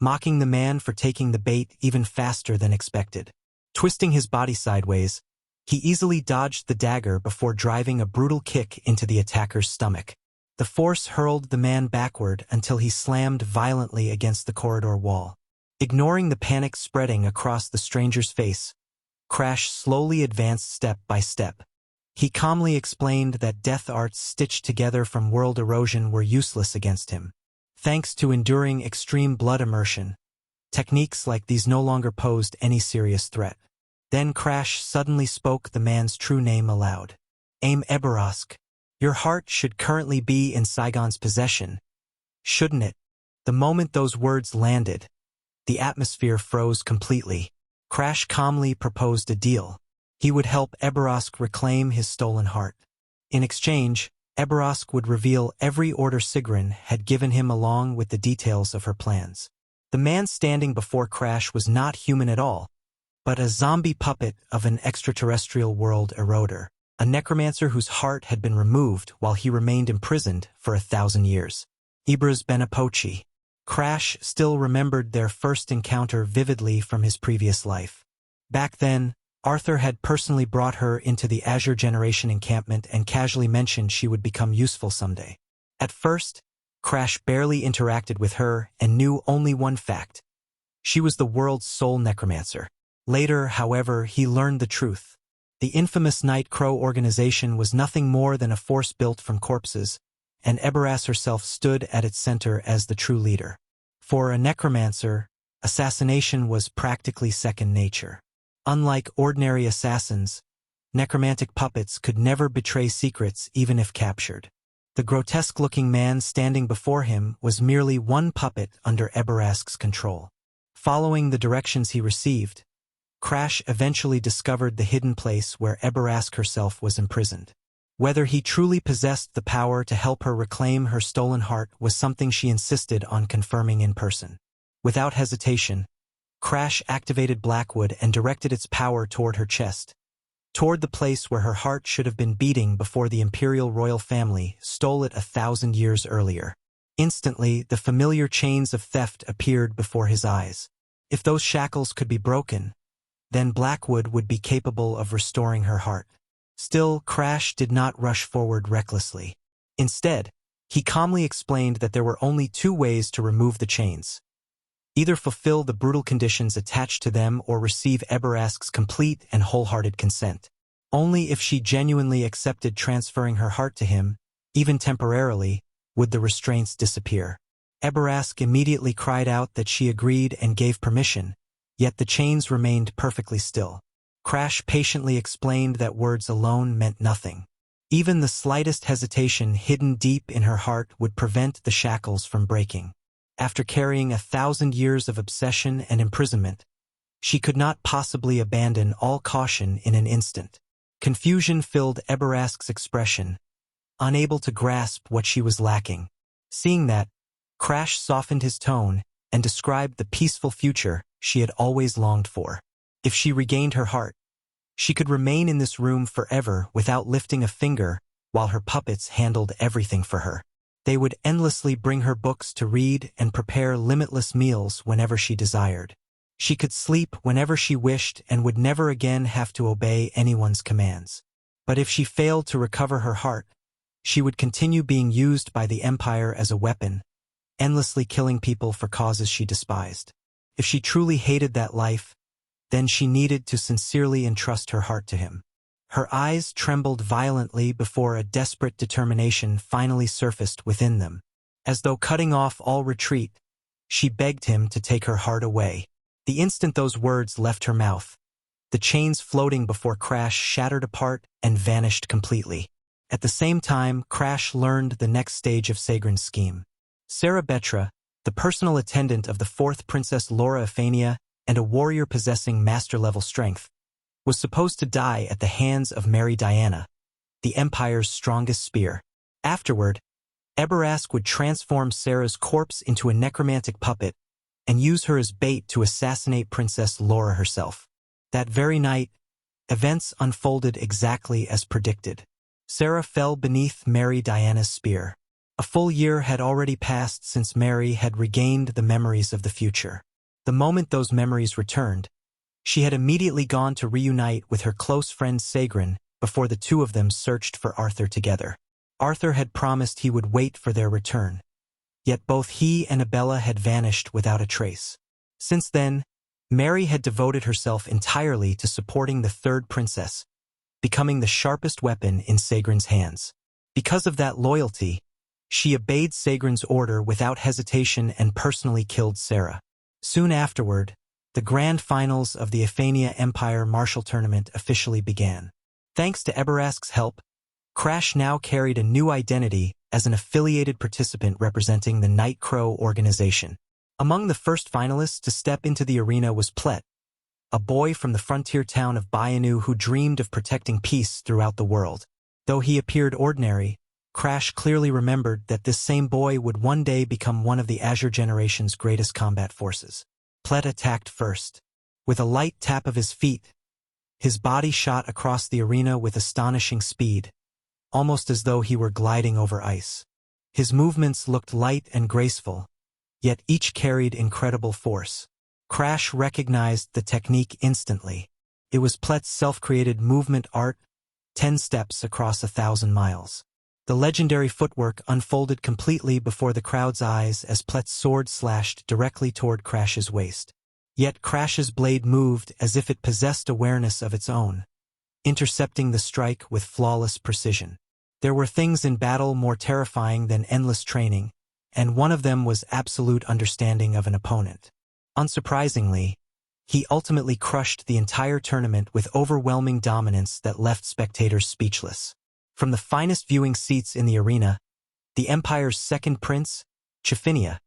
mocking the man for taking the bait even faster than expected. Twisting his body sideways, he easily dodged the dagger before driving a brutal kick into the attacker's stomach. The force hurled the man backward until he slammed violently against the corridor wall. Ignoring the panic spreading across the stranger's face, Crash slowly advanced step by step. He calmly explained that death arts stitched together from world erosion were useless against him. Thanks to enduring extreme blood immersion, techniques like these no longer posed any serious threat. Then Crash suddenly spoke the man's true name aloud. Aim Eberosk. Your heart should currently be in Saigon's possession, shouldn't it? The moment those words landed, the atmosphere froze completely. Crash calmly proposed a deal. He would help Eberosk reclaim his stolen heart. In exchange, Eberosk would reveal every order Sigrin had given him along with the details of her plans. The man standing before Crash was not human at all, but a zombie puppet of an extraterrestrial world eroder, a necromancer whose heart had been removed while he remained imprisoned for 1,000 years. Ibra's Benapochi. Crash still remembered their first encounter vividly from his previous life. Back then, Arthur had personally brought her into the Azure Generation encampment and casually mentioned she would become useful someday. At first, Crash barely interacted with her and knew only one fact. She was the world's sole necromancer. Later, however, he learned the truth. The infamous Night Crow organization was nothing more than a force built from corpses, and Eberas herself stood at its center as the true leader. For a necromancer, assassination was practically second nature. Unlike ordinary assassins, necromantic puppets could never betray secrets even if captured. The grotesque-looking man standing before him was merely one puppet under Eberask's control. Following the directions he received, Crash eventually discovered the hidden place where Eberask herself was imprisoned. Whether he truly possessed the power to help her reclaim her stolen heart was something she insisted on confirming in person. Without hesitation, Crash activated Blackwood and directed its power toward her chest, toward the place where her heart should have been beating before the imperial royal family stole it 1,000 years earlier. Instantly, the familiar chains of theft appeared before his eyes. If those shackles could be broken, then Blackwood would be capable of restoring her heart. Still, Crash did not rush forward recklessly. Instead, he calmly explained that there were only 2 ways to remove the chains. Either fulfill the brutal conditions attached to them or receive Eberask's complete and wholehearted consent. Only if she genuinely accepted transferring her heart to him, even temporarily, would the restraints disappear. Eberask immediately cried out that she agreed and gave permission, yet the chains remained perfectly still. Crash patiently explained that words alone meant nothing. Even the slightest hesitation hidden deep in her heart would prevent the shackles from breaking. After carrying 1,000 years of obsession and imprisonment, she could not possibly abandon all caution in an instant. Confusion filled Eberask's expression, unable to grasp what she was lacking. Seeing that, Crash softened his tone and described the peaceful future she had always longed for. If she regained her heart, she could remain in this room forever without lifting a finger while her puppets handled everything for her. They would endlessly bring her books to read and prepare limitless meals whenever she desired. She could sleep whenever she wished and would never again have to obey anyone's commands. But if she failed to recover her heart, she would continue being used by the Empire as a weapon, endlessly killing people for causes she despised. If she truly hated that life, then she needed to sincerely entrust her heart to him. Her eyes trembled violently before a desperate determination finally surfaced within them. As though cutting off all retreat, she begged him to take her heart away. The instant those words left her mouth, the chains floating before Crash shattered apart and vanished completely. At the same time, Crash learned the next stage of Sagrin's scheme. Sarah Betra, the personal attendant of the 4th Princess Laura Ephania and a warrior possessing master-level strength, was supposed to die at the hands of Mary Diana, the Empire's strongest spear. Afterward, Eberask would transform Sarah's corpse into a necromantic puppet and use her as bait to assassinate Princess Laura herself. That very night, events unfolded exactly as predicted. Sarah fell beneath Mary Diana's spear. A full year had already passed since Mary had regained the memories of the future. The moment those memories returned, she had immediately gone to reunite with her close friend Sagrin before the 2 of them searched for Arthur together. Arthur had promised he would wait for their return, yet both he and Abella had vanished without a trace. Since then, Mary had devoted herself entirely to supporting the 3rd princess, becoming the sharpest weapon in Sagrin's hands. Because of that loyalty, she obeyed Sagrin's order without hesitation and personally killed Sarah. Soon afterward, the grand finals of the Ephania Empire Martial Tournament officially began. Thanks to Eberask's help, Crash now carried a new identity as an affiliated participant representing the Night Crow organization. Among the first finalists to step into the arena was Plet, a boy from the frontier town of Bayanu who dreamed of protecting peace throughout the world. Though he appeared ordinary, Crash clearly remembered that this same boy would one day become one of the Azure generation's greatest combat forces. Plet attacked first. With a light tap of his feet, his body shot across the arena with astonishing speed, almost as though he were gliding over ice. His movements looked light and graceful, yet each carried incredible force. Crash recognized the technique instantly. It was Plet's self-created movement art, 10 steps across 1,000 miles. The legendary footwork unfolded completely before the crowd's eyes as Plet's sword slashed directly toward Crash's waist. Yet Crash's blade moved as if it possessed awareness of its own, intercepting the strike with flawless precision. There were things in battle more terrifying than endless training, and one of them was absolute understanding of an opponent. Unsurprisingly, he ultimately crushed the entire tournament with overwhelming dominance that left spectators speechless. From the finest viewing seats in the arena, the Empire's 2nd prince, Chephinia,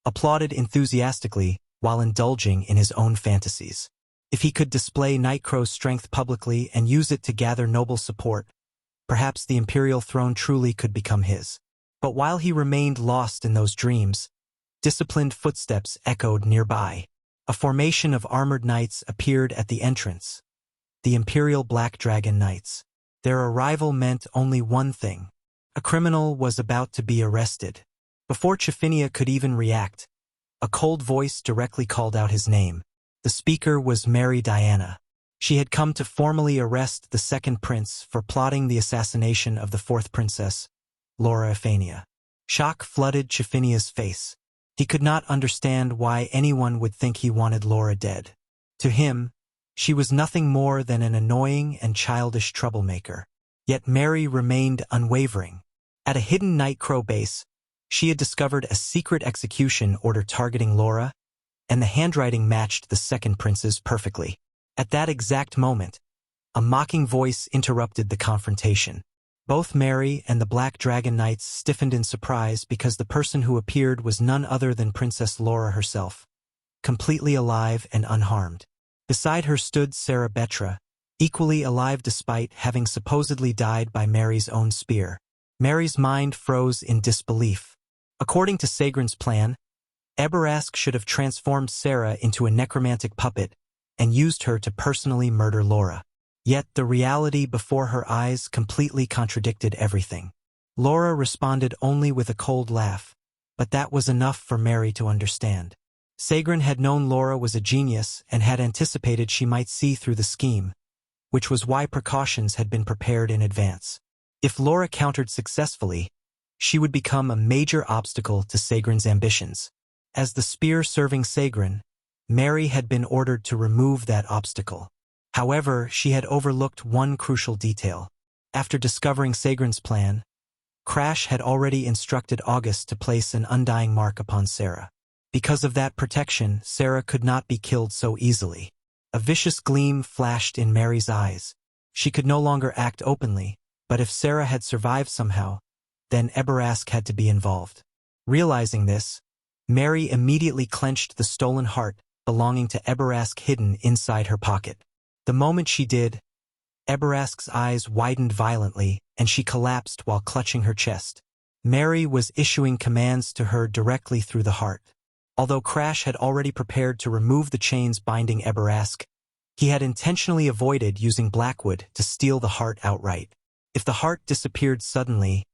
applauded enthusiastically while indulging in his own fantasies. If he could display Nightcrow's strength publicly and use it to gather noble support, perhaps the imperial throne truly could become his. But while he remained lost in those dreams, disciplined footsteps echoed nearby. A formation of armored knights appeared at the entrance, the Imperial Black Dragon Knights. Their arrival meant only one thing. A criminal was about to be arrested. Before Chiffinia could even react, a cold voice directly called out his name. The speaker was Mary Diana. She had come to formally arrest the second prince for plotting the assassination of the fourth princess, Laura Ephania. Shock flooded Chiffinia's face. He could not understand why anyone would think he wanted Laura dead. To him, she was nothing more than an annoying and childish troublemaker. Yet Mary remained unwavering. At a hidden Night Crow base, she had discovered a secret execution order targeting Laura, and the handwriting matched the second prince's perfectly. At that exact moment, a mocking voice interrupted the confrontation. Both Mary and the Black Dragon Knights stiffened in surprise because the person who appeared was none other than Princess Laura herself, completely alive and unharmed. Beside her stood Sarah Betra, equally alive despite having supposedly died by Mary's own spear. Mary's mind froze in disbelief. According to Sagrin's plan, Eberask should have transformed Sarah into a necromantic puppet and used her to personally murder Laura. Yet the reality before her eyes completely contradicted everything. Laura responded only with a cold laugh, but that was enough for Mary to understand. Sagrin had known Laura was a genius and had anticipated she might see through the scheme, which was why precautions had been prepared in advance. If Laura countered successfully, she would become a major obstacle to Sagrin's ambitions. As the spear serving Sagrin, Mary had been ordered to remove that obstacle. However, she had overlooked one crucial detail. After discovering Sagrin's plan, Crash had already instructed August to place an undying mark upon Sarah. Because of that protection, Sarah could not be killed so easily. A vicious gleam flashed in Mary's eyes. She could no longer act openly, but if Sarah had survived somehow, then Eberask had to be involved. Realizing this, Mary immediately clenched the stolen heart belonging to Eberask hidden inside her pocket. The moment she did, Eberask's eyes widened violently and she collapsed while clutching her chest. Mary was issuing commands to her directly through the heart. Although Crash had already prepared to remove the chains binding Eberask, he had intentionally avoided using Blackwood to steal the heart outright. If the heart disappeared suddenly,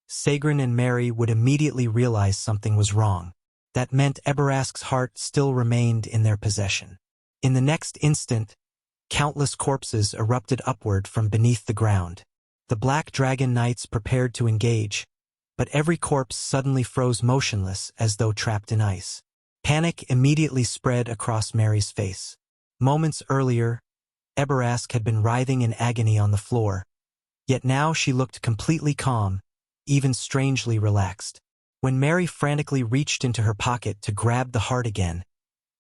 Sagrin and Mary would immediately realize something was wrong. That meant Eberask's heart still remained in their possession. In the next instant, countless corpses erupted upward from beneath the ground. The Black Dragon Knights prepared to engage, but every corpse suddenly froze motionless as though trapped in ice. Panic immediately spread across Mary's face. Moments earlier, Eberask had been writhing in agony on the floor, yet now she looked completely calm, even strangely relaxed. When Mary frantically reached into her pocket to grab the heart again,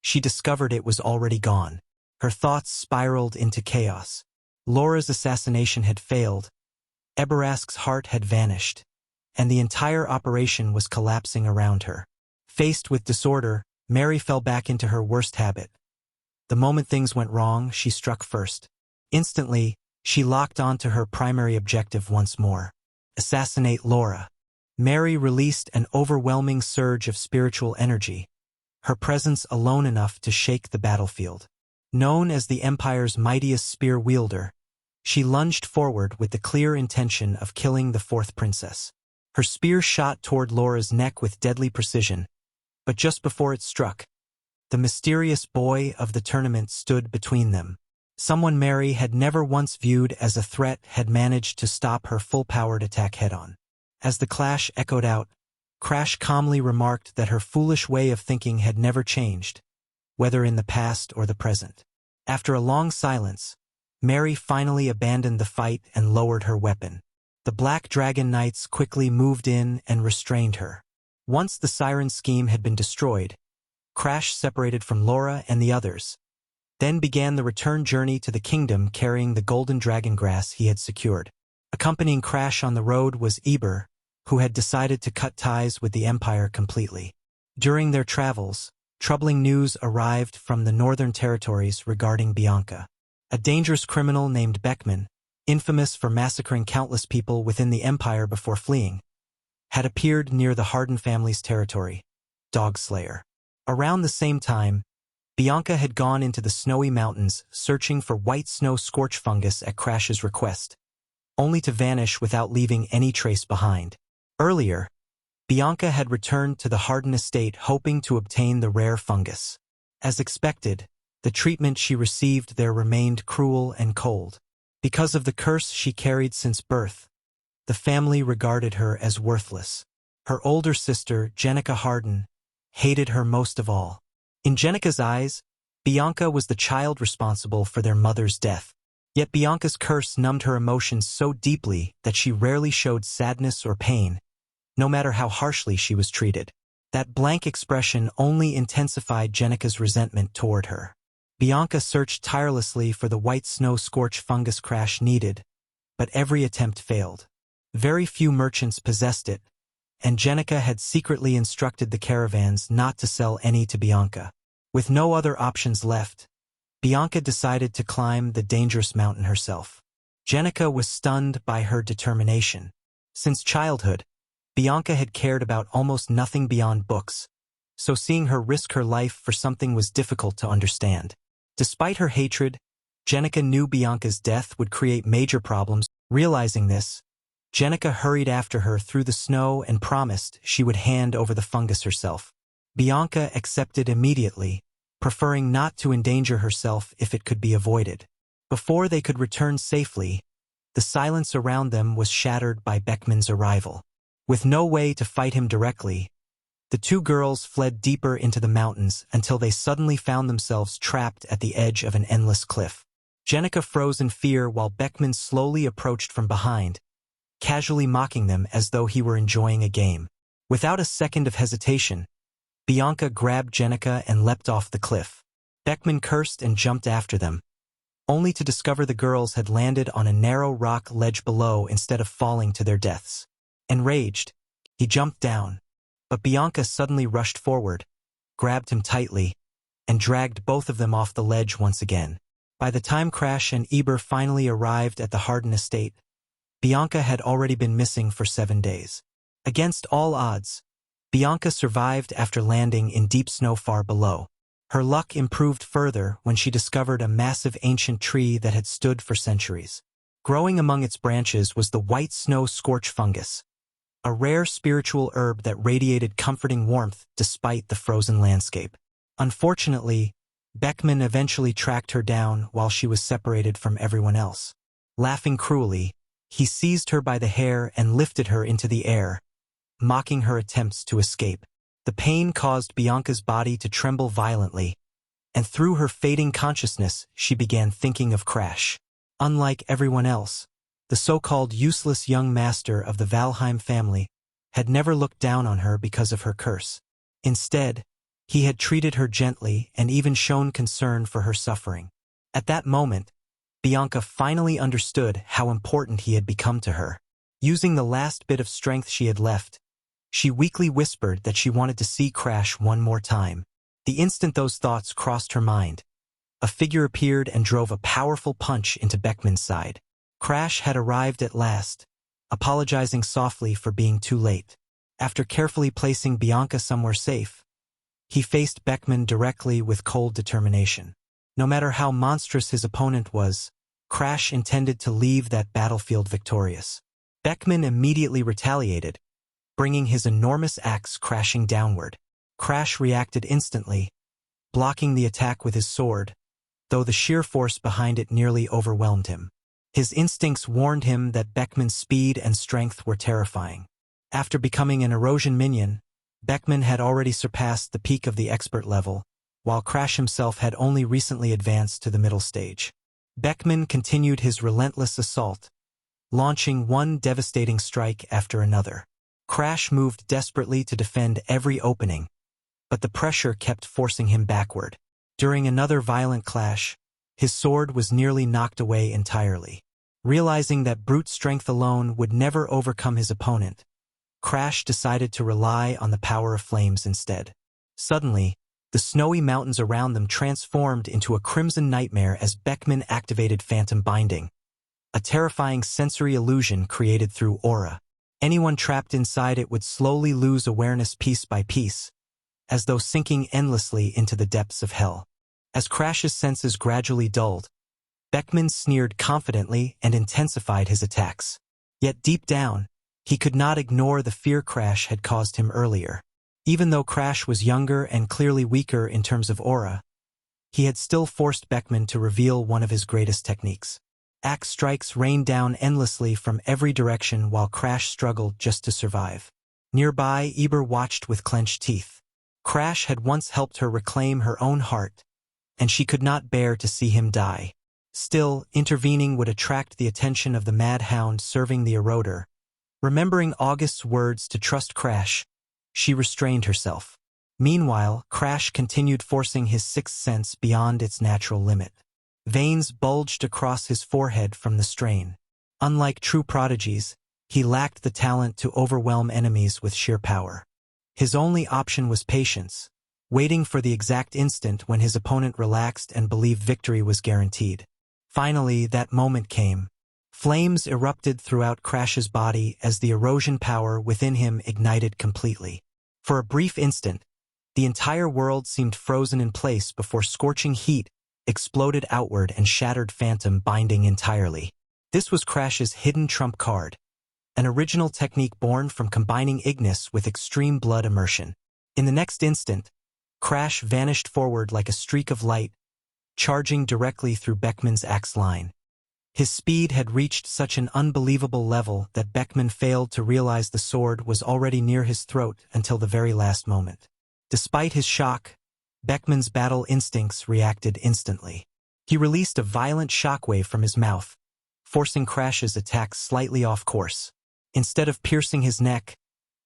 she discovered it was already gone. Her thoughts spiraled into chaos. Laura's assassination had failed, Eberask's heart had vanished, and the entire operation was collapsing around her. Faced with disorder, Mary fell back into her worst habit. The moment things went wrong, she struck first. Instantly, she locked onto her primary objective once more: assassinate Laura. Mary released an overwhelming surge of spiritual energy, her presence alone enough to shake the battlefield. Known as the Empire's mightiest spear wielder, she lunged forward with the clear intention of killing the fourth princess. Her spear shot toward Laura's neck with deadly precision, but just before it struck, the mysterious boy of the tournament stood between them. Someone Mary had never once viewed as a threat had managed to stop her full-powered attack head-on. As the clash echoed out, Crash calmly remarked that her foolish way of thinking had never changed, whether in the past or the present. After a long silence, Mary finally abandoned the fight and lowered her weapon. The Black Dragon Knights quickly moved in and restrained her. Once the siren scheme had been destroyed, Crash separated from Laura and the others, then began the return journey to the kingdom carrying the golden dragon grass he had secured. Accompanying Crash on the road was Eber, who had decided to cut ties with the Empire completely. During their travels, troubling news arrived from the northern territories regarding Bianca. A dangerous criminal named Beckman, infamous for massacring countless people within the Empire before fleeing, had appeared near the Harden family's territory, Dogslayer. Around the same time, Bianca had gone into the snowy mountains searching for white snow scorch fungus at Crash's request, only to vanish without leaving any trace behind. Earlier, Bianca had returned to the Harden estate hoping to obtain the rare fungus. As expected, the treatment she received there remained cruel and cold. Because of the curse she carried since birth, the family regarded her as worthless. Her older sister, Jenica Harden, hated her most of all. In Jenica's eyes, Bianca was the child responsible for their mother's death. Yet Bianca's curse numbed her emotions so deeply that she rarely showed sadness or pain, no matter how harshly she was treated. That blank expression only intensified Jenica's resentment toward her. Bianca searched tirelessly for the white snow scorch fungus Crash needed, but every attempt failed. Very few merchants possessed it, and Jenica had secretly instructed the caravans not to sell any to Bianca. With no other options left, Bianca decided to climb the dangerous mountain herself. Jenica was stunned by her determination. Since childhood, Bianca had cared about almost nothing beyond books, so seeing her risk her life for something was difficult to understand. Despite her hatred, Jenica knew Bianca's death would create major problems. Realizing this, Jenica hurried after her through the snow and promised she would hand over the fungus herself. Bianca accepted immediately, preferring not to endanger herself if it could be avoided. Before they could return safely, the silence around them was shattered by Beckman's arrival. With no way to fight him directly, the two girls fled deeper into the mountains until they suddenly found themselves trapped at the edge of an endless cliff. Jenica froze in fear while Beckman slowly approached from behind, casually mocking them as though he were enjoying a game. Without a second of hesitation, Bianca grabbed Jenica and leapt off the cliff. Beckman cursed and jumped after them, only to discover the girls had landed on a narrow rock ledge below instead of falling to their deaths. Enraged, he jumped down, but Bianca suddenly rushed forward, grabbed him tightly, and dragged both of them off the ledge once again. By the time Crash and Eber finally arrived at the Harden estate, Bianca had already been missing for 7 days. Against all odds, Bianca survived after landing in deep snow far below. Her luck improved further when she discovered a massive ancient tree that had stood for centuries. Growing among its branches was the white snow scorch fungus, a rare spiritual herb that radiated comforting warmth despite the frozen landscape. Unfortunately, Beckman eventually tracked her down while she was separated from everyone else. Laughing cruelly, he seized her by the hair and lifted her into the air, mocking her attempts to escape. The pain caused Bianca's body to tremble violently, and through her fading consciousness, she began thinking of Crash. Unlike everyone else, the so-called useless young master of the Valheim family had never looked down on her because of her curse. Instead, he had treated her gently and even shown concern for her suffering. At that moment, Bianca finally understood how important he had become to her. Using the last bit of strength she had left, she weakly whispered that she wanted to see Crash one more time. The instant those thoughts crossed her mind, a figure appeared and drove a powerful punch into Beckman's side. Crash had arrived at last, apologizing softly for being too late. After carefully placing Bianca somewhere safe, he faced Beckman directly with cold determination. No matter how monstrous his opponent was, Crash intended to leave that battlefield victorious. Beckman immediately retaliated, bringing his enormous axe crashing downward. Crash reacted instantly, blocking the attack with his sword, though the sheer force behind it nearly overwhelmed him. His instincts warned him that Beckman's speed and strength were terrifying. After becoming an erosion minion, Beckman had already surpassed the peak of the expert level, while Crash himself had only recently advanced to the middle stage. Beckman continued his relentless assault, launching one devastating strike after another. Crash moved desperately to defend every opening, but the pressure kept forcing him backward. During another violent clash, his sword was nearly knocked away entirely. Realizing that brute strength alone would never overcome his opponent, Crash decided to rely on the power of flames instead. Suddenly, the snowy mountains around them transformed into a crimson nightmare as Beckman activated Phantom Binding, a terrifying sensory illusion created through aura. Anyone trapped inside it would slowly lose awareness piece by piece, as though sinking endlessly into the depths of hell. As Crash's senses gradually dulled, Beckman sneered confidently and intensified his attacks. Yet deep down, he could not ignore the fear Crash had caused him earlier. Even though Crash was younger and clearly weaker in terms of aura, he had still forced Beckman to reveal one of his greatest techniques. Axe strikes rained down endlessly from every direction while Crash struggled just to survive. Nearby, Eber watched with clenched teeth. Crash had once helped her reclaim her own heart, and she could not bear to see him die. Still, intervening would attract the attention of the mad hound serving the eroder. Remembering August's words to trust Crash, she restrained herself. Meanwhile, Crash continued forcing his sixth sense beyond its natural limit. Veins bulged across his forehead from the strain. Unlike true prodigies, he lacked the talent to overwhelm enemies with sheer power. His only option was patience, waiting for the exact instant when his opponent relaxed and believed victory was guaranteed. Finally, that moment came. Flames erupted throughout Crash's body as the erosion power within him ignited completely. For a brief instant, the entire world seemed frozen in place before scorching heat exploded outward and shattered Phantom binding entirely. This was Crash's hidden trump card, an original technique born from combining Ignis with extreme blood immersion. In the next instant, Crash vanished forward like a streak of light, charging directly through Beckman's axe line. His speed had reached such an unbelievable level that Beckman failed to realize the sword was already near his throat until the very last moment. Despite his shock, Beckman's battle instincts reacted instantly. He released a violent shockwave from his mouth, forcing Crash's attack slightly off course. Instead of piercing his neck,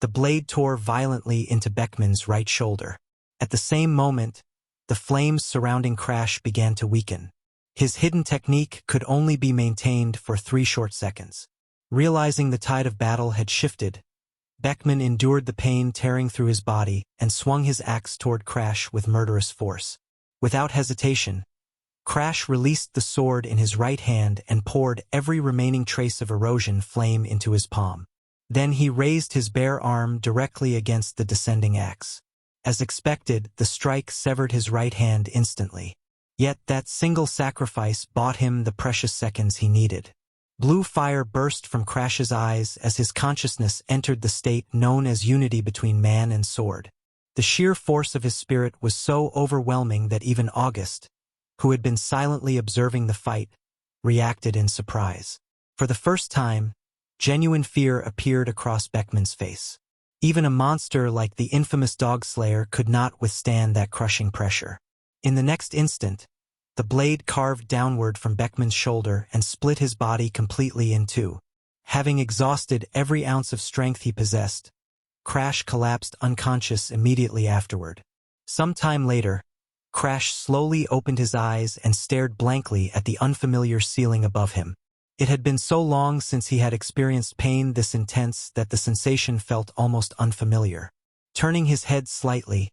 the blade tore violently into Beckman's right shoulder. At the same moment, the flames surrounding Crash began to weaken. His hidden technique could only be maintained for 3 short seconds. Realizing the tide of battle had shifted, Beckman endured the pain tearing through his body and swung his axe toward Crash with murderous force. Without hesitation, Crash released the sword in his right hand and poured every remaining trace of erosion flame into his palm. Then he raised his bare arm directly against the descending axe. As expected, the strike severed his right hand instantly. Yet that single sacrifice bought him the precious seconds he needed. Blue fire burst from Crash's eyes as his consciousness entered the state known as unity between man and sword. The sheer force of his spirit was so overwhelming that even August, who had been silently observing the fight, reacted in surprise. For the first time, genuine fear appeared across Beckman's face. Even a monster like the infamous Dog Slayer could not withstand that crushing pressure. In the next instant, the blade carved downward from Beckman's shoulder and split his body completely in two. Having exhausted every ounce of strength he possessed, Crash collapsed unconscious immediately afterward. Some time later, Crash slowly opened his eyes and stared blankly at the unfamiliar ceiling above him. It had been so long since he had experienced pain this intense that the sensation felt almost unfamiliar. Turning his head slightly,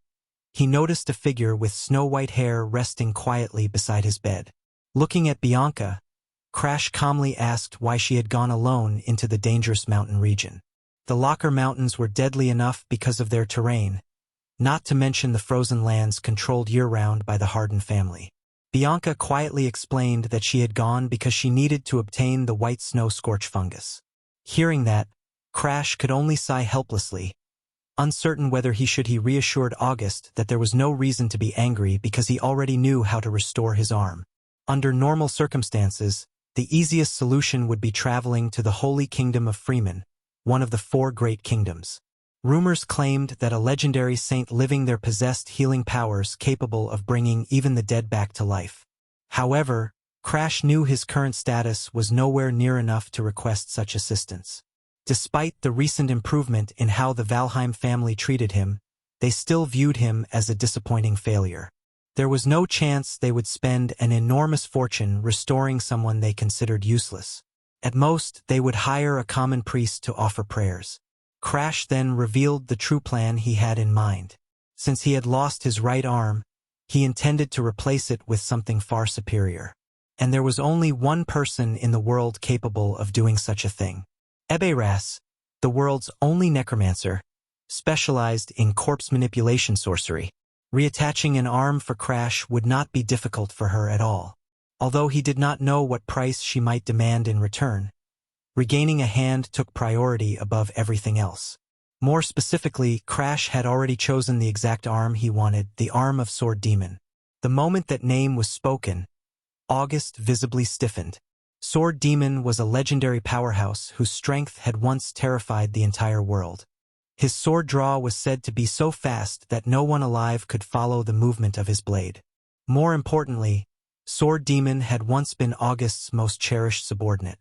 he noticed a figure with snow-white hair resting quietly beside his bed. Looking at Bianca, Crash calmly asked why she had gone alone into the dangerous mountain region. The Locker Mountains were deadly enough because of their terrain, not to mention the frozen lands controlled year-round by the Harden family. Bianca quietly explained that she had gone because she needed to obtain the white snow scorch fungus. Hearing that, Crash could only sigh helplessly, uncertain whether he reassured August that there was no reason to be angry because he already knew how to restore his arm. Under normal circumstances, the easiest solution would be traveling to the Holy Kingdom of Freeman, one of the 4 great kingdoms. Rumors claimed that a legendary saint living there possessed healing powers capable of bringing even the dead back to life. However, Crash knew his current status was nowhere near enough to request such assistance. Despite the recent improvement in how the Valheim family treated him, they still viewed him as a disappointing failure. There was no chance they would spend an enormous fortune restoring someone they considered useless. At most, they would hire a common priest to offer prayers. Crash then revealed the true plan he had in mind. Since he had lost his right arm, he intended to replace it with something far superior. And there was only one person in the world capable of doing such a thing. Eberas, the world's only necromancer, specialized in corpse manipulation sorcery. Reattaching an arm for Crash would not be difficult for her at all. Although he did not know what price she might demand in return, regaining a hand took priority above everything else. More specifically, Crash had already chosen the exact arm he wanted, the arm of Sword Demon. The moment that name was spoken, August visibly stiffened. Sword Demon was a legendary powerhouse whose strength had once terrified the entire world. His sword draw was said to be so fast that no one alive could follow the movement of his blade. More importantly, Sword Demon had once been August's most cherished subordinate.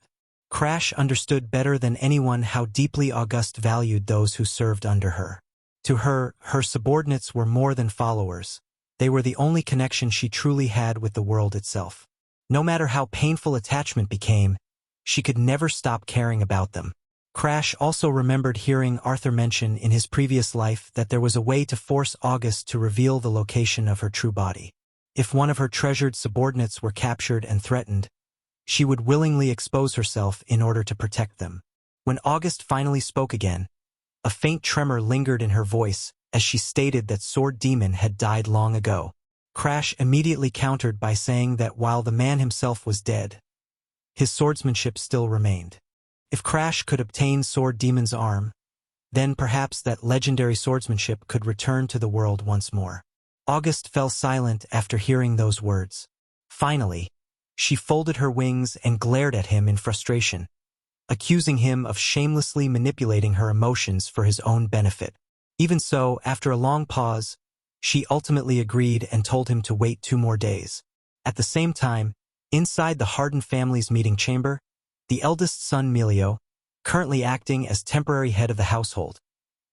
Crash understood better than anyone how deeply August valued those who served under her. To her, her subordinates were more than followers. They were the only connection she truly had with the world itself. No matter how painful attachment became, she could never stop caring about them. Crash also remembered hearing Arthur mention in his previous life that there was a way to force August to reveal the location of her true body. If one of her treasured subordinates were captured and threatened, she would willingly expose herself in order to protect them. When August finally spoke again, a faint tremor lingered in her voice as she stated that Sword Demon had died long ago. Crash immediately countered by saying that while the man himself was dead, his swordsmanship still remained. If Crash could obtain Sword Demon's arm, then perhaps that legendary swordsmanship could return to the world once more. August fell silent after hearing those words. Finally, she folded her wings and glared at him in frustration, accusing him of shamelessly manipulating her emotions for his own benefit. Even so, after a long pause, she ultimately agreed and told him to wait 2 more days. At the same time, inside the Harden family's meeting chamber, the eldest son Melio, currently acting as temporary head of the household,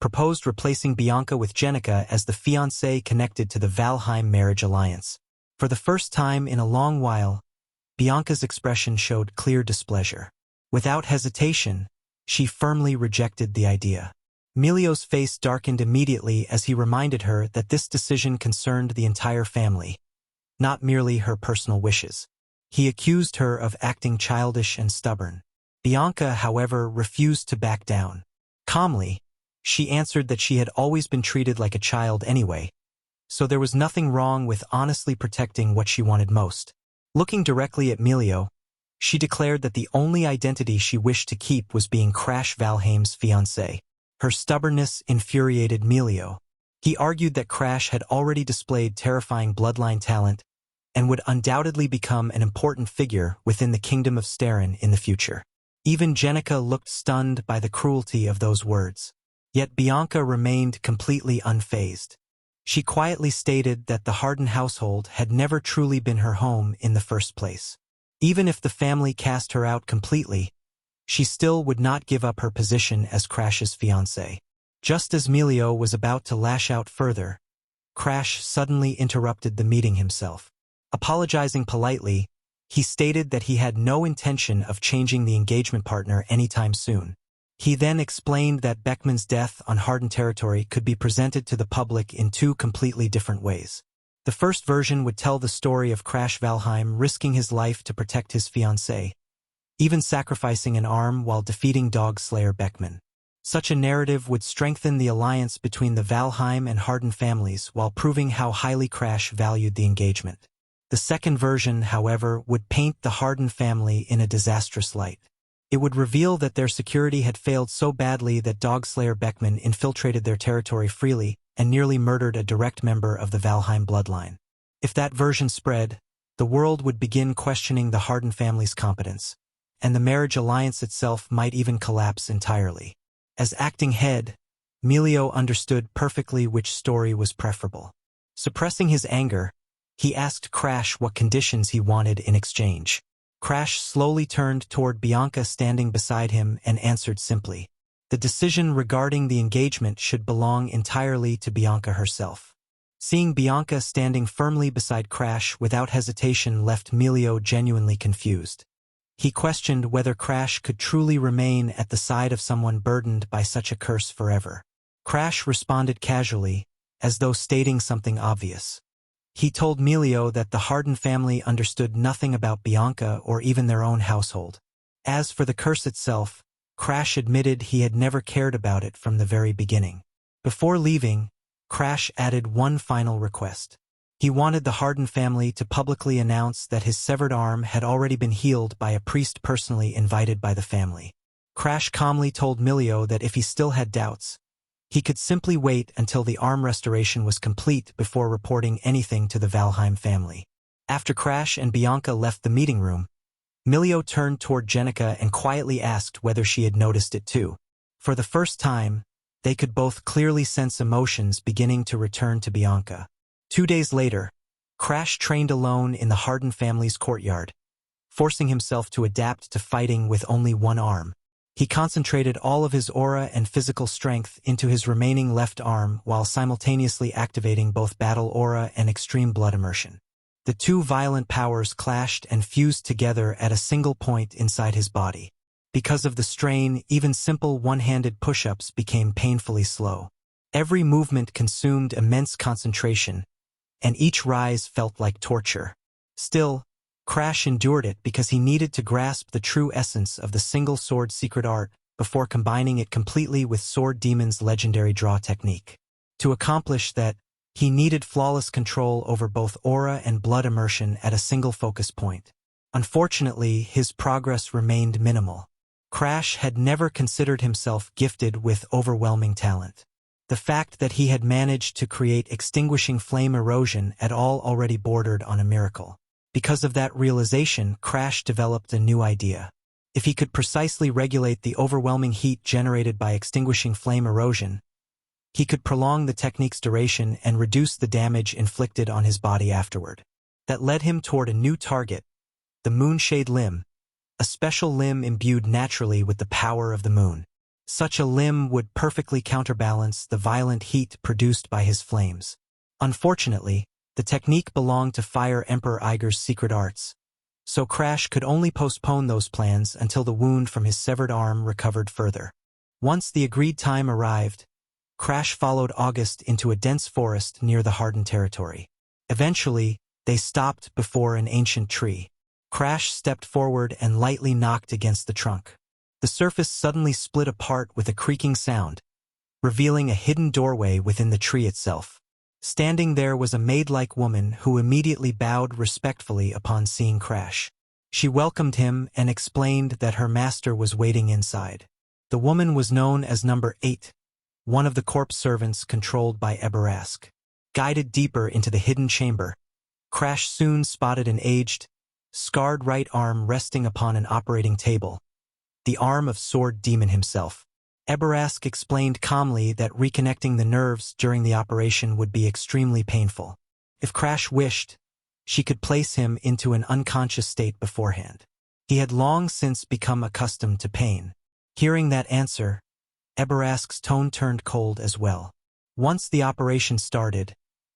proposed replacing Bianca with Jenica as the fiancée connected to the Valheim marriage alliance. For the first time in a long while, Bianca's expression showed clear displeasure. Without hesitation, she firmly rejected the idea. Melio's face darkened immediately as he reminded her that this decision concerned the entire family, not merely her personal wishes. He accused her of acting childish and stubborn. Bianca, however, refused to back down. Calmly, she answered that she had always been treated like a child anyway, so there was nothing wrong with honestly protecting what she wanted most. Looking directly at Melio, she declared that the only identity she wished to keep was being Crash Valheim's fiancé. Her stubbornness infuriated Melio. He argued that Crash had already displayed terrifying bloodline talent and would undoubtedly become an important figure within the kingdom of Sterin in the future. Even Jenica looked stunned by the cruelty of those words. Yet Bianca remained completely unfazed. She quietly stated that the Harden household had never truly been her home in the first place. Even if the family cast her out completely, she still would not give up her position as Crash's fiancé. Just as Melio was about to lash out further, Crash suddenly interrupted the meeting himself. Apologizing politely, he stated that he had no intention of changing the engagement partner anytime soon. He then explained that Beckman's death on Harden territory could be presented to the public in 2 completely different ways. The first version would tell the story of Crash Valheim risking his life to protect his fiancée, even sacrificing an arm while defeating Dog Slayer Beckman. Such a narrative would strengthen the alliance between the Valheim and Harden families while proving how highly Crash valued the engagement. The second version, however, would paint the Harden family in a disastrous light. It would reveal that their security had failed so badly that Dog Slayer Beckman infiltrated their territory freely and nearly murdered a direct member of the Valheim bloodline. If that version spread, the world would begin questioning the Harden family's competence, and the marriage alliance itself might even collapse entirely. As acting head, Melio understood perfectly which story was preferable. Suppressing his anger, he asked Crash what conditions he wanted in exchange. Crash slowly turned toward Bianca standing beside him and answered simply. The decision regarding the engagement should belong entirely to Bianca herself. Seeing Bianca standing firmly beside Crash without hesitation left Melio genuinely confused. He questioned whether Crash could truly remain at the side of someone burdened by such a curse forever. Crash responded casually, as though stating something obvious. He told Melio that the Harden family understood nothing about Bianca or even their own household. As for the curse itself, Crash admitted he had never cared about it from the very beginning. Before leaving, Crash added one final request. He wanted the Harden family to publicly announce that his severed arm had already been healed by a priest personally invited by the family. Crash calmly told Milio that if he still had doubts, he could simply wait until the arm restoration was complete before reporting anything to the Valheim family. After Crash and Bianca left the meeting room, Milio turned toward Jenica and quietly asked whether she had noticed it too. For the first time, they could both clearly sense emotions beginning to return to Bianca. 2 days later, Crash trained alone in the Harden family's courtyard, forcing himself to adapt to fighting with only one arm. He concentrated all of his aura and physical strength into his remaining left arm while simultaneously activating both battle aura and extreme blood immersion. The two violent powers clashed and fused together at a single point inside his body. Because of the strain, even simple one-handed push-ups became painfully slow. Every movement consumed immense concentration, and each rise felt like torture. Still, Crash endured it because he needed to grasp the true essence of the single sword secret art before combining it completely with Sword Demon's legendary draw technique. To accomplish that, he needed flawless control over both aura and blood immersion at a single focus point. Unfortunately, his progress remained minimal. Crash had never considered himself gifted with overwhelming talent. The fact that he had managed to create extinguishing flame erosion at all already bordered on a miracle. Because of that realization, Crash developed a new idea. If he could precisely regulate the overwhelming heat generated by extinguishing flame erosion, he could prolong the technique's duration and reduce the damage inflicted on his body afterward. That led him toward a new target, the Moonshade Limb, a special limb imbued naturally with the power of the moon. Such a limb would perfectly counterbalance the violent heat produced by his flames. Unfortunately, the technique belonged to Fire Emperor Iger's secret arts, so Crash could only postpone those plans until the wound from his severed arm recovered further. Once the agreed time arrived, Crash followed August into a dense forest near the Harden territory. Eventually, they stopped before an ancient tree. Crash stepped forward and lightly knocked against the trunk. The surface suddenly split apart with a creaking sound, revealing a hidden doorway within the tree itself. Standing there was a maid-like woman who immediately bowed respectfully upon seeing Crash. She welcomed him and explained that her master was waiting inside. The woman was known as Number 8, one of the corpse servants controlled by Eberask. Guided deeper into the hidden chamber, Crash soon spotted an aged, scarred right arm resting upon an operating table, the arm of Sword Demon himself. Eberask explained calmly that reconnecting the nerves during the operation would be extremely painful. If Crash wished, she could place him into an unconscious state beforehand. He had long since become accustomed to pain. Hearing that answer, Eberask's tone turned cold as well. Once the operation started,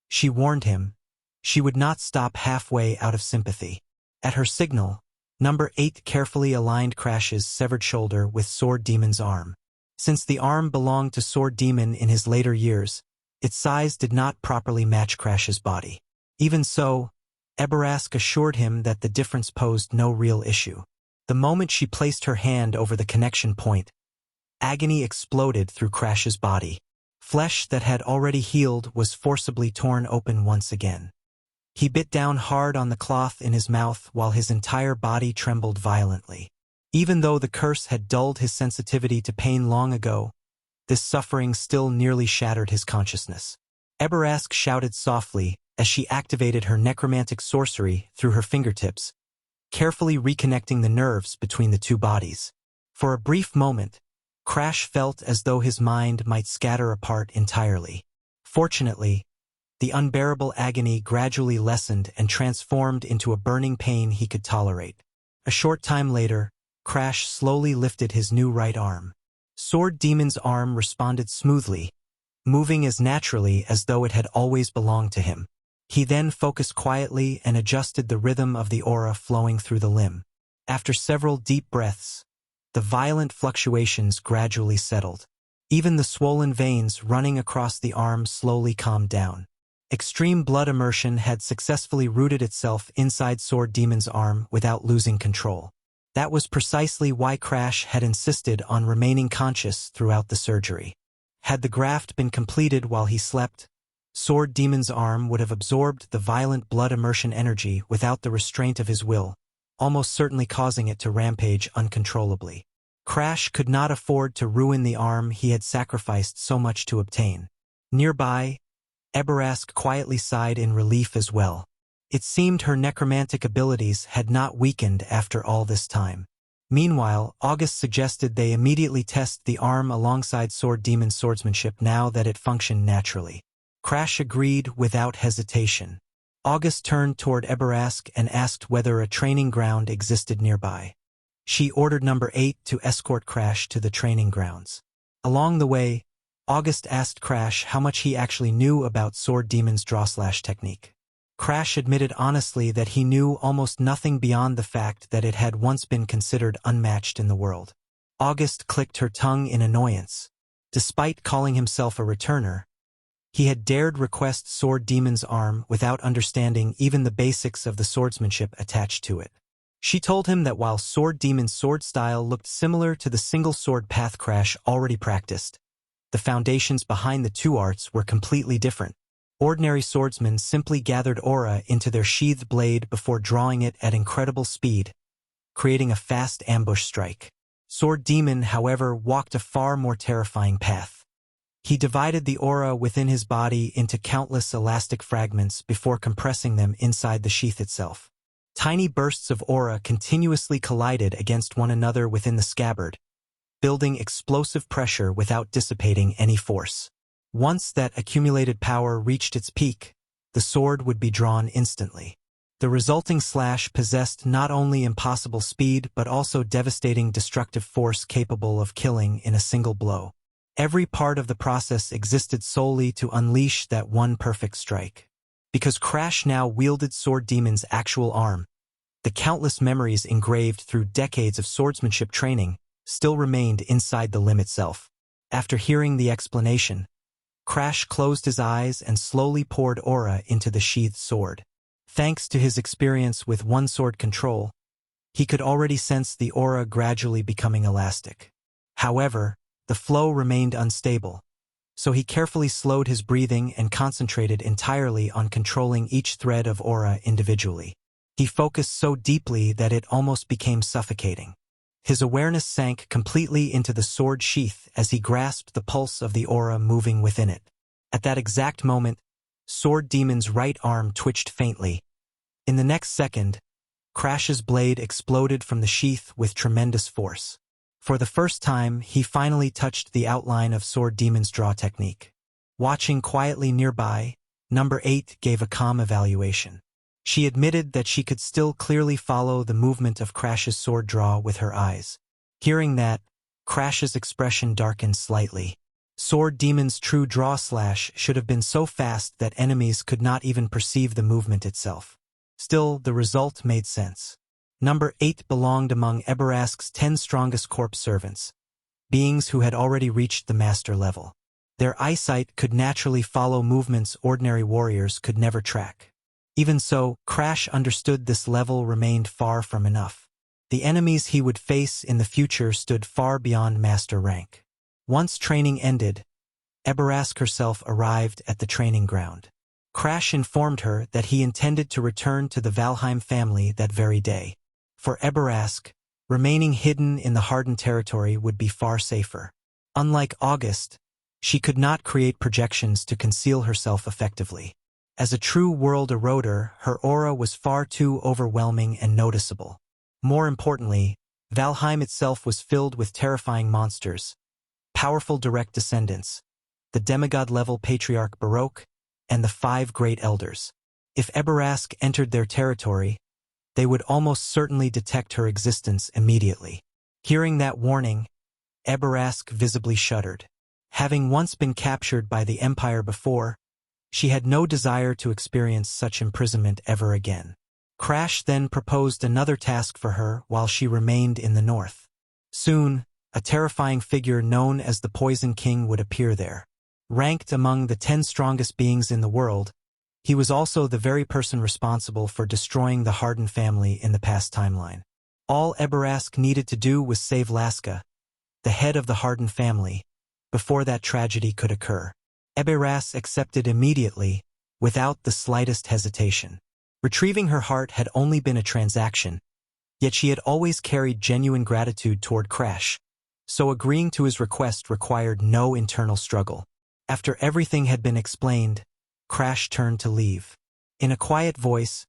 she warned him, she would not stop halfway out of sympathy. At her signal, Number 8 carefully aligned Crash's severed shoulder with Sword Demon's arm. Since the arm belonged to Sword Demon in his later years, its size did not properly match Crash's body. Even so, Eberask assured him that the difference posed no real issue. The moment she placed her hand over the connection point, agony exploded through Crash's body. Flesh that had already healed was forcibly torn open once again. He bit down hard on the cloth in his mouth while his entire body trembled violently. Even though the curse had dulled his sensitivity to pain long ago, this suffering still nearly shattered his consciousness. Eberask shouted softly as she activated her necromantic sorcery through her fingertips, carefully reconnecting the nerves between the two bodies. For a brief moment, Crash felt as though his mind might scatter apart entirely. Fortunately, the unbearable agony gradually lessened and transformed into a burning pain he could tolerate. A short time later, Crash slowly lifted his new right arm. Sword Demon's arm responded smoothly, moving as naturally as though it had always belonged to him. He then focused quietly and adjusted the rhythm of the aura flowing through the limb. After several deep breaths, the violent fluctuations gradually settled. Even the swollen veins running across the arm slowly calmed down. Extreme blood immersion had successfully rooted itself inside Sword Demon's arm without losing control. That was precisely why Crash had insisted on remaining conscious throughout the surgery. Had the graft been completed while he slept, Sword Demon's arm would have absorbed the violent blood immersion energy without the restraint of his will, almost certainly causing it to rampage uncontrollably. Crash could not afford to ruin the arm he had sacrificed so much to obtain. Nearby, Eberask quietly sighed in relief as well. It seemed her necromantic abilities had not weakened after all this time. Meanwhile, August suggested they immediately test the arm alongside Sword Demon's swordsmanship now that it functioned naturally. Crash agreed without hesitation. August turned toward Eberask and asked whether a training ground existed nearby. She ordered number 8 to escort Crash to the training grounds. Along the way, August asked Crash how much he actually knew about Sword Demon's draw-slash technique. Crash admitted honestly that he knew almost nothing beyond the fact that it had once been considered unmatched in the world. August clicked her tongue in annoyance. Despite calling himself a returner, he had dared request Sword Demon's arm without understanding even the basics of the swordsmanship attached to it. She told him that while Sword Demon's sword style looked similar to the single sword path Crash already practiced, the foundations behind the two arts were completely different. Ordinary swordsmen simply gathered aura into their sheathed blade before drawing it at incredible speed, creating a fast ambush strike. Sword Demon, however, walked a far more terrifying path. He divided the aura within his body into countless elastic fragments before compressing them inside the sheath itself. Tiny bursts of aura continuously collided against one another within the scabbard, building explosive pressure without dissipating any force. Once that accumulated power reached its peak, the sword would be drawn instantly. The resulting slash possessed not only impossible speed but also devastating destructive force capable of killing in a single blow. Every part of the process existed solely to unleash that one perfect strike. Because Crash now wielded Sword Demon's actual arm, the countless memories engraved through decades of swordsmanship training still remained inside the limb itself. After hearing the explanation, Crash closed his eyes and slowly poured aura into the sheathed sword. Thanks to his experience with one-sword control, he could already sense the aura gradually becoming elastic. However, the flow remained unstable, so he carefully slowed his breathing and concentrated entirely on controlling each thread of aura individually. He focused so deeply that it almost became suffocating. His awareness sank completely into the sword sheath as he grasped the pulse of the aura moving within it. At that exact moment, Sword Demon's right arm twitched faintly. In the next second, Crash's blade exploded from the sheath with tremendous force. For the first time, he finally touched the outline of Sword Demon's draw technique. Watching quietly nearby, number 8 gave a calm evaluation. She admitted that she could still clearly follow the movement of Crash's sword draw with her eyes. Hearing that, Crash's expression darkened slightly. Sword Demon's true draw slash should have been so fast that enemies could not even perceive the movement itself. Still, the result made sense. Number 8 belonged among Eberask's 10 strongest corpse servants, beings who had already reached the master level. Their eyesight could naturally follow movements ordinary warriors could never track. Even so, Crash understood this level remained far from enough. The enemies he would face in the future stood far beyond master rank. Once training ended, Eberask herself arrived at the training ground. Crash informed her that he intended to return to the Valheim family that very day. For Eberask, remaining hidden in the hardened territory would be far safer. Unlike August, she could not create projections to conceal herself effectively. As a true world eroder, her aura was far too overwhelming and noticeable. More importantly, Valheim itself was filled with terrifying monsters, powerful direct descendants, the demigod-level patriarch Baroque, and the 5 great elders. If Eberask entered their territory, they would almost certainly detect her existence immediately. Hearing that warning, Eberask visibly shuddered. Having once been captured by the Empire before, she had no desire to experience such imprisonment ever again. Crash then proposed another task for her while she remained in the north. Soon, a terrifying figure known as the Poison King would appear there. Ranked among the 10 strongest beings in the world, he was also the very person responsible for destroying the Harden family in the past timeline. All Eberask needed to do was save Laska, the head of the Harden family, before that tragedy could occur. Eberas accepted immediately, without the slightest hesitation. Retrieving her heart had only been a transaction, yet she had always carried genuine gratitude toward Crash, so agreeing to his request required no internal struggle. After everything had been explained, Crash turned to leave. In a quiet voice,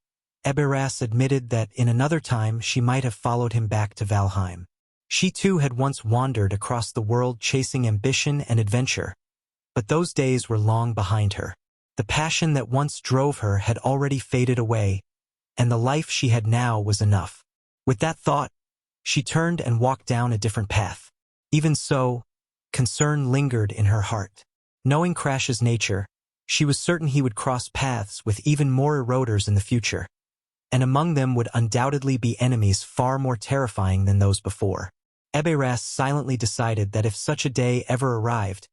Eberas admitted that in another time she might have followed him back to Valheim. She too had once wandered across the world chasing ambition and adventure, but those days were long behind her. The passion that once drove her had already faded away, and the life she had now was enough. With that thought, she turned and walked down a different path. Even so, concern lingered in her heart. Knowing Crash's nature, she was certain he would cross paths with even more eroders in the future, and among them would undoubtedly be enemies far more terrifying than those before. Eberas silently decided that if such a day ever arrived,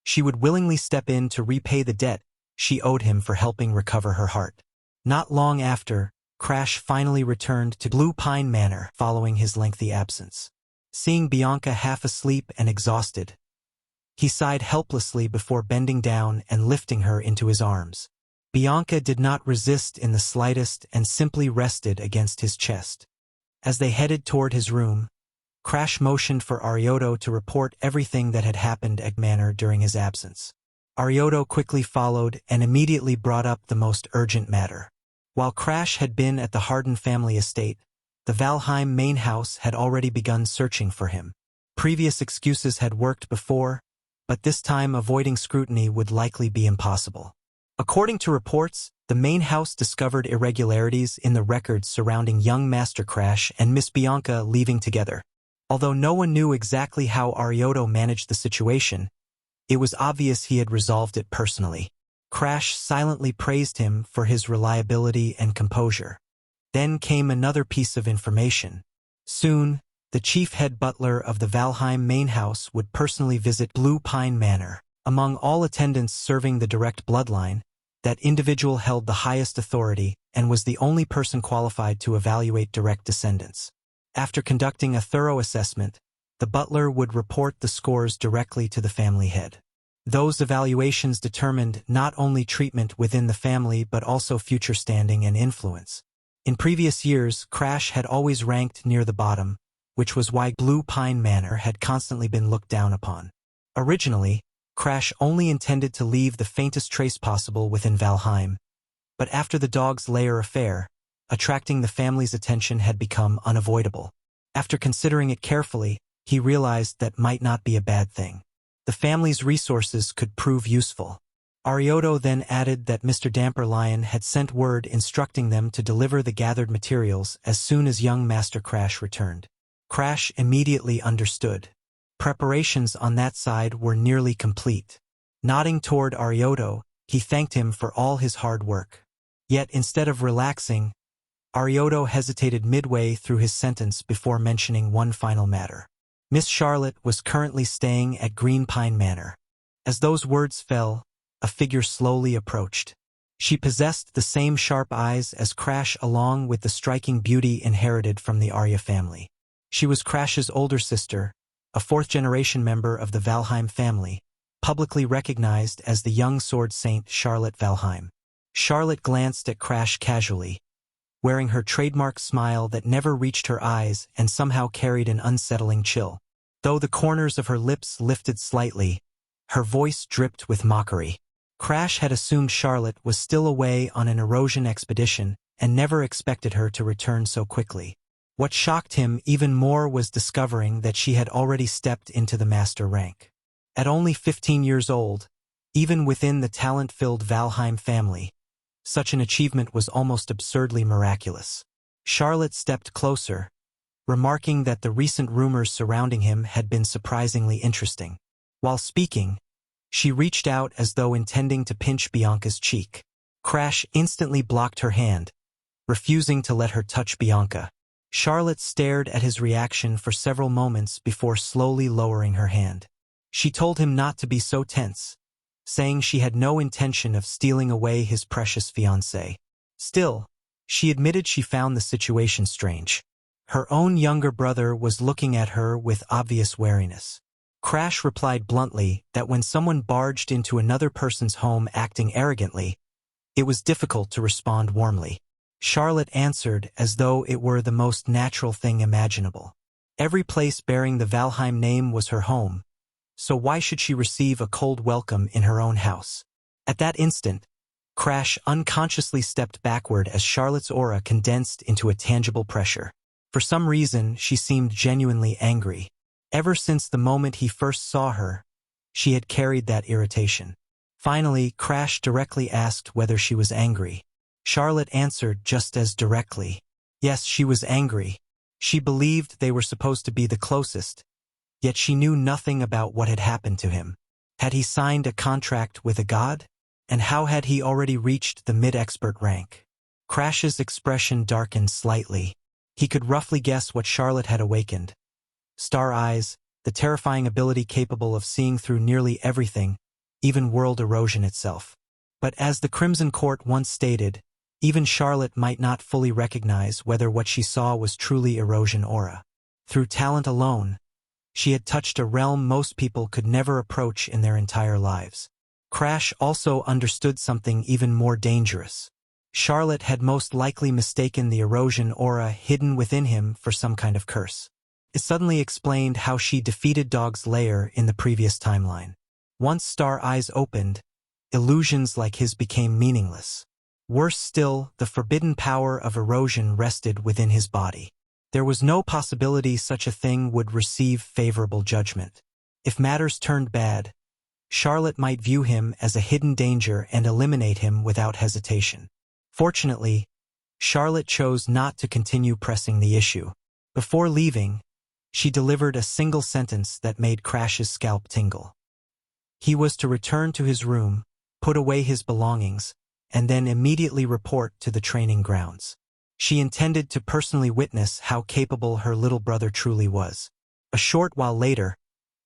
she would willingly step in to repay the debt she owed him for helping recover her heart. Not long after, Crash finally returned to Blue Pine Manor following his lengthy absence. Seeing Bianca half asleep and exhausted, he sighed helplessly before bending down and lifting her into his arms. Bianca did not resist in the slightest and simply rested against his chest. As they headed toward his room, Crash motioned for Arioto to report everything that had happened at Manor during his absence. Arioto quickly followed and immediately brought up the most urgent matter. While Crash had been at the Harden family estate, the Valheim main house had already begun searching for him. Previous excuses had worked before, but this time avoiding scrutiny would likely be impossible. According to reports, the main house discovered irregularities in the records surrounding young Master Crash and Miss Bianca leaving together. Although no one knew exactly how Arioto managed the situation, it was obvious he had resolved it personally. Crash silently praised him for his reliability and composure. Then came another piece of information. Soon, the chief head butler of the Valheim main house would personally visit Blue Pine Manor. Among all attendants serving the direct bloodline, that individual held the highest authority and was the only person qualified to evaluate direct descendants. After conducting a thorough assessment, the butler would report the scores directly to the family head. Those evaluations determined not only treatment within the family but also future standing and influence. In previous years, Crash had always ranked near the bottom, which was why Blue Pine Manor had constantly been looked down upon. Originally, Crash only intended to leave the faintest trace possible within Valheim, but after the Dog's Lair affair, attracting the family's attention had become unavoidable. After considering it carefully, he realized that might not be a bad thing. The family's resources could prove useful. Arioto then added that Mr. Damper Lion had sent word instructing them to deliver the gathered materials as soon as young Master Crash returned. Crash immediately understood. Preparations on that side were nearly complete. Nodding toward Arioto, he thanked him for all his hard work. Yet instead of relaxing, Arioto hesitated midway through his sentence before mentioning one final matter. Miss Charlotte was currently staying at Green Pine Manor. As those words fell, a figure slowly approached. She possessed the same sharp eyes as Crash along with the striking beauty inherited from the Arya family. She was Crash's older sister, a fourth-generation member of the Valheim family, publicly recognized as the young sword saint Charlotte Valheim. Charlotte glanced at Crash casually, wearing her trademark smile that never reached her eyes and somehow carried an unsettling chill. Though the corners of her lips lifted slightly, her voice dripped with mockery. Crash had assumed Charlotte was still away on an erosion expedition and never expected her to return so quickly. What shocked him even more was discovering that she had already stepped into the master rank. At only 15 years old, even within the talent-filled Valheim family, such an achievement was almost absurdly miraculous. Charlotte stepped closer, remarking that the recent rumors surrounding him had been surprisingly interesting. While speaking, she reached out as though intending to pinch Bianca's cheek. Crash instantly blocked her hand, refusing to let her touch Bianca. Charlotte stared at his reaction for several moments before slowly lowering her hand. She told him not to be so tense, saying she had no intention of stealing away his precious fiancé. Still, she admitted she found the situation strange. Her own younger brother was looking at her with obvious wariness. Crash replied bluntly that when someone barged into another person's home acting arrogantly, it was difficult to respond warmly. Charlotte answered as though it were the most natural thing imaginable. Every place bearing the Valheim name was her home, so why should she receive a cold welcome in her own house? At that instant, Crash unconsciously stepped backward as Charlotte's aura condensed into a tangible pressure. For some reason, she seemed genuinely angry. Ever since the moment he first saw her, she had carried that irritation. Finally, Crash directly asked whether she was angry. Charlotte answered just as directly. Yes, she was angry. She believed they were supposed to be the closest, yet she knew nothing about what had happened to him. Had he signed a contract with a god? And how had he already reached the mid-expert rank? Crash's expression darkened slightly. He could roughly guess what Charlotte had awakened. Star eyes, the terrifying ability capable of seeing through nearly everything, even world erosion itself. But as the Crimson Court once stated, even Charlotte might not fully recognize whether what she saw was truly erosion aura. Through talent alone, she had touched a realm most people could never approach in their entire lives. Crash also understood something even more dangerous. Charlotte had most likely mistaken the erosion aura hidden within him for some kind of curse. It suddenly explained how she defeated Dog's lair in the previous timeline. Once Star Eyes opened, illusions like his became meaningless. Worse still, the forbidden power of erosion rested within his body. There was no possibility such a thing would receive favorable judgment. If matters turned bad, Charlotte might view him as a hidden danger and eliminate him without hesitation. Fortunately, Charlotte chose not to continue pressing the issue. Before leaving, she delivered a single sentence that made Crash's scalp tingle. He was to return to his room, put away his belongings, and then immediately report to the training grounds. She intended to personally witness how capable her little brother truly was. A short while later,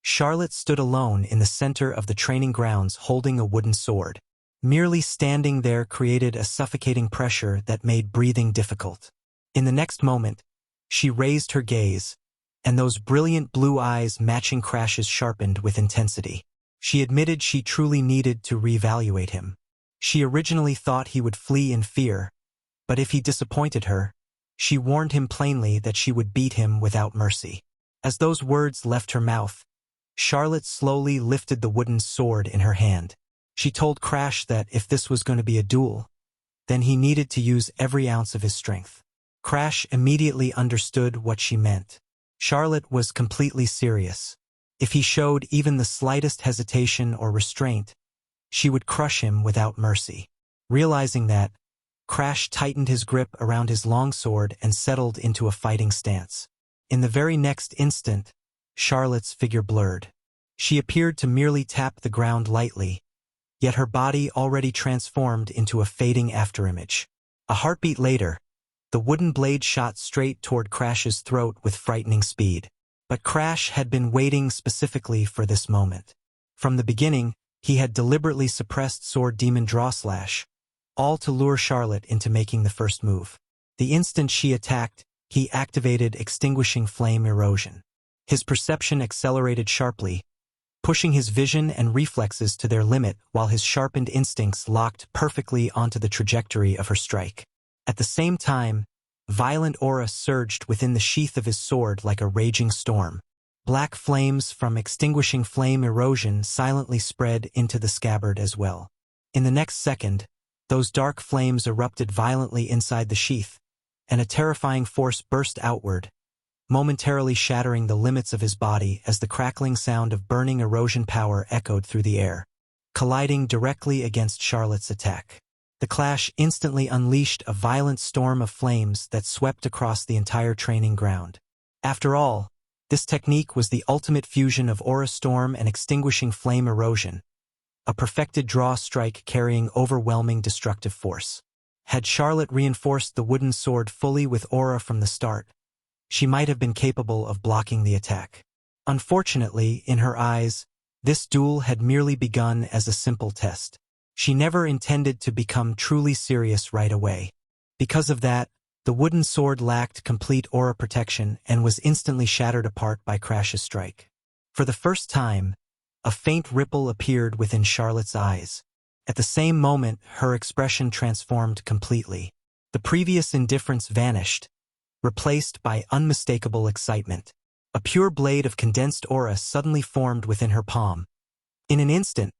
Charlotte stood alone in the center of the training grounds holding a wooden sword. Merely standing there created a suffocating pressure that made breathing difficult. In the next moment, she raised her gaze, and those brilliant blue eyes matching Crash's sharpened with intensity. She admitted she truly needed to reevaluate him. She originally thought he would flee in fear, but if he disappointed her, she warned him plainly that she would beat him without mercy. As those words left her mouth, Charlotte slowly lifted the wooden sword in her hand. She told Crash that if this was going to be a duel, then he needed to use every ounce of his strength. Crash immediately understood what she meant. Charlotte was completely serious. If he showed even the slightest hesitation or restraint, she would crush him without mercy. Realizing that, Crash tightened his grip around his long sword and settled into a fighting stance. In the very next instant, Charlotte's figure blurred. She appeared to merely tap the ground lightly, yet her body already transformed into a fading afterimage. A heartbeat later, the wooden blade shot straight toward Crash's throat with frightening speed. But Crash had been waiting specifically for this moment. From the beginning, he had deliberately suppressed Sword Demon Drawslash, all to lure Charlotte into making the first move. The instant she attacked, he activated Extinguishing Flame Erosion. His perception accelerated sharply, pushing his vision and reflexes to their limit while his sharpened instincts locked perfectly onto the trajectory of her strike. At the same time, violent aura surged within the sheath of his sword like a raging storm. Black flames from Extinguishing Flame Erosion silently spread into the scabbard as well. In the next second, those dark flames erupted violently inside the sheath, and a terrifying force burst outward, momentarily shattering the limits of his body as the crackling sound of burning erosion power echoed through the air, colliding directly against Charlotte's attack. The clash instantly unleashed a violent storm of flames that swept across the entire training ground. After all, this technique was the ultimate fusion of Aura Storm and Extinguishing Flame Erosion, a perfected draw strike carrying overwhelming destructive force. Had Charlotte reinforced the wooden sword fully with aura from the start, she might have been capable of blocking the attack. Unfortunately, in her eyes, this duel had merely begun as a simple test. She never intended to become truly serious right away. Because of that, the wooden sword lacked complete aura protection and was instantly shattered apart by Crash's strike. For the first time, a faint ripple appeared within Charlotte's eyes. At the same moment, her expression transformed completely. The previous indifference vanished, replaced by unmistakable excitement. A pure blade of condensed aura suddenly formed within her palm. In an instant,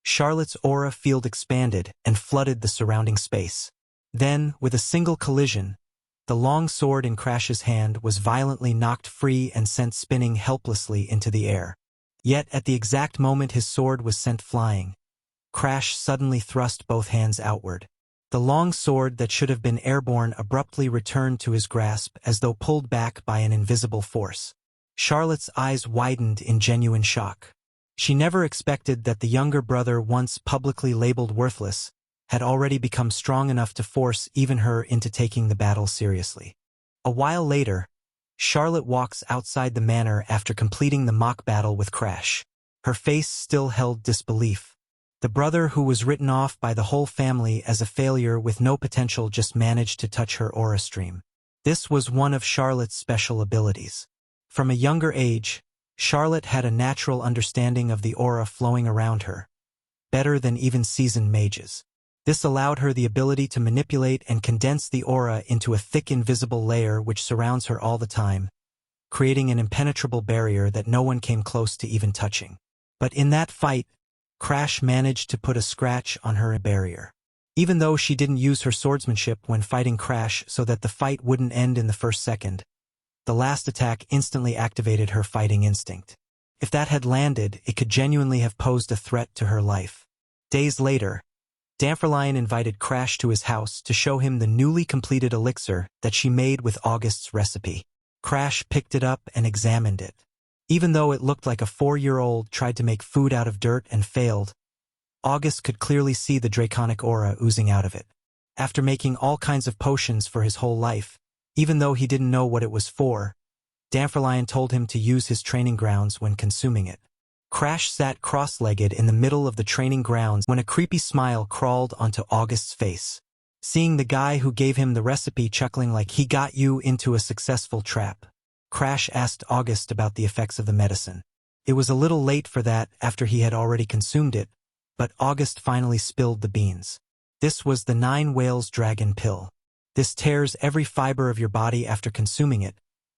Charlotte's aura field expanded and flooded the surrounding space. Then, with a single collision, the long sword in Crash's hand was violently knocked free and sent spinning helplessly into the air. Yet at the exact moment his sword was sent flying, Crash suddenly thrust both hands outward. The long sword that should have been airborne abruptly returned to his grasp as though pulled back by an invisible force. Charlotte's eyes widened in genuine shock. She never expected that the younger brother, once publicly labeled worthless, had already become strong enough to force even her into taking the battle seriously. A while later, Charlotte walks outside the manor after completing the mock battle with Crash. Her face still held disbelief. The brother who was written off by the whole family as a failure with no potential just managed to touch her aura stream. This was one of Charlotte's special abilities. From a younger age, Charlotte had a natural understanding of the aura flowing around her, better than even seasoned mages. This allowed her the ability to manipulate and condense the aura into a thick invisible layer which surrounds her all the time, creating an impenetrable barrier that no one came close to even touching. But in that fight, Crash managed to put a scratch on her barrier. Even though she didn't use her swordsmanship when fighting Crash so that the fight wouldn't end in the first second, the last attack instantly activated her fighting instinct. If that had landed, it could genuinely have posed a threat to her life. Days later, Danforlion invited Crash to his house to show him the newly completed elixir that she made with August's recipe. Crash picked it up and examined it. Even though it looked like a 4-year-old tried to make food out of dirt and failed, August could clearly see the draconic aura oozing out of it. After making all kinds of potions for his whole life, even though he didn't know what it was for, Danforlion told him to use his training grounds when consuming it. Crash sat cross-legged in the middle of the training grounds when a creepy smile crawled onto August's face. Seeing the guy who gave him the recipe chuckling like he got you into a successful trap, Crash asked August about the effects of the medicine. It was a little late for that after he had already consumed it, but August finally spilled the beans. This was the 9 Whales Dragon Pill. This tears every fiber of your body after consuming it,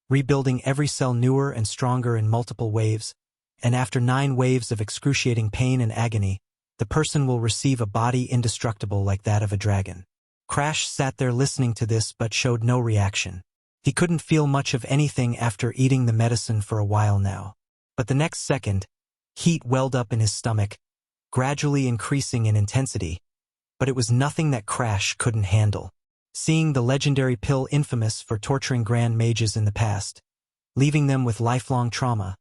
rebuilding every cell newer and stronger in multiple waves, and after 9 waves of excruciating pain and agony, the person will receive a body indestructible like that of a dragon. Crash sat there listening to this but showed no reaction. He couldn't feel much of anything after eating the medicine for a while now. But the next second, heat welled up in his stomach, gradually increasing in intensity, but it was nothing that Crash couldn't handle. Seeing the legendary pill infamous for torturing grand mages in the past, leaving them with lifelong trauma,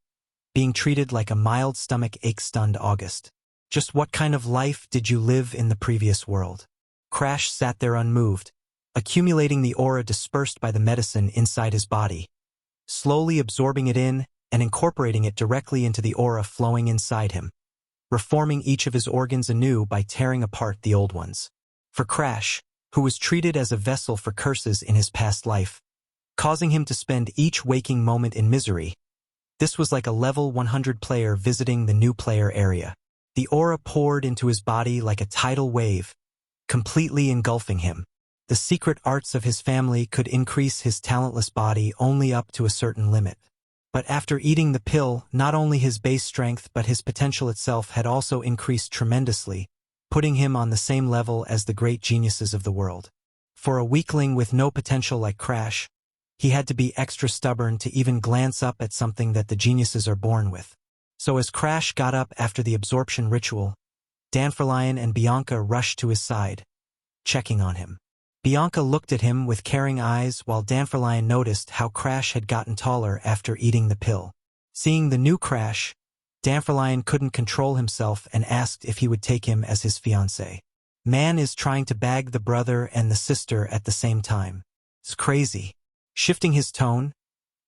being treated like a mild stomach ache stunned August. Just what kind of life did you live in the previous world? Crash sat there unmoved, accumulating the aura dispersed by the medicine inside his body, slowly absorbing it in and incorporating it directly into the aura flowing inside him, reforming each of his organs anew by tearing apart the old ones. For Crash, who was treated as a vessel for curses in his past life, causing him to spend each waking moment in misery, this was like a level 100 player visiting the new player area. The aura poured into his body like a tidal wave, completely engulfing him. The secret arts of his family could increase his talentless body only up to a certain limit. But after eating the pill, not only his base strength but his potential itself had also increased tremendously, putting him on the same level as the great geniuses of the world. For a weakling with no potential like Crash, he had to be extra stubborn to even glance up at something that the geniuses are born with. So as Crash got up after the absorption ritual, Danforlion and Bianca rushed to his side, checking on him. Bianca looked at him with caring eyes while Danforlion noticed how Crash had gotten taller after eating the pill. Seeing the new Crash, Danforlion couldn't control himself and asked if he would take him as his fiancé. Man is trying to bag the brother and the sister at the same time. It's crazy. Shifting his tone,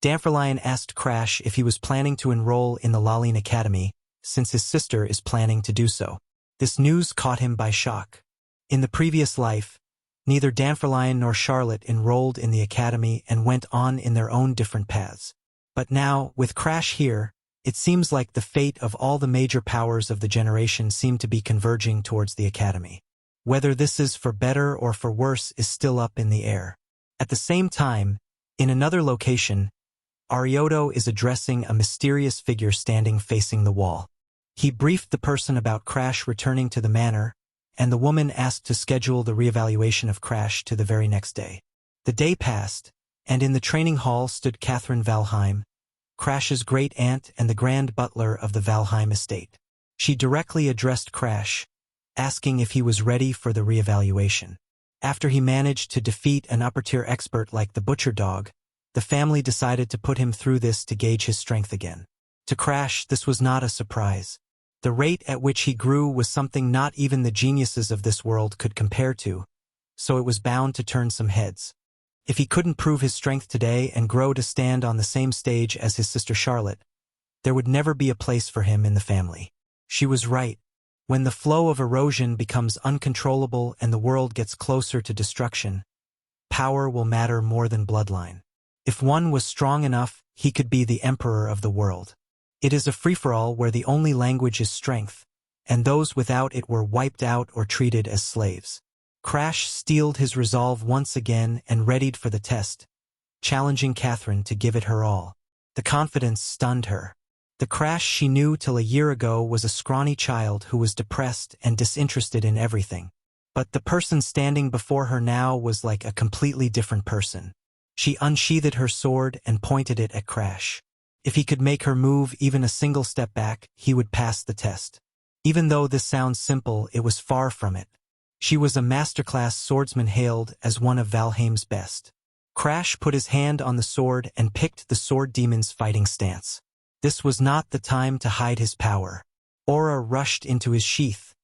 Danforlion asked Crash if he was planning to enroll in the Laline Academy, since his sister is planning to do so. This news caught him by shock. In the previous life, neither Danforlion nor Charlotte enrolled in the academy and went on in their own different paths. But now, with Crash here, It seems like the fate of all the major powers of the generation seem to be converging towards the Academy. Whether this is for better or for worse is still up in the air. At the same time, in another location, Arioto is addressing a mysterious figure standing facing the wall. He briefed the person about Crash returning to the manor, and the woman asked to schedule the reevaluation of Crash to the very next day. The day passed, and in the training hall stood Catherine Valheim, Crash's great-aunt and the grand butler of the Valheim estate. She directly addressed Crash, asking if he was ready for the reevaluation. After he managed to defeat an upper-tier expert like the butcher dog, the family decided to put him through this to gauge his strength again. To Crash, this was not a surprise. The rate at which he grew was something not even the geniuses of this world could compare to, so it was bound to turn some heads. If he couldn't prove his strength today and grow to stand on the same stage as his sister Charlotte, there would never be a place for him in the family. She was right. When the flow of erosion becomes uncontrollable and the world gets closer to destruction, power will matter more than bloodline. If one was strong enough, he could be the emperor of the world. It is a free-for-all where the only language is strength, and those without it were wiped out or treated as slaves. Crash steeled his resolve once again and readied for the test, challenging Catherine to give it her all. The confidence stunned her. The Crash she knew till a year ago was a scrawny child who was depressed and disinterested in everything. But the person standing before her now was like a completely different person. She unsheathed her sword and pointed it at Crash. If he could make her move even a single step back, he would pass the test. Even though this sounds simple, it was far from it. She was a masterclass swordsman hailed as one of Valheim's best. Crash put his hand on the sword and picked the sword demon's fighting stance. This was not the time to hide his power. Aura rushed into his sheath,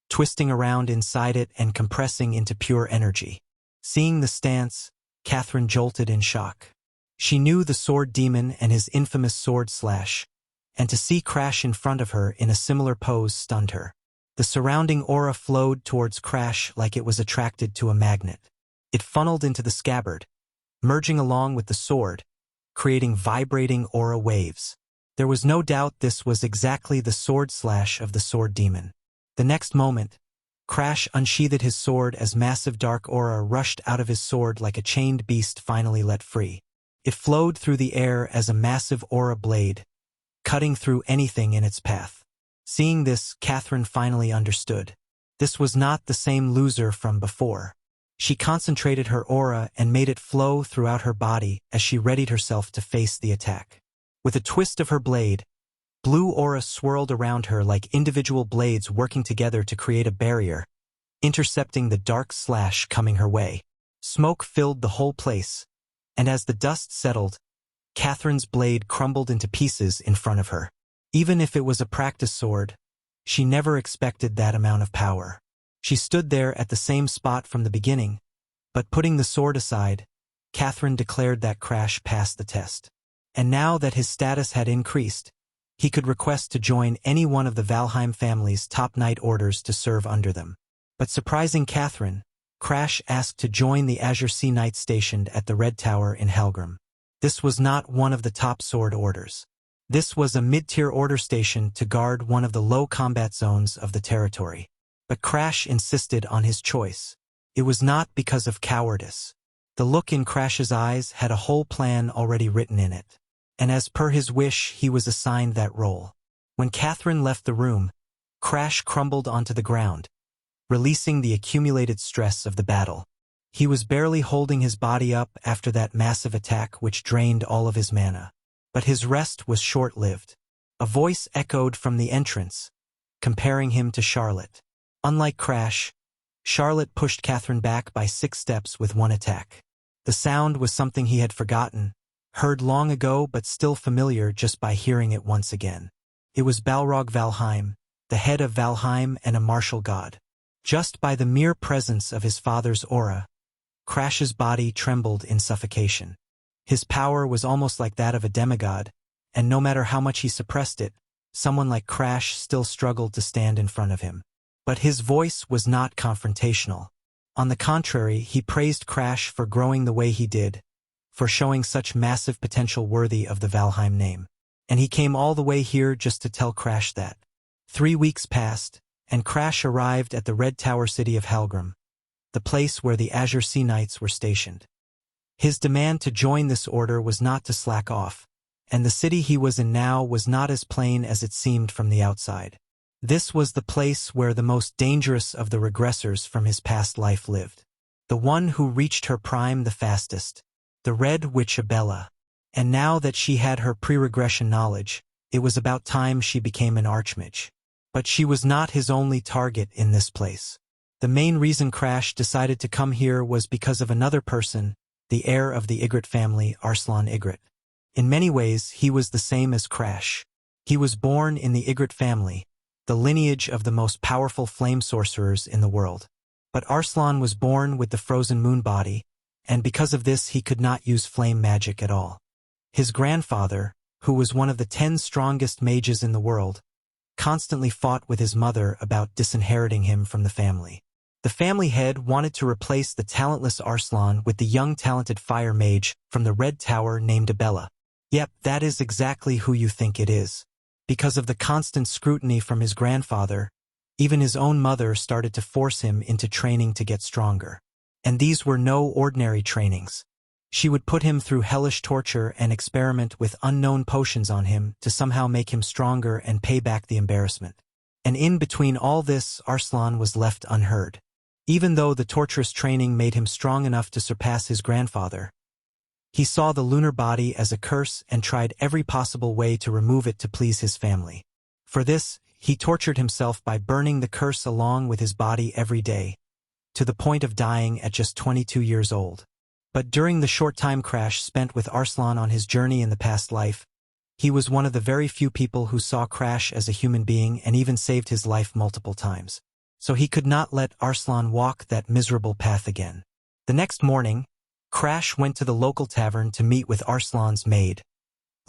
twisting around inside it and compressing into pure energy. Seeing the stance, Catherine jolted in shock. She knew the sword demon and his infamous sword slash, and to see Crash in front of her in a similar pose stunned her. The surrounding aura flowed towards Crash like it was attracted to a magnet. It funneled into the scabbard, merging along with the sword, creating vibrating aura waves. There was no doubt this was exactly the sword slash of the sword demon. The next moment, Crash unsheathed his sword as massive dark aura rushed out of his sword like a chained beast finally let free. It flowed through the air as a massive aura blade, cutting through anything in its path. Seeing this, Catherine finally understood. This was not the same loser from before. She concentrated her aura and made it flow throughout her body as she readied herself to face the attack. With a twist of her blade, blue aura swirled around her like individual blades working together to create a barrier, intercepting the dark slash coming her way. Smoke filled the whole place, and as the dust settled, Catherine's blade crumbled into pieces in front of her. Even if it was a practice sword, she never expected that amount of power. She stood there at the same spot from the beginning, but putting the sword aside, Catherine declared that Crash passed the test. And now that his status had increased, he could request to join any one of the Valheim family's top knight orders to serve under them. But surprising Catherine, Crash asked to join the Azure Sea Knights stationed at the Red Tower in Helgrim. This was not one of the top sword orders. This was a mid-tier order station to guard one of the low combat zones of the territory. But Crash insisted on his choice. It was not because of cowardice. The look in Crash's eyes had a whole plan already written in it. And as per his wish, he was assigned that role. When Catherine left the room, Crash crumbled onto the ground, releasing the accumulated stress of the battle. He was barely holding his body up after that massive attack which drained all of his mana. But his rest was short-lived. A voice echoed from the entrance, comparing him to Charlotte. Unlike Crash, Charlotte pushed Catherine back by 6 steps with one attack. The sound was something he had forgotten, heard long ago but still familiar just by hearing it once again. It was Balrog Valheim, the head of Valheim and a martial god. Just by the mere presence of his father's aura, Crash's body trembled in suffocation. His power was almost like that of a demigod, and no matter how much he suppressed it, someone like Crash still struggled to stand in front of him. But his voice was not confrontational. On the contrary, he praised Crash for growing the way he did, for showing such massive potential worthy of the Valheim name. and he came all the way here just to tell Crash that. 3 weeks passed, and Crash arrived at the Red Tower city of Helgrim, the place where the Azure Sea Knights were stationed. His demand to join this order was not to slack off, and the city he was in now was not as plain as it seemed from the outside. This was the place where the most dangerous of the regressors from his past life lived. The one who reached her prime the fastest, the Red Witch Abella. And now that she had her pre-regression knowledge, it was about time she became an archmage. But she was not his only target in this place. The main reason Crash decided to come here was because of another person, the heir of the Ygritte family, Arslan Ygritte. In many ways, he was the same as Crash. He was born in the Ygritte family, the lineage of the most powerful flame sorcerers in the world. But Arslan was born with the frozen moon body, and because of this he could not use flame magic at all. His grandfather, who was one of the 10 strongest mages in the world, constantly fought with his mother about disinheriting him from the family. The family head wanted to replace the talentless Arslan with the young talented fire mage from the Red Tower named Abella. Yep, that is exactly who you think it is. Because of the constant scrutiny from his grandfather, even his own mother started to force him into training to get stronger. And these were no ordinary trainings. She would put him through hellish torture and experiment with unknown potions on him to somehow make him stronger and pay back the embarrassment. And in between all this, Arslan was left unheard. Even though the torturous training made him strong enough to surpass his grandfather, he saw the lunar body as a curse and tried every possible way to remove it to please his family. For this, he tortured himself by burning the curse along with his body every day, to the point of dying at just 22 years old. But during the short time Crash spent with Arslan on his journey in the past life, he was one of the very few people who saw Crash as a human being and even saved his life multiple times. So he could not let Arslan walk that miserable path again. The next morning, Crash went to the local tavern to meet with Arslan's maid,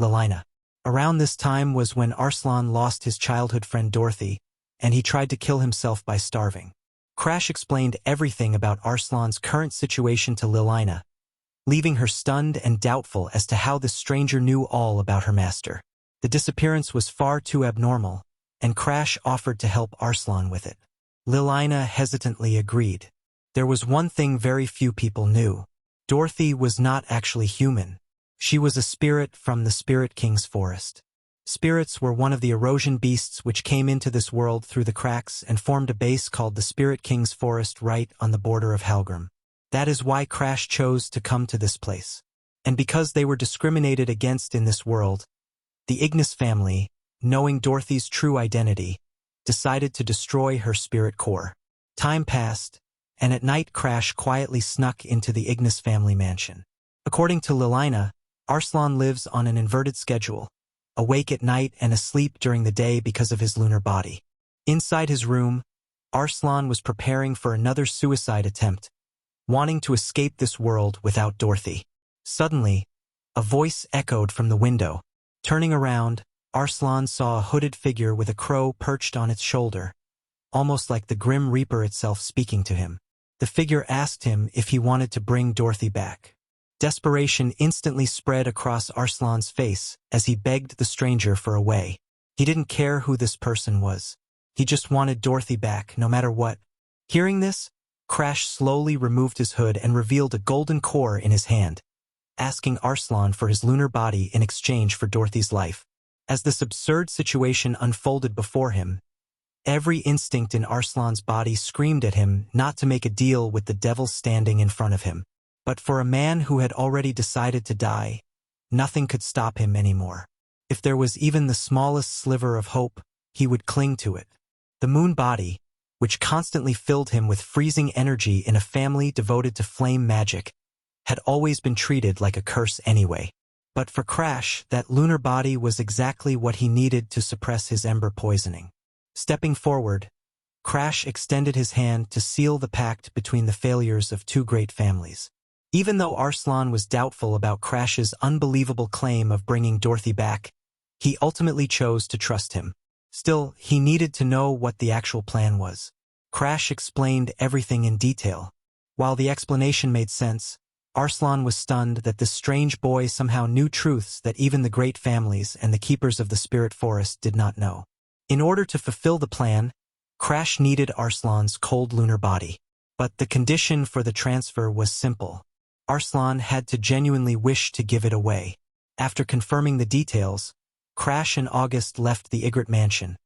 Lilina. Around this time was when Arslan lost his childhood friend Dorothy, and he tried to kill himself by starving. Crash explained everything about Arslan's current situation to Lilina, leaving her stunned and doubtful as to how this stranger knew all about her master. The disappearance was far too abnormal, and Crash offered to help Arslan with it. Lilina hesitantly agreed. There was one thing very few people knew. Dorothy was not actually human. She was a spirit from the Spirit King's forest. Spirits were one of the erosion beasts which came into this world through the cracks and formed a base called the Spirit King's forest right on the border of Helgrim. That is why Crash chose to come to this place. And because they were discriminated against in this world, the Ignis family, knowing Dorothy's true identity, decided to destroy her spirit core. Time passed, and at night Crash quietly snuck into the Ignis family mansion. According to Lilina, Arslan lives on an inverted schedule, awake at night and asleep during the day because of his lunar body. Inside his room, Arslan was preparing for another suicide attempt, wanting to escape this world without Dorothy. Suddenly, a voice echoed from the window. Turning around, Arslan saw a hooded figure with a crow perched on its shoulder, almost like the Grim Reaper itself speaking to him. The figure asked him if he wanted to bring Dorothy back. Desperation instantly spread across Arslan's face as he begged the stranger for a way. He didn't care who this person was. He just wanted Dorothy back, no matter what. Hearing this, Crash slowly removed his hood and revealed a golden core in his hand, asking Arslan for his lunar body in exchange for Dorothy's life. As this absurd situation unfolded before him, every instinct in Arslan's body screamed at him not to make a deal with the devil standing in front of him. But for a man who had already decided to die, nothing could stop him anymore. If there was even the smallest sliver of hope, he would cling to it. The moon body, which constantly filled him with freezing energy in a family devoted to flame magic, had always been treated like a curse anyway. But for Crash, that lunar body was exactly what he needed to suppress his ember poisoning. Stepping forward, Crash extended his hand to seal the pact between the failures of two great families. Even though Arslan was doubtful about Crash's unbelievable claim of bringing Dorothy back, he ultimately chose to trust him. Still, he needed to know what the actual plan was. Crash explained everything in detail. While the explanation made sense, Arslan was stunned that this strange boy somehow knew truths that even the great families and the keepers of the spirit forest did not know. In order to fulfill the plan, Crash needed Arslan's cold lunar body. But the condition for the transfer was simple. Arslan had to genuinely wish to give it away. After confirming the details, Crash and August left the Ygritte mansion,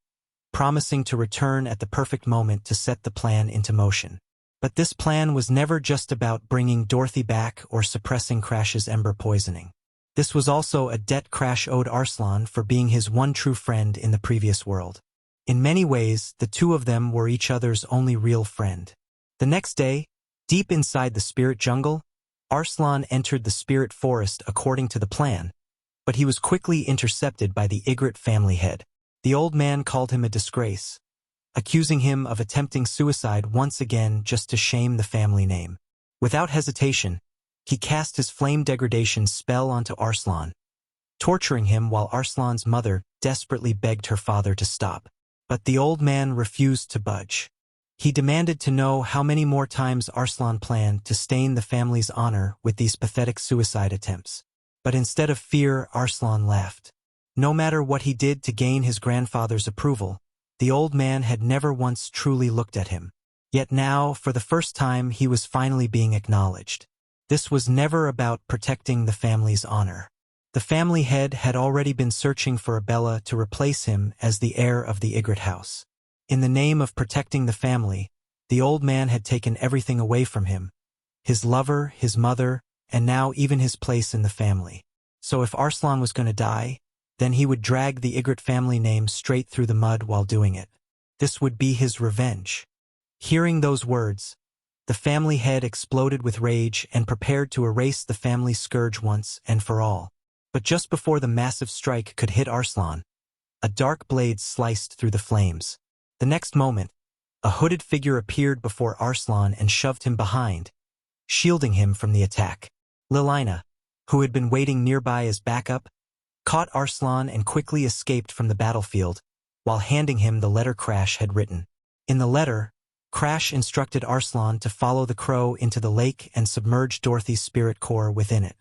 promising to return at the perfect moment to set the plan into motion. But this plan was never just about bringing Dorothy back or suppressing Crash's ember poisoning. This was also a debt Crash owed Arslan for being his one true friend in the previous world. In many ways, the two of them were each other's only real friend. The next day, deep inside the spirit jungle, Arslan entered the spirit forest according to the plan, but he was quickly intercepted by the Ygritte family head. The old man called him a disgrace, accusing him of attempting suicide once again just to shame the family name. Without hesitation, he cast his flame degradation spell onto Arslan, torturing him while Arslan's mother desperately begged her father to stop. But the old man refused to budge. He demanded to know how many more times Arslan planned to stain the family's honor with these pathetic suicide attempts. But instead of fear, Arslan laughed. No matter what he did to gain his grandfather's approval, the old man had never once truly looked at him. Yet now, for the first time, he was finally being acknowledged. This was never about protecting the family's honor. The family head had already been searching for a Bella to replace him as the heir of the Ygritte house. In the name of protecting the family, the old man had taken everything away from him: his lover, his mother, and now even his place in the family. So if Arslan was going to die, then he would drag the Ygritte family name straight through the mud while doing it. This would be his revenge. Hearing those words, the family head exploded with rage and prepared to erase the family scourge once and for all. But just before the massive strike could hit Arslan, a dark blade sliced through the flames. The next moment, a hooded figure appeared before Arslan and shoved him behind, shielding him from the attack. Lilina, who had been waiting nearby as backup, caught Arslan and quickly escaped from the battlefield while handing him the letter Crash had written. In the letter, Crash instructed Arslan to follow the crow into the lake and submerge Dorothy's spirit core within it.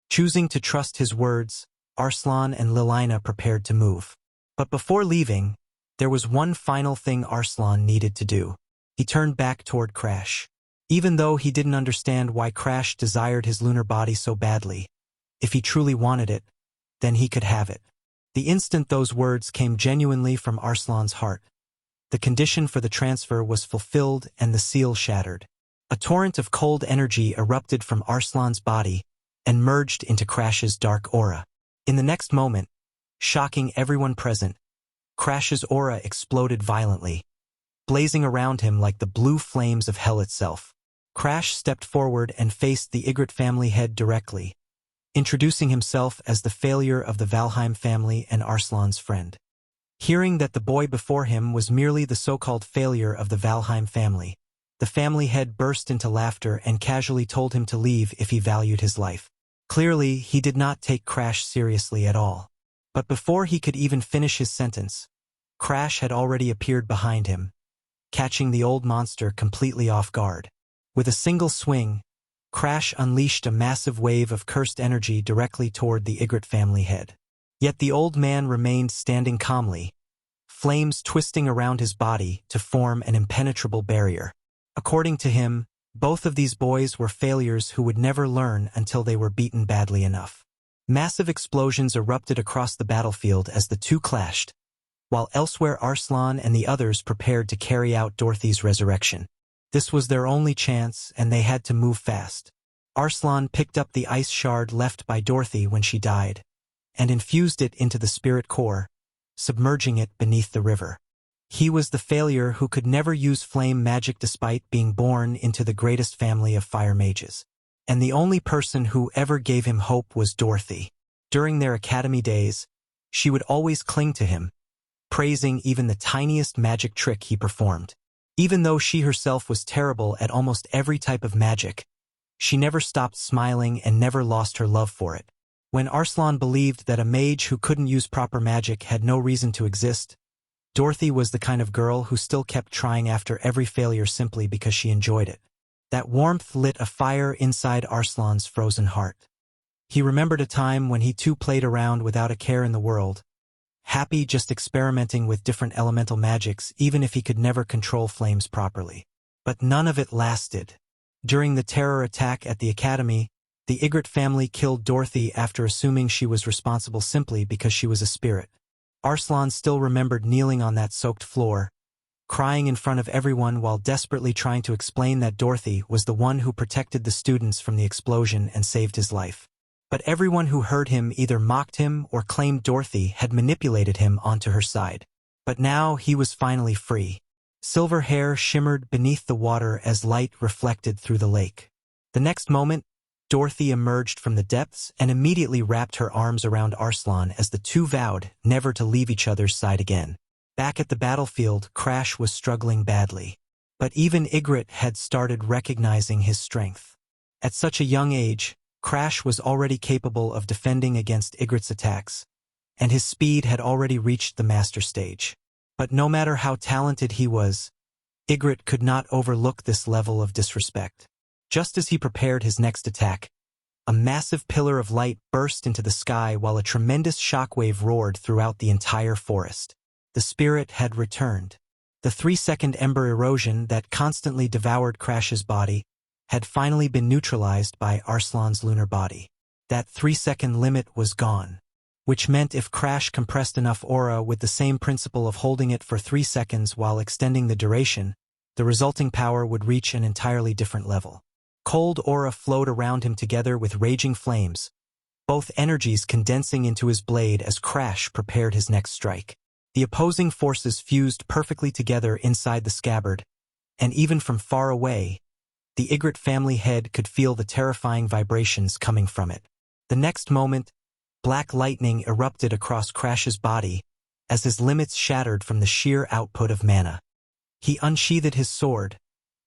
Choosing to trust his words, Arslan and Lilina prepared to move. But before leaving, there was one final thing Arslan needed to do. He turned back toward Crash. Even though he didn't understand why Crash desired his lunar body so badly, if he truly wanted it, then he could have it. The instant those words came genuinely from Arslan's heart, the condition for the transfer was fulfilled and the seal shattered. A torrent of cold energy erupted from Arslan's body and merged into Crash's dark aura. In the next moment, shocking everyone present, Crash's aura exploded violently, blazing around him like the blue flames of hell itself. Crash stepped forward and faced the Ygritte family head directly, introducing himself as the failure of the Valheim family and Arslan's friend. Hearing that the boy before him was merely the so-called failure of the Valheim family, the family head burst into laughter and casually told him to leave if he valued his life. Clearly, he did not take Crash seriously at all. But before he could even finish his sentence, Crash had already appeared behind him, catching the old monster completely off guard. With a single swing, Crash unleashed a massive wave of cursed energy directly toward the Ygritte family head. Yet the old man remained standing calmly, flames twisting around his body to form an impenetrable barrier. According to him, both of these boys were failures who would never learn until they were beaten badly enough. Massive explosions erupted across the battlefield as the two clashed, while elsewhere Arslan and the others prepared to carry out Dorothy's resurrection. This was their only chance, and they had to move fast. Arslan picked up the ice shard left by Dorothy when she died, and infused it into the spirit core, submerging it beneath the river. He was the failure who could never use flame magic despite being born into the greatest family of fire mages. And the only person who ever gave him hope was Dorothy. During their academy days, she would always cling to him, praising even the tiniest magic trick he performed. Even though she herself was terrible at almost every type of magic, she never stopped smiling and never lost her love for it. When Arslan believed that a mage who couldn't use proper magic had no reason to exist, Dorothy was the kind of girl who still kept trying after every failure simply because she enjoyed it. That warmth lit a fire inside Arslan's frozen heart. He remembered a time when he too played around without a care in the world, happy just experimenting with different elemental magics even if he could never control flames properly. But none of it lasted. During the terror attack at the academy, the Ygritte family killed Dorothy after assuming she was responsible simply because she was a spirit. Arslan still remembered kneeling on that soaked floor, crying in front of everyone while desperately trying to explain that Dorothy was the one who protected the students from the explosion and saved his life. But everyone who heard him either mocked him or claimed Dorothy had manipulated him onto her side. But now he was finally free. Silver hair shimmered beneath the water as light reflected through the lake. The next moment, Dorothy emerged from the depths and immediately wrapped her arms around Arslan as the two vowed never to leave each other's side again. Back at the battlefield, Crash was struggling badly. But even Ygritte had started recognizing his strength. At such a young age, Crash was already capable of defending against Ygritte's attacks, and his speed had already reached the master stage. But no matter how talented he was, Ygritte could not overlook this level of disrespect. Just as he prepared his next attack, a massive pillar of light burst into the sky while a tremendous shockwave roared throughout the entire forest. The spirit had returned. The 3-second ember erosion that constantly devoured Crash's body had finally been neutralized by Arslan's lunar body. That 3-second limit was gone, which meant if Crash compressed enough aura with the same principle of holding it for 3 seconds while extending the duration, the resulting power would reach an entirely different level. Cold aura flowed around him together with raging flames, both energies condensing into his blade as Crash prepared his next strike. The opposing forces fused perfectly together inside the scabbard, and even from far away, the Ygritte family head could feel the terrifying vibrations coming from it. The next moment, black lightning erupted across Crash's body as his limits shattered from the sheer output of mana. He unsheathed his sword,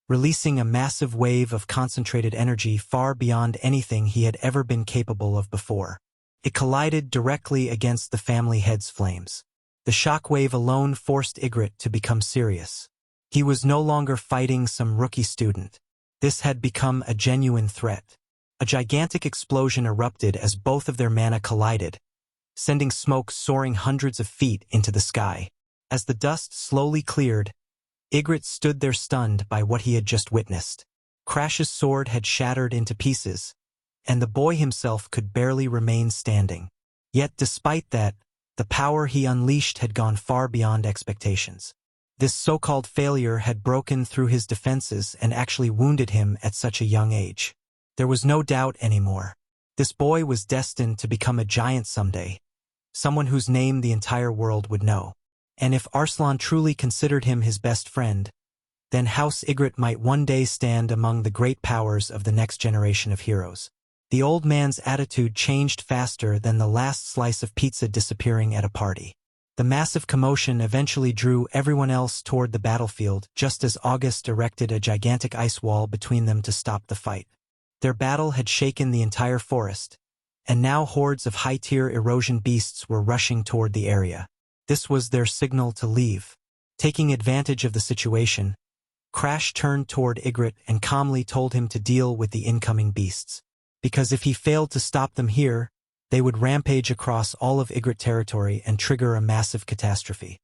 releasing a massive wave of concentrated energy far beyond anything he had ever been capable of before. It collided directly against the family head's flames. The shockwave alone forced Ygritte to become serious. He was no longer fighting some rookie student. This had become a genuine threat. A gigantic explosion erupted as both of their mana collided, sending smoke soaring hundreds of feet into the sky. As the dust slowly cleared, Ygritte stood there stunned by what he had just witnessed. Crash's sword had shattered into pieces, and the boy himself could barely remain standing. Yet despite that, the power he unleashed had gone far beyond expectations. This so-called failure had broken through his defenses and actually wounded him at such a young age. There was no doubt anymore. This boy was destined to become a giant someday, someone whose name the entire world would know. And if Arslan truly considered him his best friend, then House Ygritte might one day stand among the great powers of the next generation of heroes. The old man's attitude changed faster than the last slice of pizza disappearing at a party. The massive commotion eventually drew everyone else toward the battlefield just as August erected a gigantic ice wall between them to stop the fight. Their battle had shaken the entire forest, and now hordes of high-tier erosion beasts were rushing toward the area. This was their signal to leave. Taking advantage of the situation, Crash turned toward Ygritte and calmly told him to deal with the incoming beasts, because if he failed to stop them here, they would rampage across all of Ygritte territory and trigger a massive catastrophe.